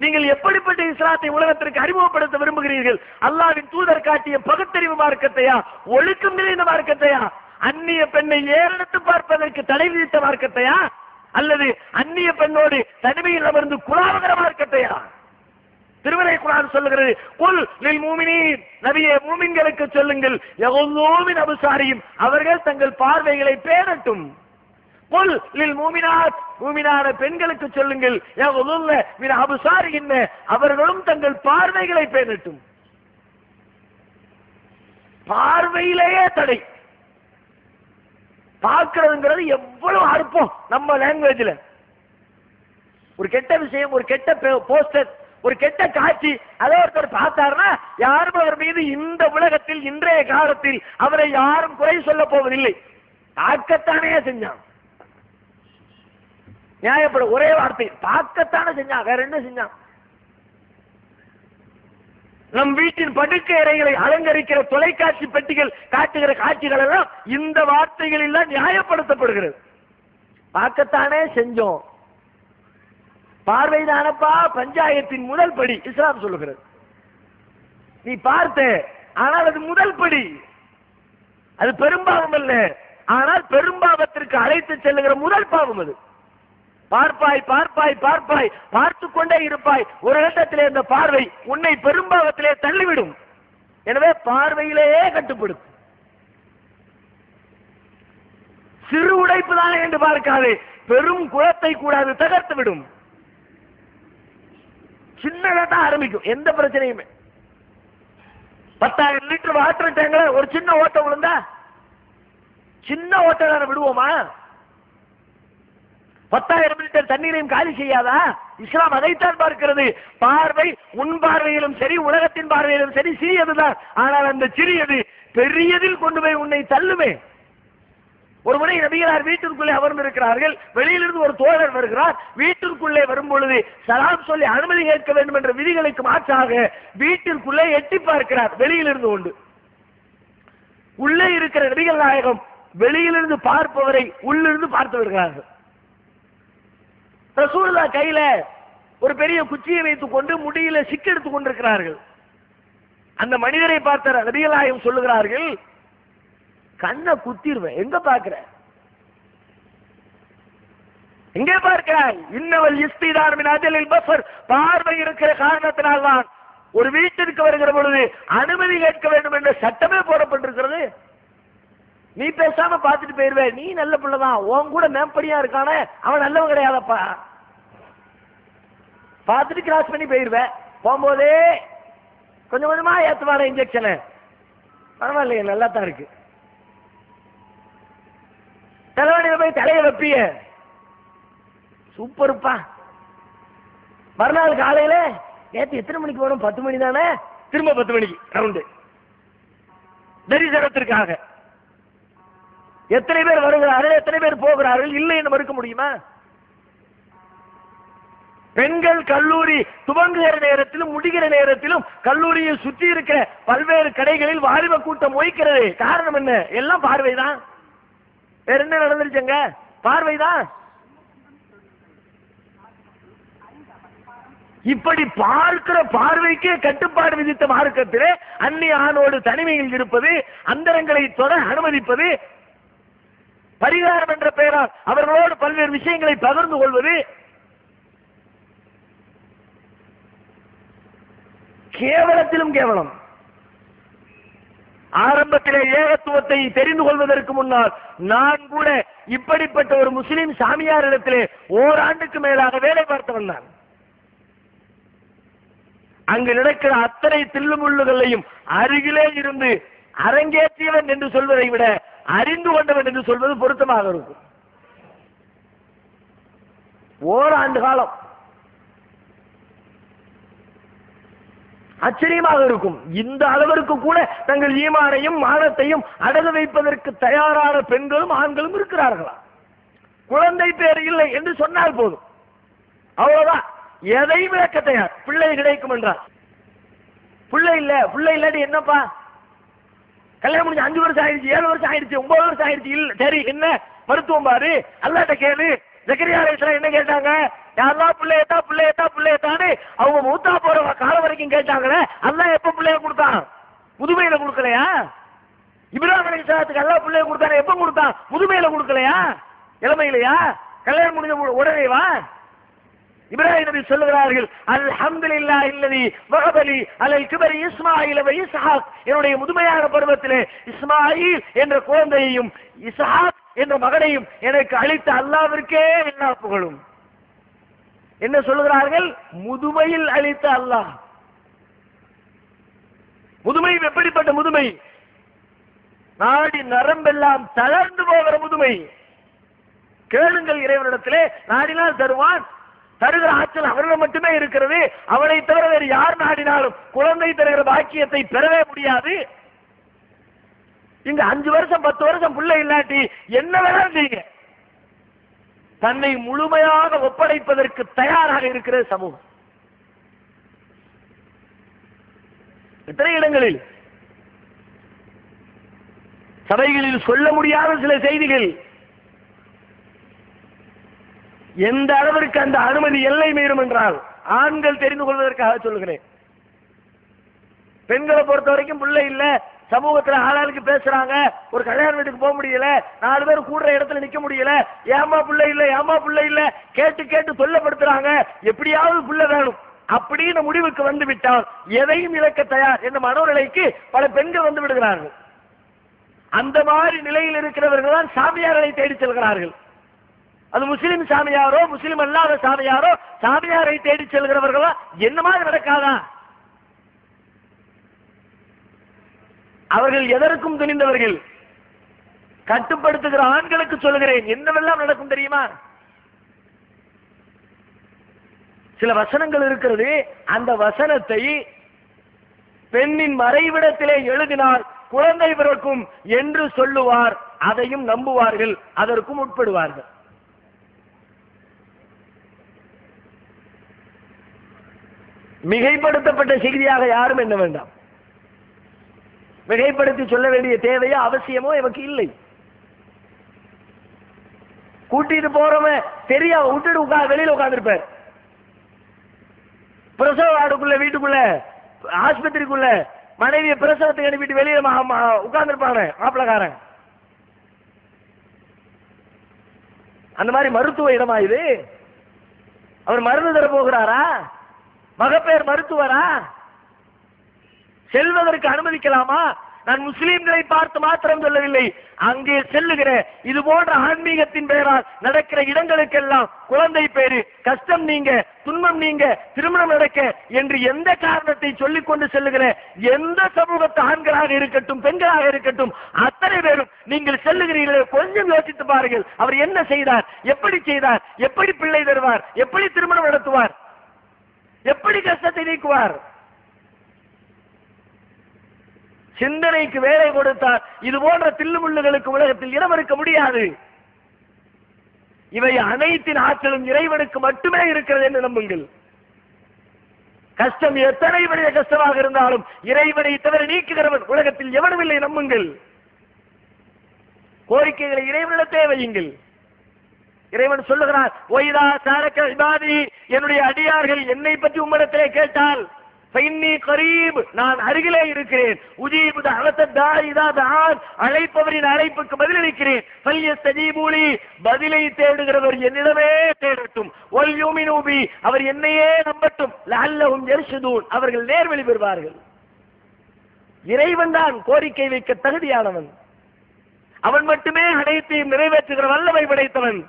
நீங்கள் எப்படிப்பட்ட இஸ்லாத்தை உலகத்திற்கு அறிமுகப்படுத்த விரும்புகிறீர்கள்? அல்லாஹ்வின் தூதர் காட்டிய பகுத்தறிவு மார்க்கத்தையா, ஒழுக்கம் நிறைந்த மார்க்கத்தையா, அந்நிய பெண்ணை ஏறெடுத்து பார்ப்பதற்கு தடை விதித்த மார்க்கத்தையா, அல்லது அந்நிய பெண்ணோடு தனிமையில் அமர்ந்து குலாவுகிற மார்க்கத்தையா? திருமறை குர்ஆன் சொல்லுகிறது, குல் லில் மூமினீன், நபியே மூமின்களுக்கு சொல்லுங்கள், யகுல்லூ மின் அப்சாரிஹிம், அவர்கள் தங்கள் பார்வைகளை பேணட்டும். குல் லில் மூமினாத், மூமினான பெண்களுக்கு சொல்லுங்கள், யகுல்லுன மின் அப்சாரிஹின், அவர்களும் தங்கள் பார்வைகளை பேணட்டும். பார்வையிலேயே தடை. பார்க்கிறதுங்கிறது எவ்வளவு அற்பம். நம்ம லாங்குவேஜ்ல ஒரு கெட்ட விஷயம், ஒரு கெட்ட போஸ்டர், ஒரு கெட்ட காட்சி, அதை ஒருத்தர் பார்த்தாருன்னா யாரும் அவர் மீது இந்த உலகத்தில் இன்றைய காலத்தில் அவரை யாரும் குறை சொல்ல போவதில்லை. தாக்கத்தானே செஞ்சான். நியாயப்பட ஒரே வார்த்தை, தாக்கத்தானே செஞ்சான், வேற என்ன செஞ்சான்? நம் வீட்டின் படுக்கை அறைகளை அலங்கரிக்கிற தொலைக்காட்சி பெட்டிகள் காட்டுகிற காட்சிகள் எல்லாம் இந்த வார்த்தைகளில் தான் நியாயப்படுத்தப்படுகிறது. பார்க்கத்தானே செஞ்சோம். பார்வைதானப்பா பஞ்சாயத்தின் முதல் படி இஸ்லாம் சொல்லுகிறது. நீ பார்த்த, ஆனால் அது முதல் படி. அது பெரும்பாவம் அல்ல, ஆனால் பெரும்பாவத்திற்கு அழைத்து செல்லுகிற முதல் பாவம் அது. பார்ப்பாய் பார்ப்பாய் பார்ப்பாய், பார்த்து கொண்டே இருப்பாய். ஒரு கட்டத்திலே இந்த பார்வை உன்னை பெரும்பாவத்திலே தள்ளிவிடும். எனவே பார்வையிலேயே கட்டுப்படுத்து. சிறு உடைப்பு தானே என்று பார்க்காது, பெரும் குளத்தை கூடாது தகர்த்து விடும். சின்னதான் ஆரம்பிக்கும் எந்த பிரச்சனையுமே. 10,000 லிட்டர் வாட்டர் டேங்க்ல ஒரு சின்ன ஓட்டம் விழுந்தா, சின்ன ஓட்டம் விடுவோமா? 10,000 லிட்டர் தண்ணீரையும் காலி செய்யாதா? இஸ்லாம் அதைத்தான் பார்க்கிறது. பார்வை உன் பார்வையிலும் சரி, உலகத்தின் பார்வையிலும் சரி சிறியதுதான். ஆனால் அந்த சிறியது பெரியதில் கொண்டு போய் உன்னை தள்ளுமே. ஒரு முறை நபிகளார் வீட்டிற்குள்ளே அமர்ந்திருக்கிறார்கள். வெளியிலிருந்து ஒரு தோழர் வருகிறார். வீட்டிற்குள்ளே வரும் பொழுது சலாம் சொல்லி அனுமதி கேட்க வேண்டும் என்ற விதிகளுக்கு மாற்றாக வீட்டிற்குள்ளே எட்டி பார்க்கிறார் வெளியிலிருந்து கொண்டு. உள்ளே இருக்கிற நபிகள் நாயகம் வெளியிலிருந்து பார்ப்பவரை உள்ளிருந்து பார்த்து வருகிறார்கள். ரசூலுல்லாஹ் கையில ஒரு பெரிய குச்சியை வைத்துக் கொண்டு முடியில சிக்கெடுத்துக் கொண்டிருக்கிறார்கள். அந்த மனிதரை பார்த்த நபிகள் நாயகம் சொல்லுகிறார்கள், கண்ணை குத்திடுவேன், எங்க பாக்குற? இங்கே பார்க்கிறாய், இன்னவல் இஸ்திதார் மின் அஜலில் பஸர், பார்வை இருக்கிற காரணத்தினால்தான் ஒரு வீட்டிற்கு வருகிற பொழுது அனுமதி கேட்க வேண்டும் என்ற சட்டமே போடப்பட்டிருக்கிறது. நீ பேசாம பார்த்துட்டு போயிருவே, நீ நல்ல பிள்ளைதான், உன் கூட மேம்படியா இருக்கானே அவன் நல்லவன் கிடையாதப்பா, பார்த்துட்டு கிராஸ் பண்ணி போயிருவேன். போகும்போதே கொஞ்சம் கொஞ்சமா ஏத்துவான இன்ஜெக்ஷனு, பரவாயில்லையே நல்லா தான் இருக்கு. தலைவனில போய் தலையை வைப்பிய, சூப்பருப்பா. மறுநாள் காலையில நேற்று எத்தனை மணிக்கு வரும், 10 மணி தானே, திரும்ப 10 மணிக்கு ரவுண்டு தரிசனத்திற்காக. எத்தனை பேர் வருகிறார்கள், எத்தனை பேர் போகிறார்கள், இல்லை என்று மறுக்க முடியுமா? பெண்கள் கல்லூரி துவங்குகிற நேரத்திலும் முடிகிற நேரத்திலும் கல்லூரியை சுற்றி இருக்கிற பல்வேறு கடைகளில் வாலிப கூட்டம் மொய்க்கிறது. காரணம் என்ன? எல்லாம் பார்வைதான். வேற என்ன நடந்துருச்சுங்க? பார்வைதான். இப்படி பார்க்கிற பார்வைக்கே கட்டுப்பாடு விதித்த மார்க்கத்திலே அந்நிய ஆணோடு தனிமையில் இருப்பது, அந்தரங்களை தொட அனுமதிப்பது, பரிகாரம் என்ற பெயரால் அவர்களோடு பல்வேறு விஷயங்களை பகிர்ந்து கொள்வது, கேவலத்திலும் கேவலம். ஆரம்பத்திலே ஏகத்துவத்தை தெரிந்து கொள்வதற்கு முன்னால் நான் கூட இப்படிப்பட்ட ஒரு முஸ்லிம் சாமியாரிடத்திலே ஓராண்டுக்கு மேலாக வேலை பார்த்தவன் நான். அங்கு நடக்கிற அத்தனை தில்லுமுள்ளுகளையும் அருகிலே இருந்து அரங்கேற்றியவன் என்று சொல்வதை விட அறிந்து கொண்டவன் என்று சொல்வது பொருத்தமாக இருக்கும். ஓராண்டு காலம் ஆச்சரியமாக இருக்கும். இந்த அளவிற்கு கூட தங்கள் ஈமானையும் மானத்தையும் அடகு வைப்பதற்கு தயாரான பெண்களும் ஆண்களும் இருக்கிறார்களா? குழந்தை பேர் இல்லை என்று சொன்னால் போதும், அவ்வளவுதான். எதை விளக்க தயார். பிள்ளை கிடைக்கும் என்றால் பிள்ளை இல்ல, பிள்ளை இல்லாட்டி என்னப்பா, கல்யாணம் முடிஞ்சு 5 வருஷம் ஆயிடுச்சு, 7 வருஷம் ஆயிடுச்சு, 9 வருஷம் ஆயிடுச்சு, இல்ல சரி என்ன மருத்துவம் பாரு, அல்லாட்ட கேளு. ஜக்கரியா அலைஹிஸ்ஸலாம் என்ன கேட்டாங்க? யாரெல்லாம் பிள்ளையத்தா பிள்ளையத்தா பிள்ளையத்தான்னு அவங்க மூத்தா போற காலம் வரைக்கும் கேட்டாங்களே, அல்லாஹ் எப்ப பிள்ளைய கொடுத்தான்? முதுமையில கொடுக்கலையா? இப்ராஹிம் அலைஹிஸ்ஸலாத்துக்கு அல்லாஹ் பிள்ளைய கொடுத்தானே, எப்ப கொடுத்தான்? முதுமையில கொடுக்கலையா? இளமையிலையா? கல்யாணம் முடிஞ்ச உடனேவா? இப்ராஹிம் நபி சொல்லுகிறார்கள், அல்ஹம்துலில்லாஹி அல்லதி வஹபலி அலல் கிபரி இஸ்மாயில் வ இஸ்ஹாக், என்னுடைய முதுமையான பருவத்திலே இஸ்மாயில் என்ற குழந்தையையும் இஸ்ஹாக் என்ற மகனையும் எனக்கு அளித்த அல்லாஹ்விற்கே எல்லா புகழும். என்ன சொல்லுகிறார்கள்? முதுமையில் அளித்த அல்லாஹ். முதுமை எப்படிப்பட்ட முதுமை? நாடி நரம்பெல்லாம் தளர்ந்து போகிற முதுமை. கேளுங்கள் இறைவனிடத்திலே, நாடினால் தருவான். தருகிற ஆற்றல் அவர்கள் மட்டுமே இருக்கிறது. அவனை தவிர வேறு யார் நாடினாலும் குழந்தை தருகிற பாக்கியத்தை பெறவே முடியாது. இங்க 5 வருஷம் 10 வருஷம் பிள்ளை இல்லாட்டி என்ன வேணாலும் செய்யுங்க, தன்னை முழுமையாக ஒப்படைப்பதற்கு தயாராக இருக்கிற சமூகம். எத்தனை இடங்களில் சபைகளில் சொல்ல முடியாத சில செய்திகள். எந்த அளவிற்கு அந்த அனுமதி எல்லை மீறும் என்றால், ஆண்கள் தெரிந்து கொள்வதற்காக சொல்லுகிறேன். பெண்களை பொறுத்த வரைக்கும் பிள்ளை இல்ல, சமூகத்தில் ஆளாளுக்கு பேசுறாங்க, ஒரு கல்யாண வீட்டுக்கு போக முடியல, 4 பேர் கூடுற இடத்துல நிக்க முடியல, ஏமா பிள்ளை இல்ல ஏமா பிள்ளை இல்ல கேட்டு கேட்டு தொல்லப்படுத்துறாங்க, எப்படியாவது பிள்ளை வேணும் அப்படின்னு முடிவுக்கு வந்து விட்டால் எதையும் இழக்க தயார் என்ற மனோநிலைக்கு பல பெண்கள் வந்து விடுகிறார்கள். அந்த மாதிரி நிலையில் இருக்கிறவர்கள் தான் சாமியார்களை தேடி செல்கிறார்கள். அது முஸ்லிம் சாமியாரோ முஸ்லிம் அல்லாத சாமியாரோ சாமியாரை தேடி செல்கிறவர்களா என்ன மாதிரி நடக்காதா? அவர்கள் எதற்கும் துணிந்தவர்கள். கட்டுப்படுத்துகிற ஆண்களுக்கு சொல்லுகிறேன், என்னவெல்லாம் நடக்கும் தெரியுமா? சில வசனங்கள் இருக்கிறது, அந்த வசனத்தை பெண்ணின் மறைவிடத்திலே எழுதினால் குழந்தை பிறக்கும் என்று சொல்லுவார், அதையும் நம்புவார்கள், அதற்கும் உட்படுவார்கள். மிகைப்படுத்தப்பட்ட செய்தியாக யாரும் என்ன வேண்டாம். மிகைப்படுத்தி சொல்ல வேண்டிய தேவையோ அவசியமோ எனக்கு இல்லை. கூட்டிட்டு போறவன் தெரியா விட்டுட்டு வெளியில உட்கார்ந்துருப்பார். பிரசவ வார்டுக்குள்ள வீட்டுக்குள்ள ஆஸ்பத்திரிக்குள்ள மனைவியை பிரசவத்துக்கு அனுப்பிட்டு வெளியில உட்கார்ந்துருப்பாங்க மாப்பிளக்காரன். அந்த மாதிரி மருத்துவ இடமா இது? அவர் மருந்து தர போகிறாரா? மகப்பேர் மருத்துவரா? செல்வதற்கு அனுமதிக்கலாமா? நான் முஸ்லீம்களை பார்த்து மாத்திரம் சொல்லவில்லை, அங்கே செல்லுகிற இது போன்ற ஆன்மீகத்தின் பெயரால் நடக்கிற இடங்களுக்கெல்லாம் குழந்தை பேரு, கஷ்டம் நீங்க, துன்பம் நீங்க, திருமணம் நடக்க என்று எந்த காரணத்தை சொல்லிக் கொண்டு செல்லுகிற எந்த சமூகத்து ஆண்களாக இருக்கட்டும் பெண்களாக இருக்கட்டும் அத்தனை பேரும் நீங்கள் செல்லுகிறீர்களே, கொஞ்சம் யோசித்து பாருங்கள். அவர் என்ன செய்தார், எப்படி செய்தார், எப்படி பிள்ளை தருவார், எப்படி திருமணம் நடத்துவார், எப்படி கஷ்டத்தை நீக்குவார்? சிந்தனைக்கு வேலை கொடுத்தார். இது போன்ற தில்லுமுள்ளுகளுக்கு உலகத்தில் இடம் இருக்க முடியாது. இவை அனைத்தின் ஆற்றலும் இறைவனுக்கு மட்டுமே இருக்கிறது என்று நம்புங்கள். கஷ்டம் எத்தனை பெரிய கஷ்டமாக இருந்தாலும் இறைவனை தவிர நீக்குகிறவன் உலகத்தில் எவனும் இல்லை, நம்புங்கள். கோரிக்கைகளை இறைவனிடத்தே வையுங்கள். இறைவன் சொல்லுகிறார், ஒய்தா சாரக்க இபாதி, என்னுடைய அடியார்கள் என்னை பற்றி உம்மிடத்திலே கேட்டால் நான் அருகிலே இருக்கிறேன். உஜீபு தஅவத தாஇ இதா தஆன், அழைப்பவரின் அழைப்புக்கு பதிலளிக்கிறேன். ஃபல்யஸ்தஜீபூலி, பதிலை தேடுகிறவர் என்னிடமே தேடட்டும். வல்யுமினு பி, அவர் என்னையே நம்பட்டும். லஅல்லஹும் யர்ஷுதூன், அவர்கள் நேர்வழி பெறுவார்கள். இறைவன் தான் கோரிக்கை வைக்க தகுதியானவன். அவன் மட்டுமே அனைத்தையும் நிறைவேற்றுகிற வல்லமை படைத்தவன்.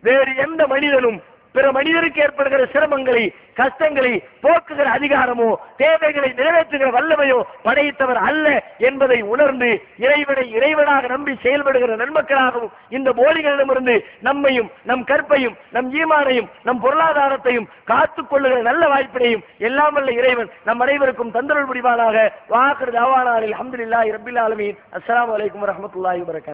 வேறு எந்த மனிதனும் பிற மனிதருக்கு ஏற்படுகிற சிரமங்களை கஷ்டங்களை போக்குகிற அதிகாரமோ தேவைகளை நிறைவேற்றுகிற வல்லமையோ படைத்தவர் அல்ல என்பதை உணர்ந்து இறைவனை இறைவனாக நம்பி செயல்படுகிற நன்மக்களாகவும் இந்த போலிகளிடமிருந்து நம்மையும் நம் கற்பையும் நம் ஈமானையும் நம் பொருளாதாரத்தையும் காத்துக் கொள்ளுகிற நல்ல வாய்ப்பினையும் எல்லாம் வல்ல இறைவன் நம் அனைவருக்கும் தந்தருள் புரிவானாக. வாஹிரு தஅவானா அல்ஹம்துலில்லாஹி ரப்பில் ஆலமீன். அஸ்ஸலாமு அலைக்கும் வரஹ்மத்துல்லாஹி வபரகாத்துஹு.